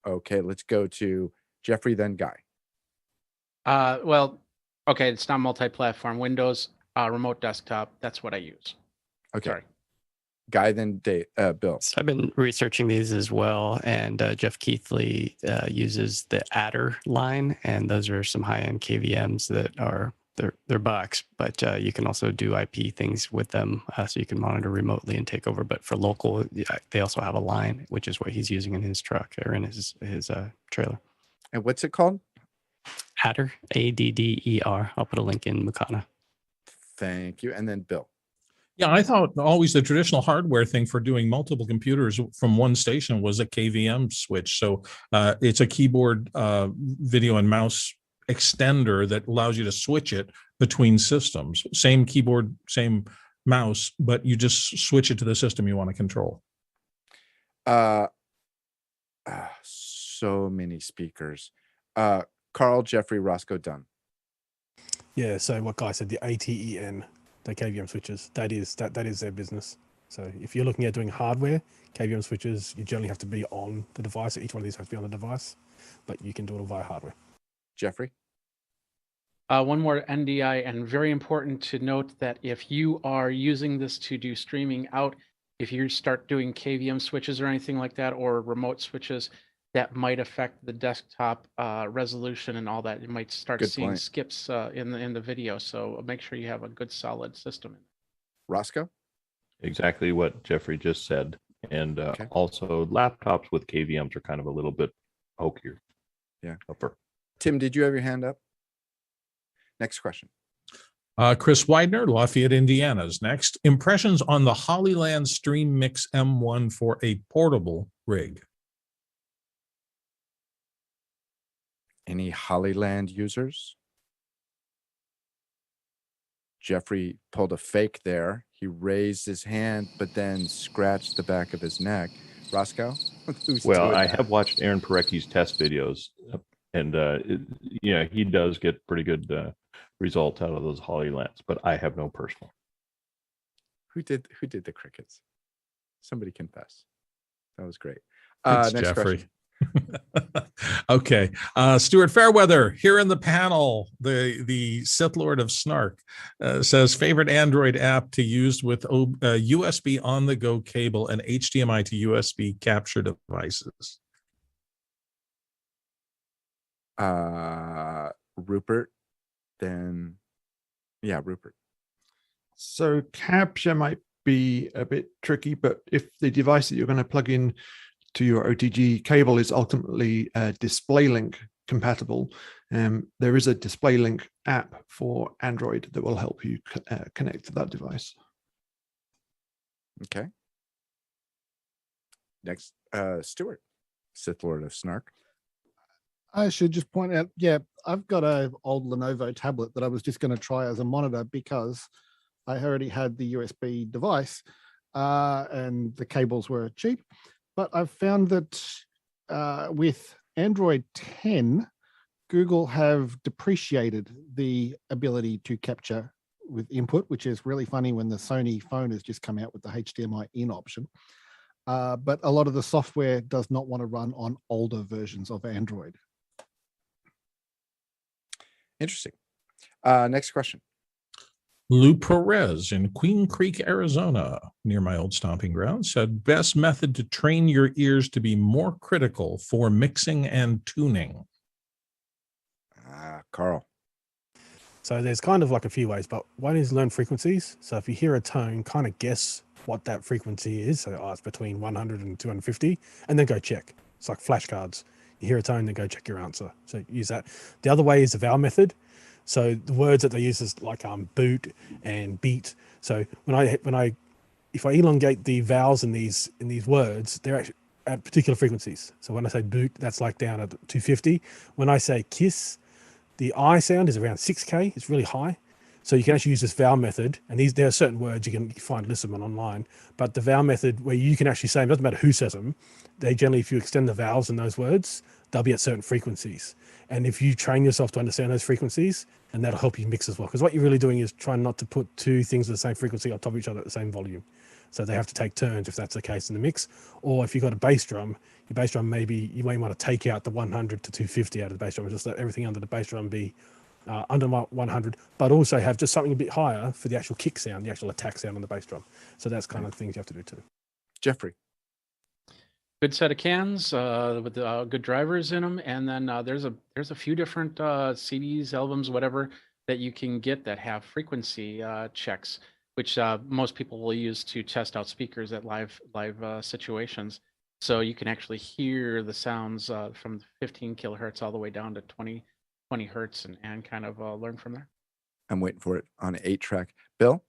Speaker 1: Okay, let's go to Jeffrey, then Guy.
Speaker 8: Well, okay, it's not multi-platform. Windows, remote desktop, that's what I use.
Speaker 1: Okay.
Speaker 8: Sorry.
Speaker 1: Guy, then Bill.
Speaker 3: So I've been researching these as well, and Jeff Keithley uses the Adder line, and those are some high-end KVMs that are they're bucks, but you can also do IP things with them, so you can monitor remotely and take over. But for local, they also have a line, which is what he's using in his truck or in his trailer.
Speaker 1: And what's it called?
Speaker 3: Adder, ADDER. I'll put a link in Mukana.
Speaker 1: Thank you. And then Bill.
Speaker 2: Yeah, I thought always the traditional hardware thing for doing multiple computers from one station was a KVM switch. So it's a keyboard, video, and mouse extender that allows you to switch it between systems. Same keyboard, same mouse, but you just switch it to the system you want to control.
Speaker 1: So many speakers. Carl, Jeffrey, Roscoe, Dunn.
Speaker 11: Yeah, so what Guy said, the ATEM, the KVM switches, that is their business. So if you're looking at doing hardware, KVM switches, you generally have to be on the device. Each one of these has to be on the device, but you can do it all via hardware.
Speaker 1: Jeffrey?
Speaker 8: One more NDI, and very important to note that if you are using this to do streaming out, if you start doing KVM switches or anything like that, or remote switches, that might affect the desktop resolution and all that. You might start seeing skips in the video. So make sure you have a good solid system.
Speaker 1: Roscoe?
Speaker 10: Exactly what Jeffrey just said. And also laptops with KVMs are kind of a little bit hokier.
Speaker 1: Yeah.
Speaker 10: Upper.
Speaker 1: Tim, did you have your hand up? Next question.
Speaker 2: Chris Widener, Lafayette, Indiana is next. Impressions on the Hollyland Stream Mix M1 for a portable rig.
Speaker 1: Any Hollyland users? Jeffrey pulled a fake there. He raised his hand, but then scratched the back of his neck. Roscoe?
Speaker 10: Well, I have watched Aaron Parecki's test videos, and he does get pretty good results out of those Hollylands, but I have no personal.
Speaker 1: Who did the crickets? Somebody confess.
Speaker 2: That was great.
Speaker 1: Next Jeffrey.
Speaker 2: Okay. Stuart Fairweather here in the panel, the Sith Lord of Snark, says favorite Android app to use with USB on the go cable and HDMI to USB capture devices.
Speaker 1: Rupert. Then Rupert.
Speaker 4: So capture might be a bit tricky, but if the device that you're going to plug in to your OTG cable is ultimately DisplayLink compatible, there is a DisplayLink app for Android that will help you connect to that device.
Speaker 1: Okay. Next, Stuart, Sith Lord of Snark.
Speaker 7: I should just point out, I've got an old Lenovo tablet that I was just going to try as a monitor because I already had the USB device and the cables were cheap. But I've found that with Android 10, Google have depreciated the ability to capture with input, which is really funny when the Sony phone has just come out with the HDMI in option. But a lot of the software does not want to run on older versions of Android.
Speaker 1: Interesting. Next question.
Speaker 2: Lou Perez in Queen Creek, Arizona, near my old stomping ground, said best method to train your ears to be more critical for mixing and tuning.
Speaker 1: Carl.
Speaker 11: So there's kind of like a few ways, but one is learn frequencies. So if you hear a tone, kind of guess what that frequency is. So it's between 100 and 250, and then go check. It's like flashcards. You hear a tone, then go check your answer. So use that. The other way is the vowel method. So the words that they use is like boot and beat. So if I elongate the vowels in these words, they're actually at particular frequencies. So when I say boot, that's like down at 250. When I say kiss, the I sound is around 6K. It's really high. So you can actually use this vowel method, and there are certain words you can find list them online. But the vowel method, where you can actually say, it doesn't matter who says them, they generally, if you extend the vowels in those words, they'll be at certain frequencies. And if you train yourself to understand those frequencies, and that'll help you mix as well. Because what you're really doing is trying not to put two things of the same frequency on top of each other at the same volume. So they have to take turns if that's the case in the mix. Or if you've got a bass drum, your bass drum maybe you may want to take out the 100 to 250 out of the bass drum and just let everything under the bass drum be under 100, but also have just something a bit higher for the actual kick sound, the actual attack sound on the bass drum. So that's kind of things you have to do too.
Speaker 1: Jeffrey.
Speaker 8: Good set of cans with good drivers in them, and then there's a few different CDs, albums, whatever that you can get that have frequency checks, which most people will use to test out speakers at live situations. So you can actually hear the sounds from 15 kilohertz all the way down to 20 hertz and kind of learn from there.
Speaker 1: I'm waiting for it on 8-track. Bill?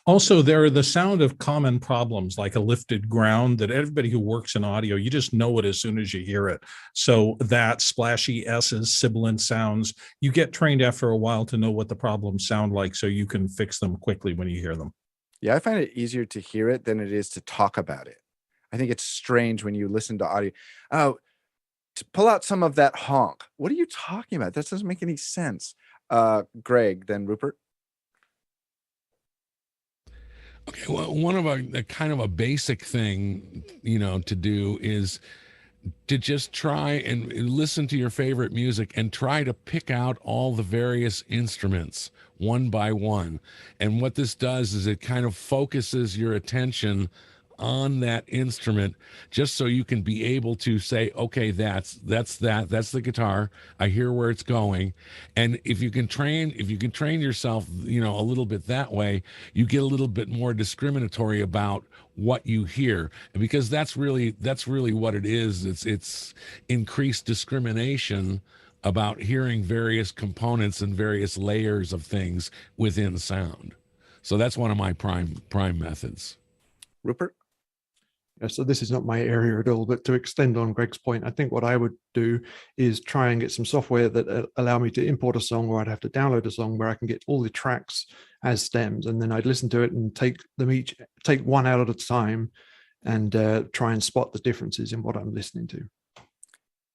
Speaker 2: Also, there are the sound of common problems like a lifted ground that everybody who works in audio, you just know it as soon as you hear it. So that splashy S's, sibilant sounds, you get trained after a while to know what the problems sound like so you can fix them quickly when you hear them.
Speaker 1: Yeah, I find it easier to hear it than it is to talk about it. I think it's strange when you listen to audio. Oh, to pull out some of that honk. What are you talking about? That doesn't make any sense. Greg, then Rupert.
Speaker 19: Okay, well, one of a kind of a basic thing, to do is to just try and listen to your favorite music and try to pick out all the various instruments one by one. And what this does is it kind of focuses your attention on that instrument, just so you can be able to say, okay, that's the guitar. I hear where it's going. And if you can train yourself, a little bit that way, you get a little bit more discriminatory about what you hear, because that's really what it is. It's increased discrimination about hearing various components and various layers of things within sound. So that's one of my prime methods.
Speaker 1: Rupert?
Speaker 4: Yeah, so this is not my area at all, but to extend on Greg's point, I think what I would do is try and get some software that allow me to import a song, or I'd have to download a song where I can get all the tracks as stems, and then I'd listen to it and take one out at a time and try and spot the differences in what I'm listening to.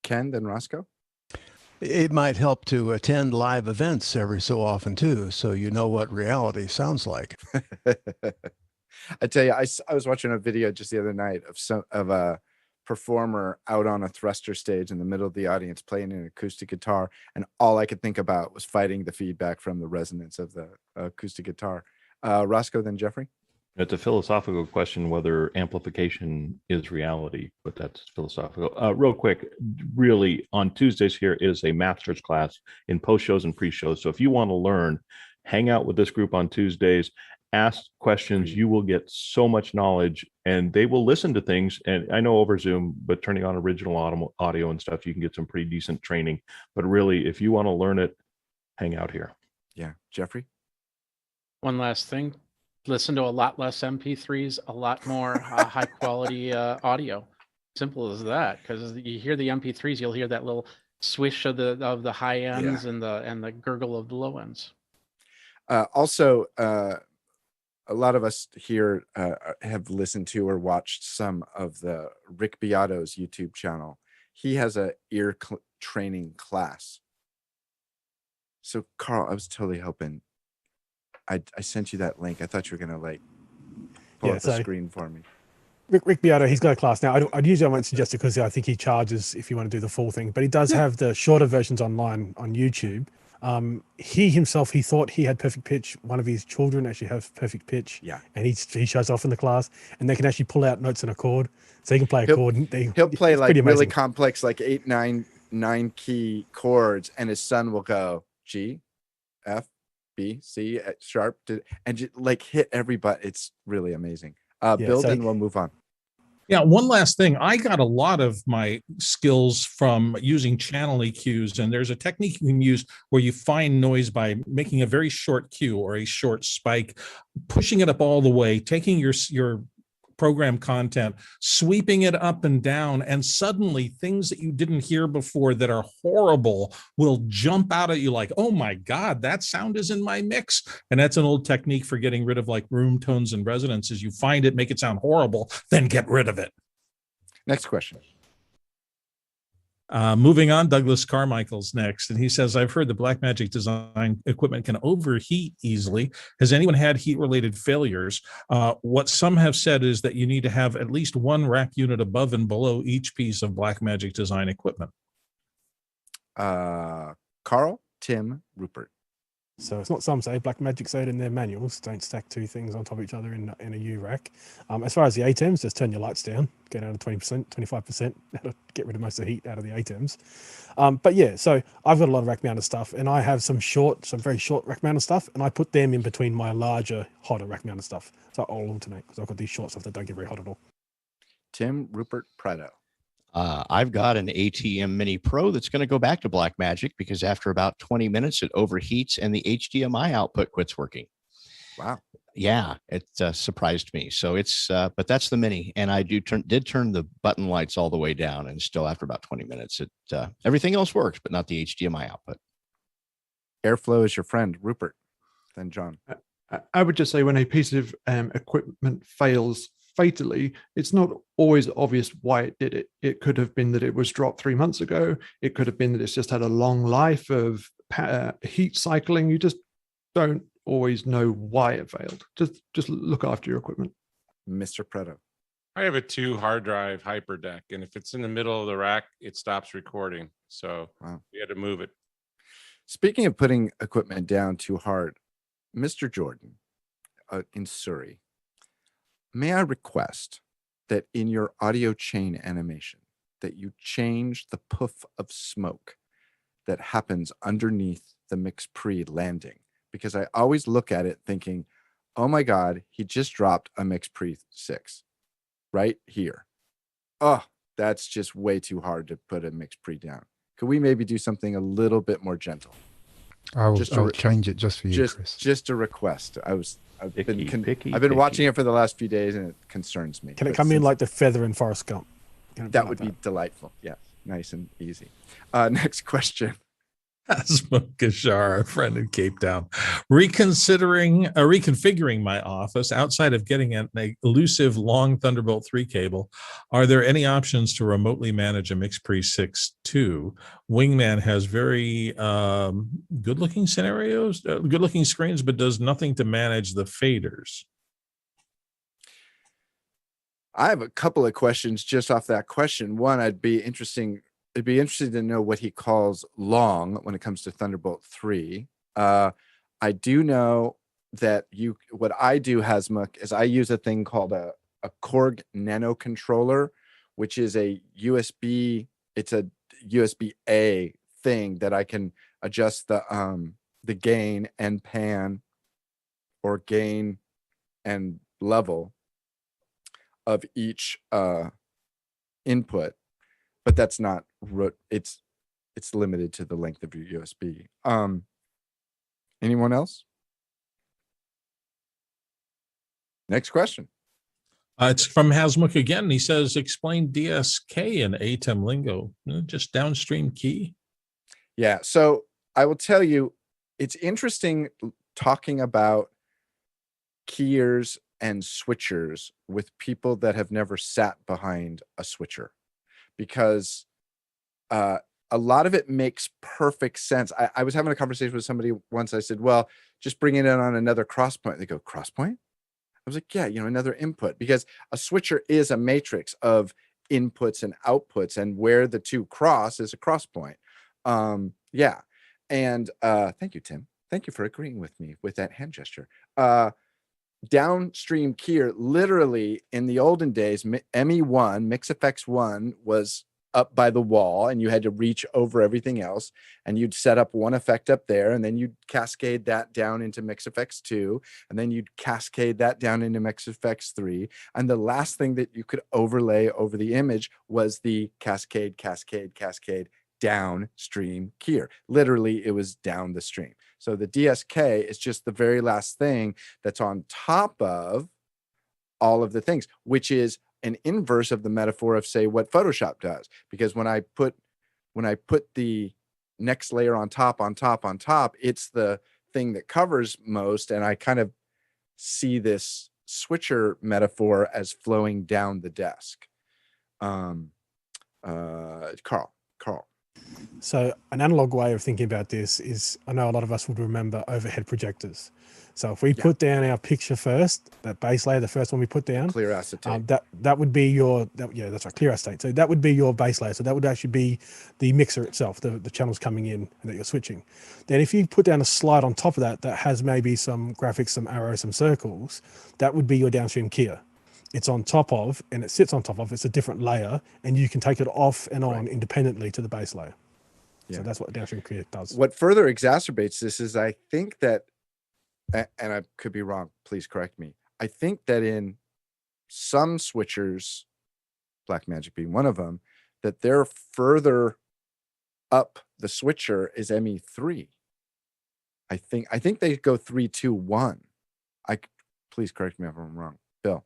Speaker 1: Ken, then Roscoe?
Speaker 16: It might help to attend live events every so often too, so you know what reality sounds like.
Speaker 1: I tell you, I was watching a video just the other night of a performer out on a thruster stage in the middle of the audience playing an acoustic guitar, and all I could think about was fighting the feedback from the resonance of the acoustic guitar. Roscoe, then Jeffrey?
Speaker 10: It's a philosophical question whether amplification is reality, but that's philosophical. Real quick, really, on Tuesdays here is a master's class in post-shows and pre-shows. So if you want to learn, hang out with this group on Tuesdays, ask questions. You will get so much knowledge, and they will listen to things. And I know over Zoom, but turning on original audio and stuff, you can get some pretty decent training. But really, if you want to learn it, hang out here.
Speaker 1: Yeah. Jeffrey?
Speaker 8: One last thing. Listen to a lot less MP3s, a lot more high quality audio. Simple as that. Because you hear the MP3s, you'll hear that little swish of the high ends, and the gurgle of the low ends.
Speaker 1: Also, a lot of us here have listened to or watched some of the Rick Beato's YouTube channel. He has a ear training class. So Carl, I was totally hoping I sent you that link. I thought you were gonna pull up the screen for me.
Speaker 11: Rick Beato, he's got a class now. I'd usually won't suggest it because I think he charges if you want to do the full thing, but he does have the shorter versions online on YouTube. He himself, he thought he had perfect pitch. One of his children actually has perfect pitch.
Speaker 1: Yeah.
Speaker 11: And he shows off in the class, and they can actually pull out notes in a chord. So he can play a chord. And
Speaker 1: he'll play like really complex, like 8, 9 key chords, and his son will go G, F, B, C, sharp, and like hit every button. It's really amazing. Bill, then we'll move on.
Speaker 2: Yeah, one last thing. I got a lot of my skills from using channel EQs, and there's a technique you can use where you find noise by making a very short cue or a short spike, pushing it up all the way, taking your program content, sweeping it up and down, and suddenly things that you didn't hear before that are horrible will jump out at you like, oh my God, that sound is in my mix. And that's an old technique for getting rid of like room tones and resonances. You find it, make it sound horrible, then get rid of it.
Speaker 1: Next question.
Speaker 2: Moving on, Douglas Carmichael's next, and he says, I've heard the Blackmagic design equipment can overheat easily. Has anyone had heat-related failures? What some have said is that you need to have at least one rack unit above and below each piece of Blackmagic design equipment.
Speaker 1: Carl, Tim, Rupert.
Speaker 11: So it's not some say. Blackmagic said in their manuals, don't stack two things on top of each other in a U rack. As far as the ATEMs, just turn your lights down, get down to 20%, 25%. That'll get rid of most of the heat out of the ATEMs. But yeah, so I've got a lot of rack mounted stuff, and I have some very short rack mounted stuff, and I put them in between my larger, hotter rack mounted stuff. So I'll alternate because I've got these short stuff that don't get very hot at all.
Speaker 1: Tim, Rupert, Prado.
Speaker 18: I've got an ATEM Mini Pro that's going to go back to Blackmagic because after about 20 minutes, it overheats and the HDMI output quits working.
Speaker 1: Wow.
Speaker 18: Yeah, it surprised me. So it's, but that's the Mini. And I did turn the button lights all the way down, and still after about 20 minutes, everything else works, but not the HDMI output.
Speaker 1: Airflow is your friend, Rupert. Then John.
Speaker 4: I would just say when a piece of equipment fails fatally, it's not always obvious why it did it. It could have been that it was dropped 3 months ago. It could have been that it's just had a long life of heat cycling. You just don't always know why it failed. Just look after your equipment.
Speaker 1: Mr. Preto.
Speaker 12: I have a 2 hard drive Hyperdeck, and if it's in the middle of the rack, it stops recording. So you had to move it.
Speaker 1: Speaking of putting equipment down too hard, Mr. Jordan in Surrey, may I request that in your audio chain animation that you change the puff of smoke that happens underneath the Mix Pre landing? Because I always look at it thinking, oh my God, he just dropped a Mix Pre 6 right here. Oh, that's just way too hard to put a Mix Pre down. Could we maybe do something a little bit more gentle?
Speaker 17: I'll change it just for you, Chris.
Speaker 1: Just a request. I've been watching it for the last few days, and it concerns me.
Speaker 11: Can it come in like the feather in Forrest Gump?
Speaker 1: That would be delightful. Yeah, nice and easy. Next question.
Speaker 2: Kashar, our friend in Cape Town, reconfiguring my office outside of getting an elusive long Thunderbolt 3 cable. Are there any options to remotely manage a Mix Pre 6.2? Wingman has very good-looking scenarios, good-looking screens, but does nothing to manage the faders.
Speaker 1: I have a couple of questions just off that question. One, it'd be interesting to know what he calls long when it comes to Thunderbolt 3. I do know that what I do, Hasmukh, is I use a thing called a Korg Nano Controller, which is a USB A thing that I can adjust the gain and pan or gain and level of each input. But that's not, it's limited to the length of your USB. Anyone else? Next question.
Speaker 2: It's from Hasmukh again. He says, explain DSK in ATEM lingo. Just downstream key.
Speaker 1: Yeah, so I will tell you, it's interesting talking about keyers and switchers with people that have never sat behind a switcher, because a lot of it makes perfect sense. I was having a conversation with somebody once. I said, well, just bring it in on another cross point. They go, cross point? I was like, yeah, another input, because a switcher is a matrix of inputs and outputs, and where the two cross is a cross point. Yeah. And thank you, Tim. Thank you for agreeing with me with that hand gesture. Downstream keyer, literally in the olden days, ME1, MixFX 1 was up by the wall, and you had to reach over everything else, and you'd set up one effect up there, and then you'd cascade that down into MixFX 2, and then you'd cascade that down into MixFX 3, and the last thing that you could overlay over the image was the cascade downstream keyer. Literally, it was down the stream. So the DSK is just the very last thing that's on top of all of the things, which is an inverse of the metaphor of, say, what Photoshop does. Because when I put the next layer on top, it's the thing that covers most, and I kind of see this switcher metaphor as flowing down the desk. Carl.
Speaker 11: So an analog way of thinking about this is, I know a lot of us would remember overhead projectors. So if we put down our picture first, that base layer, the first one we put down,
Speaker 1: clear acetate,
Speaker 11: that would be your, yeah, that's right, clear acetate. So that would be your base layer. So that would actually be the mixer itself, the channels coming in and that you're switching. Then if you put down a slide on top of that, that has maybe some graphics, some arrows, some circles, that would be your downstream keyer. It's on top of, and it sits on top of, it's a different layer, and you can take it off and on independently to the base layer. So that's what downstream keyer does.
Speaker 1: What further exacerbates this is, I think that, and I could be wrong, please correct me, I think that in some switchers, Blackmagic being one of them, that they're further up the switcher is ME3. I think they go 3, 2, 1. Please correct me if I'm wrong, Bill.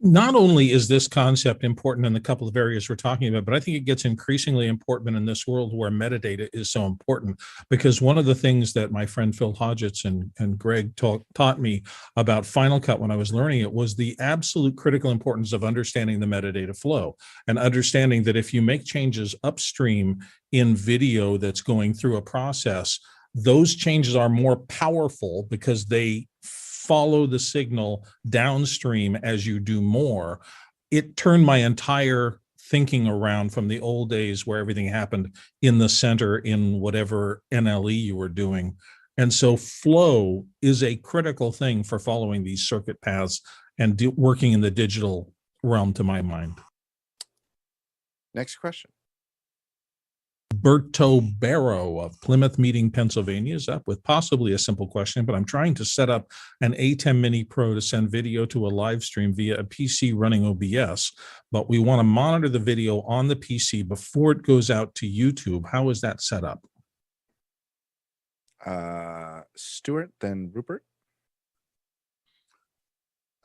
Speaker 2: Not only is this concept important in the couple of areas we're talking about, but I think it gets increasingly important in this world where metadata is so important, because one of the things that my friend Phil Hodgetts and Greg taught me about Final Cut when I was learning it was the absolute critical importance of understanding the metadata flow and understanding that if you make changes upstream in video that's going through a process, those changes are more powerful because they follow the signal downstream as you do more. It turned my entire thinking around from the old days where everything happened in the center in whatever NLE you were doing. And so flow is a critical thing for following these circuit paths and working in the digital realm, to my mind.
Speaker 1: Next question.
Speaker 2: Berto Barrow of Plymouth Meeting, Pennsylvania is up with possibly a simple question, but I'm trying to set up an ATEM Mini Pro to send video to a live stream via a PC running OBS, but we want to monitor the video on the PC before it goes out to YouTube. How is that set up?
Speaker 1: Stuart, then Rupert.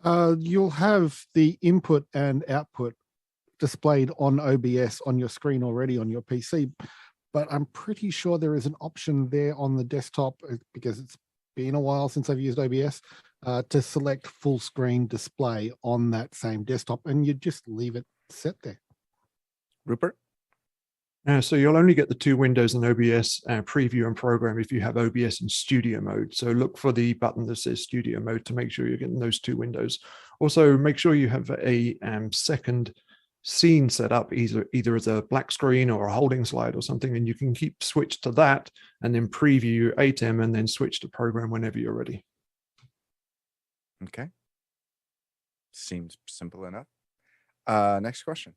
Speaker 7: You'll have the input and output displayed on OBS on your screen already on your PC, but I'm pretty sure there is an option there on the desktop, because it's been a while since I've used OBS, to select full screen display on that same desktop, and you just leave it set there.
Speaker 1: Rupert?
Speaker 4: So you'll only get the two windows in OBS preview and program if you have OBS in studio mode. So look for the button that says studio mode to make sure you're getting those two windows. Also, make sure you have a second scene set up, either as a black screen or a holding slide or something, and you can keep switch to that and then preview ATEM and then switch to program whenever you're ready.
Speaker 1: Okay. Seems simple enough. Next question.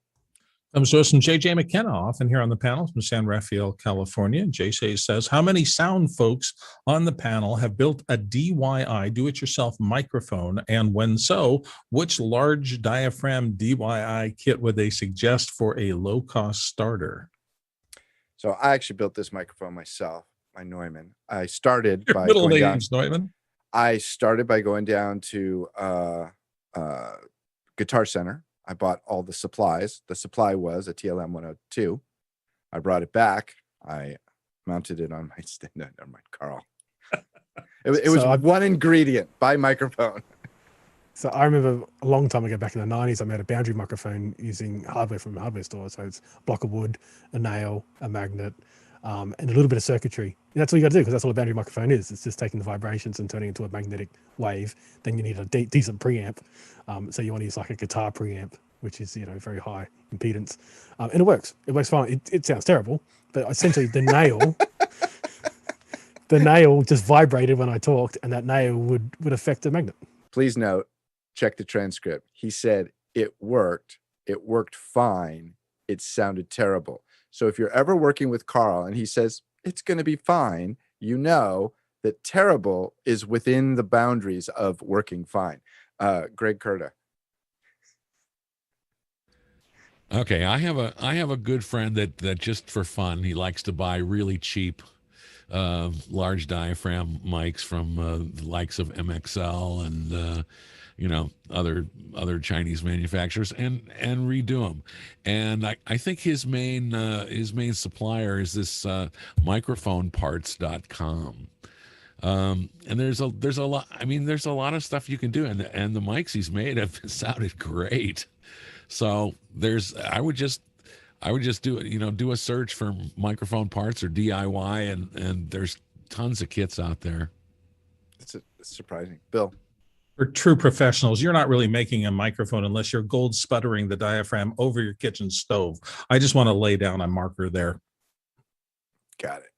Speaker 2: Comes to us from JJ McKenna, often here on the panel from San Rafael, California. JJ says, how many sound folks on the panel have built a DIY, do-it-yourself microphone? And when so, which large diaphragm DIY kit would they suggest for a low-cost starter?
Speaker 1: So I actually built this microphone myself, my Neumann. I started by
Speaker 2: middle
Speaker 1: going down,
Speaker 2: names, Neumann.
Speaker 1: I started by going down to Guitar Center. I bought all the supplies. The supply was a TLM 102. I brought it back. I mounted it on my stand. No, never mind, Carl. It was one ingredient, buy microphone.
Speaker 11: So I remember a long time ago, back in the 90s, I made a boundary microphone using hardware from a hardware store. So it's a block of wood, a nail, a magnet, and a little bit of circuitry. And that's all you got to do, because that's all a boundary microphone is. It's just taking the vibrations and turning it into a magnetic wave. Then you need a decent preamp. So you want to use like a guitar preamp, which is, very high impedance. And it works. It works fine. It sounds terrible, but essentially the nail just vibrated when I talked, and that nail would affect the magnet.
Speaker 1: Please note, check the transcript. He said it worked. It worked fine. It sounded terrible. So if you're ever working with Carl and he says it's going to be fine, you know that terrible is within the boundaries of working fine. Greg Kurta.
Speaker 19: Okay, I have a good friend that just for fun, he likes to buy really cheap large diaphragm mics from the likes of MXL and other Chinese manufacturers and redo them. And I think his main supplier is this microphoneparts.com. And there's a lot. I mean, there's a lot of stuff you can do, and the mics he's made have sounded great. So I would just I would just do it, do a search for microphone parts or DIY, and there's tons of kits out there.
Speaker 1: It's surprising. Bill?
Speaker 2: For true professionals, you're not really making a microphone unless you're gold sputtering the diaphragm over your kitchen stove. I just want to lay down a marker there.
Speaker 1: Got it.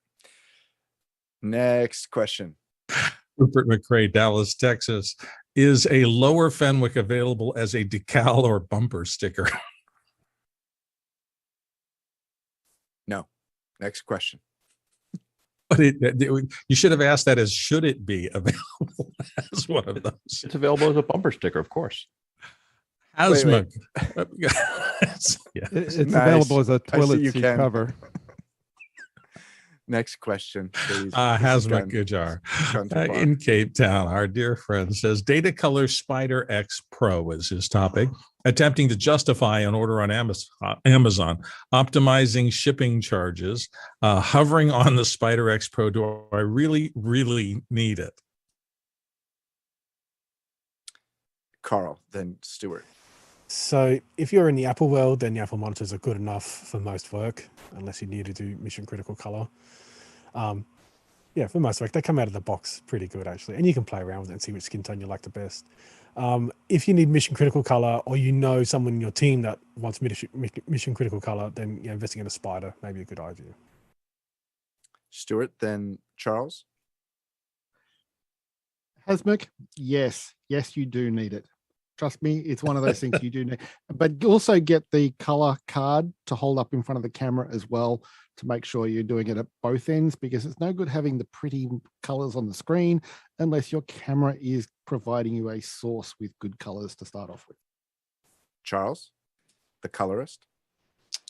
Speaker 1: Next question.
Speaker 2: Rupert McRae, Dallas, Texas. Is a lower Fenwick available as a decal or bumper sticker?
Speaker 1: No. Next question.
Speaker 2: But you should have asked that as should it be available as one of those?
Speaker 10: It's available as a bumper sticker, of course.
Speaker 2: Hasmuk.
Speaker 6: It's available as a toilet seat cover.
Speaker 1: Next question, please.
Speaker 2: Hasmuk Gujar in Cape Town, our dear friend says, Datacolor Spider X Pro is his topic. Attempting to justify an order on Amazon, optimizing shipping charges, hovering on the Spider X Pro. Do I really, really need it?
Speaker 1: Carl, then Stuart.
Speaker 11: So if you're in the Apple world, then the Apple monitors are good enough for most work, unless you need to do mission critical color. Yeah, for most work, they come out of the box pretty good, actually. And you can play around with it and see which skin tone you like the best. If you need mission critical color, or someone in your team that wants mission critical color, then investing in a Spider may be a good idea.
Speaker 1: Stuart, then Charles.
Speaker 7: Hasmuk, yes, you do need it. Trust me, it's one of those things you do need. But also get the color card to hold up in front of the camera as well to make sure you're doing it at both ends, because it's no good having the pretty colors on the screen unless your camera is providing you a source with good colors to start off with.
Speaker 1: Charles, the colorist.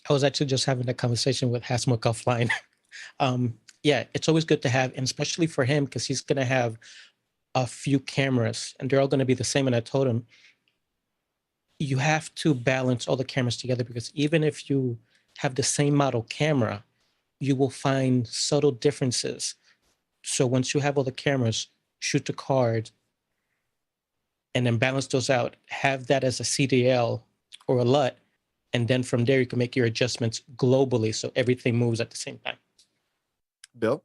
Speaker 13: I was actually just having a conversation with Hasmuk offline. Yeah, it's always good to have, and especially for him, because he's going to have a few cameras and they're all going to be the same. And I told him, you have to balance all the cameras together, because even if you have the same model camera, you will find subtle differences. So once you have all the cameras, shoot the card and then balance those out, have that as a CDL or a LUT. And then from there, you can make your adjustments globally so everything moves at the same time.
Speaker 1: Bill?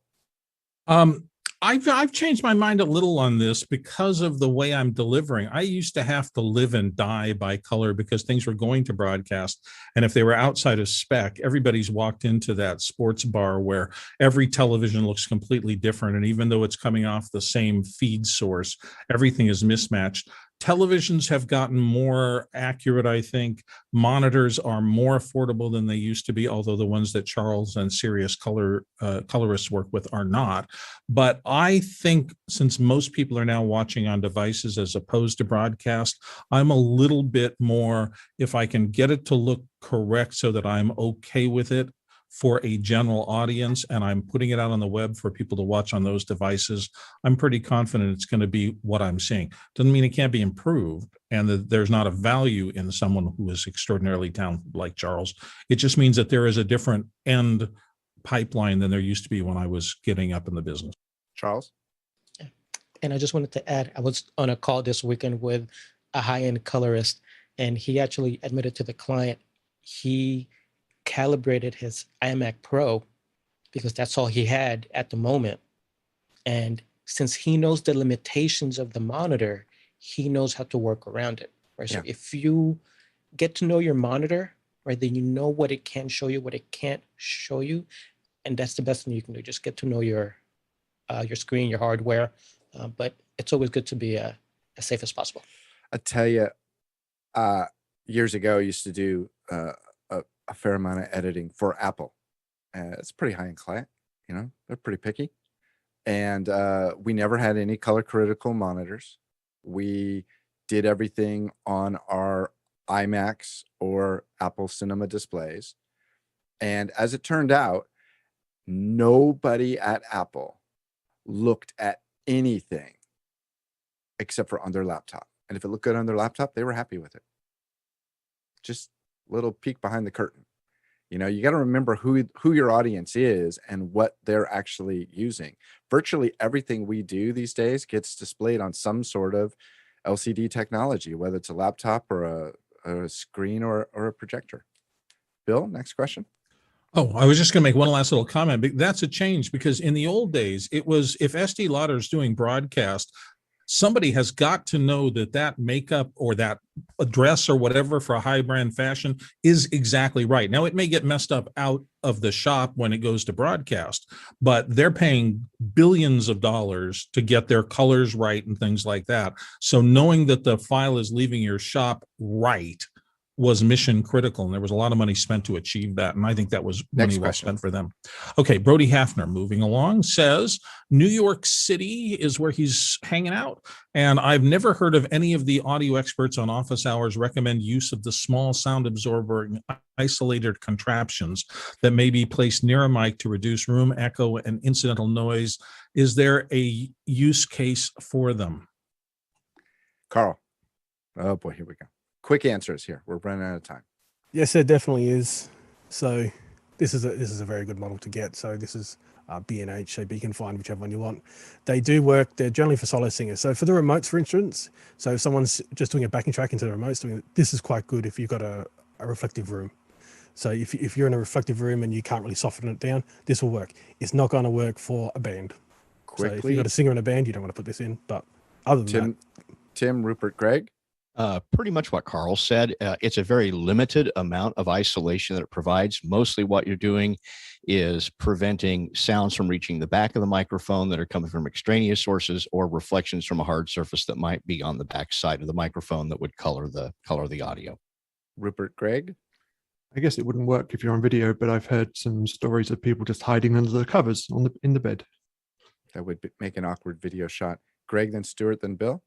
Speaker 2: I've changed my mind a little on this because of the way I'm delivering. I used to have to live and die by color because things were going to broadcast. And if they were outside of spec, everybody's walked into that sports bar where every television looks completely different. And even though it's coming off the same feed source, everything is mismatched. Televisions have gotten more accurate, I think. Monitors are more affordable than they used to be, although the ones that Charles and serious colorists work with are not. But I think since most people are now watching on devices as opposed to broadcast, I'm a little bit more, if I can get it to look correct so that I'm okay with it for a general audience, and I'm putting it out on the web for people to watch on those devices, I'm pretty confident it's going to be what I'm seeing. Doesn't mean it can't be improved and that there's not a value in someone who is extraordinarily talented like Charles. It just means that there is a different end pipeline than there used to be when I was getting up in the business.
Speaker 1: Charles?
Speaker 13: And I just wanted to add, I was on a call this weekend with a high-end colorist, and he actually admitted to the client he calibrated his iMac Pro because that's all he had at the moment. And since he knows the limitations of the monitor, he knows how to work around it. Right? So if you get to know your monitor, right, then you know what it can show you, what it can't show you. And that's the best thing you can do. Just get to know your screen, your hardware. But it's always good to be as safe as possible.
Speaker 1: I tell you, years ago, I used to do a fair amount of editing for Apple. It's a pretty high-end client, they're pretty picky. And we never had any color critical monitors. We did everything on our iMacs or Apple Cinema displays. And as it turned out, nobody at Apple looked at anything except for on their laptop. And if it looked good on their laptop, they were happy with it. Just little peek behind the curtain. You got to remember who your audience is and what they're actually using. Virtually everything we do these days gets displayed on some sort of LCD technology, whether it's a laptop or a screen or a projector. Bill, next question.
Speaker 2: Oh, I was just going to make one last little comment. But that's a change because in the old days, it was if Estee Lauder's doing broadcast, somebody has got to know that makeup or that dress or whatever for a high brand fashion is exactly right. Now, it may get messed up out of the shop when it goes to broadcast, but they're paying billions of dollars to get their colors right and things like that. So knowing that the file is leaving your shop right was mission critical, and there was a lot of money spent to achieve that, and I think that was money well spent for them. Okay, Brody Hafner, moving along, says New York City is where he's hanging out, and I've never heard of any of the audio experts on office hours recommend use of the small sound absorber isolated contraptions that may be placed near a mic to reduce room echo and incidental noise. Is there a use case for them?
Speaker 1: Carl. Oh boy, here we go. Quick answers here. We're running out of time.
Speaker 11: Yes, there definitely is. So this is a very good model to get. So this is B&H, so you can find whichever one you want. They do work. They're generally for solo singers. So for the remotes, for instance, so if someone's just doing a backing track into the remotes, this is quite good if you've got a reflective room. So if you're in a reflective room and you can't really soften it down, this will work. It's not going to work for a band.
Speaker 1: Quickly.
Speaker 11: So if you've got a singer in a band, you don't want to put this in. But other than that,
Speaker 1: Tim, Rupert, Greg.
Speaker 18: Pretty much what Carl said. It's a very limited amount of isolation that it provides. Mostly what you're doing is preventing sounds from reaching the back of the microphone that are coming from extraneous sources or reflections from a hard surface that might be on the back side of the microphone that would color the audio.
Speaker 1: Rupert, Greg.
Speaker 4: I guess it wouldn't work if you're on video, but I've heard some stories of people just hiding under the covers in the bed.
Speaker 1: That would make an awkward video shot. Greg, then Stuart, then Bill.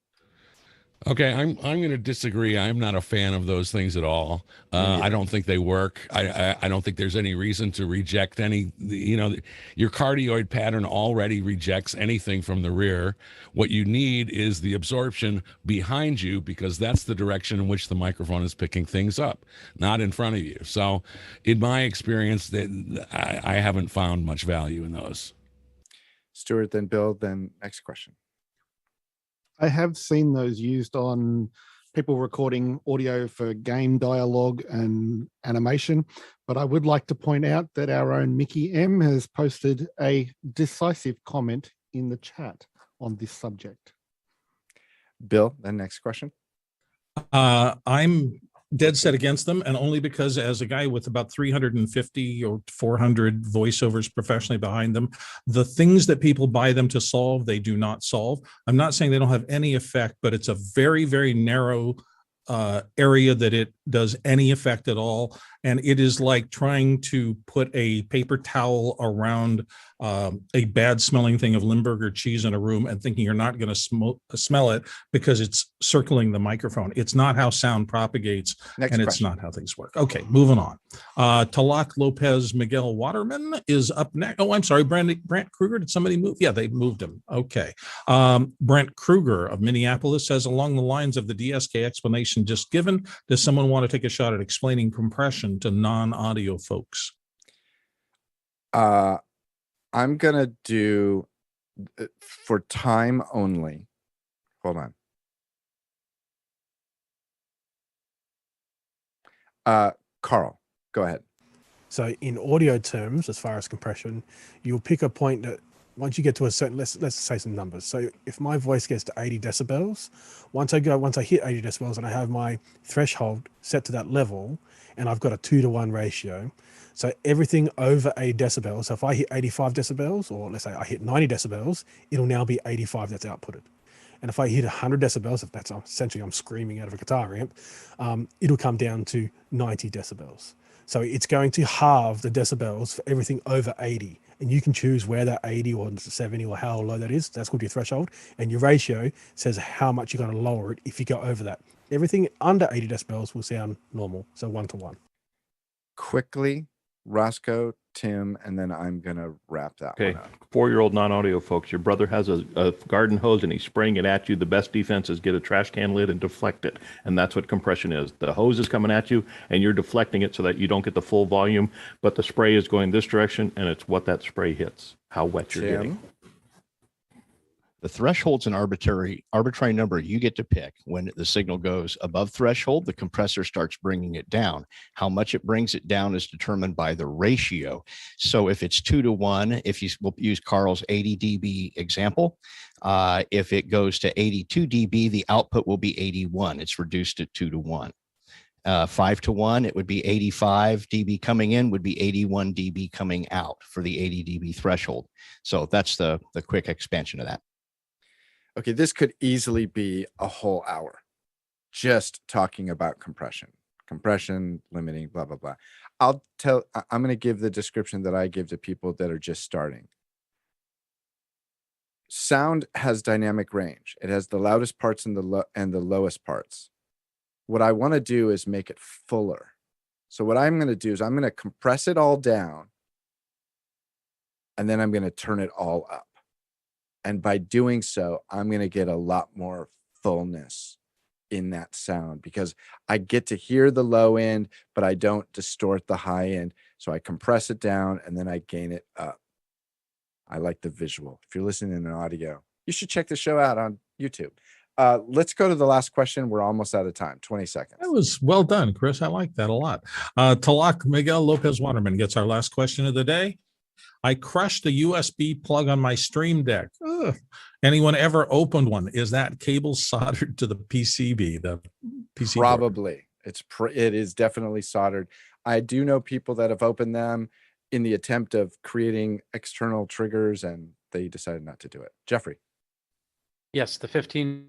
Speaker 19: Okay, I'm going to disagree. I'm not a fan of those things at all. I don't think they work. I don't think there's any reason to reject any. Your cardioid pattern already rejects anything from the rear. What you need is the absorption behind you, because that's the direction in which the microphone is picking things up, not in front of you. So, in my experience, that I haven't found much value in those.
Speaker 1: Stuart, then Bill, then next question.
Speaker 7: I have seen those used on people recording audio for game dialogue and animation, but I would like to point out that our own Mickey M has posted a decisive comment in the chat on this subject.
Speaker 1: Bill, then next question.
Speaker 2: I'm dead set against them, and only because as a guy with about 350 or 400 voiceovers professionally behind them, the things that people buy them to solve, they do not solve. I'm not saying they don't have any effect, but it's a very, very narrow area that it does any effect at all. And it is like trying to put a paper towel around a bad smelling thing of Limburger cheese in a room and thinking you're not going to smell it because it's circling the microphone. It's not how sound propagates, it's not how things work. Okay, moving on. Talak Lopez Miguel Waterman is up next. Oh, I'm sorry, Brent Kruger. Did somebody move? Yeah, they moved him. Okay. Brent Kruger of Minneapolis says, along the lines of the DSK explanation just given, does someone want to take a shot at explaining compression to non-audio folks?
Speaker 1: I'm gonna do for time only. Hold on. Carl, go ahead.
Speaker 11: So in audio terms, as far as compression, you'll pick a point that once you get to a certain, let's say some numbers. So if my voice gets to 80 decibels, once I hit 80 decibels and I have my threshold set to that level, and I've got a 2-to-1 ratio, so everything over 80 decibels, so if I hit 85 decibels, or let's say I hit 90 decibels, it'll now be 85 that's outputted. And if I hit 100 decibels, if that's essentially I'm screaming out of a guitar amp, it'll come down to 90 decibels. So it's going to halve the decibels for everything over 80. And you can choose where that 80 or 70 or how low that is. That's called your threshold. And your ratio says how much you're going to lower it if you go over that. Everything under 80 decibels will sound normal. So 1-to-1.
Speaker 1: Quickly, Roscoe, Tim, and then I'm going to wrap that one up.
Speaker 10: 4-year-old non-audio folks, your brother has a garden hose and he's spraying it at you. The best defense is get a trash can lid and deflect it. And that's what compression is. The hose is coming at you and you're deflecting it so that you don't get the full volume, but the spray is going this direction and it's what that spray hits, how wet you're getting.
Speaker 18: The threshold's an arbitrary number you get to pick. When the signal goes above threshold, the compressor starts bringing it down. How much it brings it down is determined by the ratio. So if it's 2-to-1, if you will use Carl's 80 dB example, if it goes to 82 dB, the output will be 81. It's reduced at 2-to-1. 5-to-1, it would be 85 dB coming in, would be 81 dB coming out for the 80 dB threshold. So that's the quick expansion of that.
Speaker 1: Okay, this could easily be a whole hour just talking about compression, limiting, blah, blah, blah. I'm going to give the description that I give to people that are just starting. Sound has dynamic range. It has the loudest parts and the lowest parts. What I want to do is make it fuller. So what I'm going to do is I'm going to compress it all down, and then I'm going to turn it all up. And by doing so, I'm going to get a lot more fullness in that sound because I get to hear the low end, but I don't distort the high end. So I compress it down and then I gain it up. I like the visual. If you're listening in audio, you should check the show out on YouTube. Let's go to the last question. We're almost out of time. 20 seconds.
Speaker 2: That was well done, Chris. I like that a lot. Talak Miguel Lopez Waterman gets our last question of the day. I crushed a USB plug on my Stream Deck. Ugh. Anyone ever opened one? Is that cable soldered to the PCB? The PC
Speaker 1: Probably. It is definitely soldered. I do know people that have opened them in the attempt of creating external triggers, and they decided not to do it. Jeffrey.
Speaker 8: Yes, the 15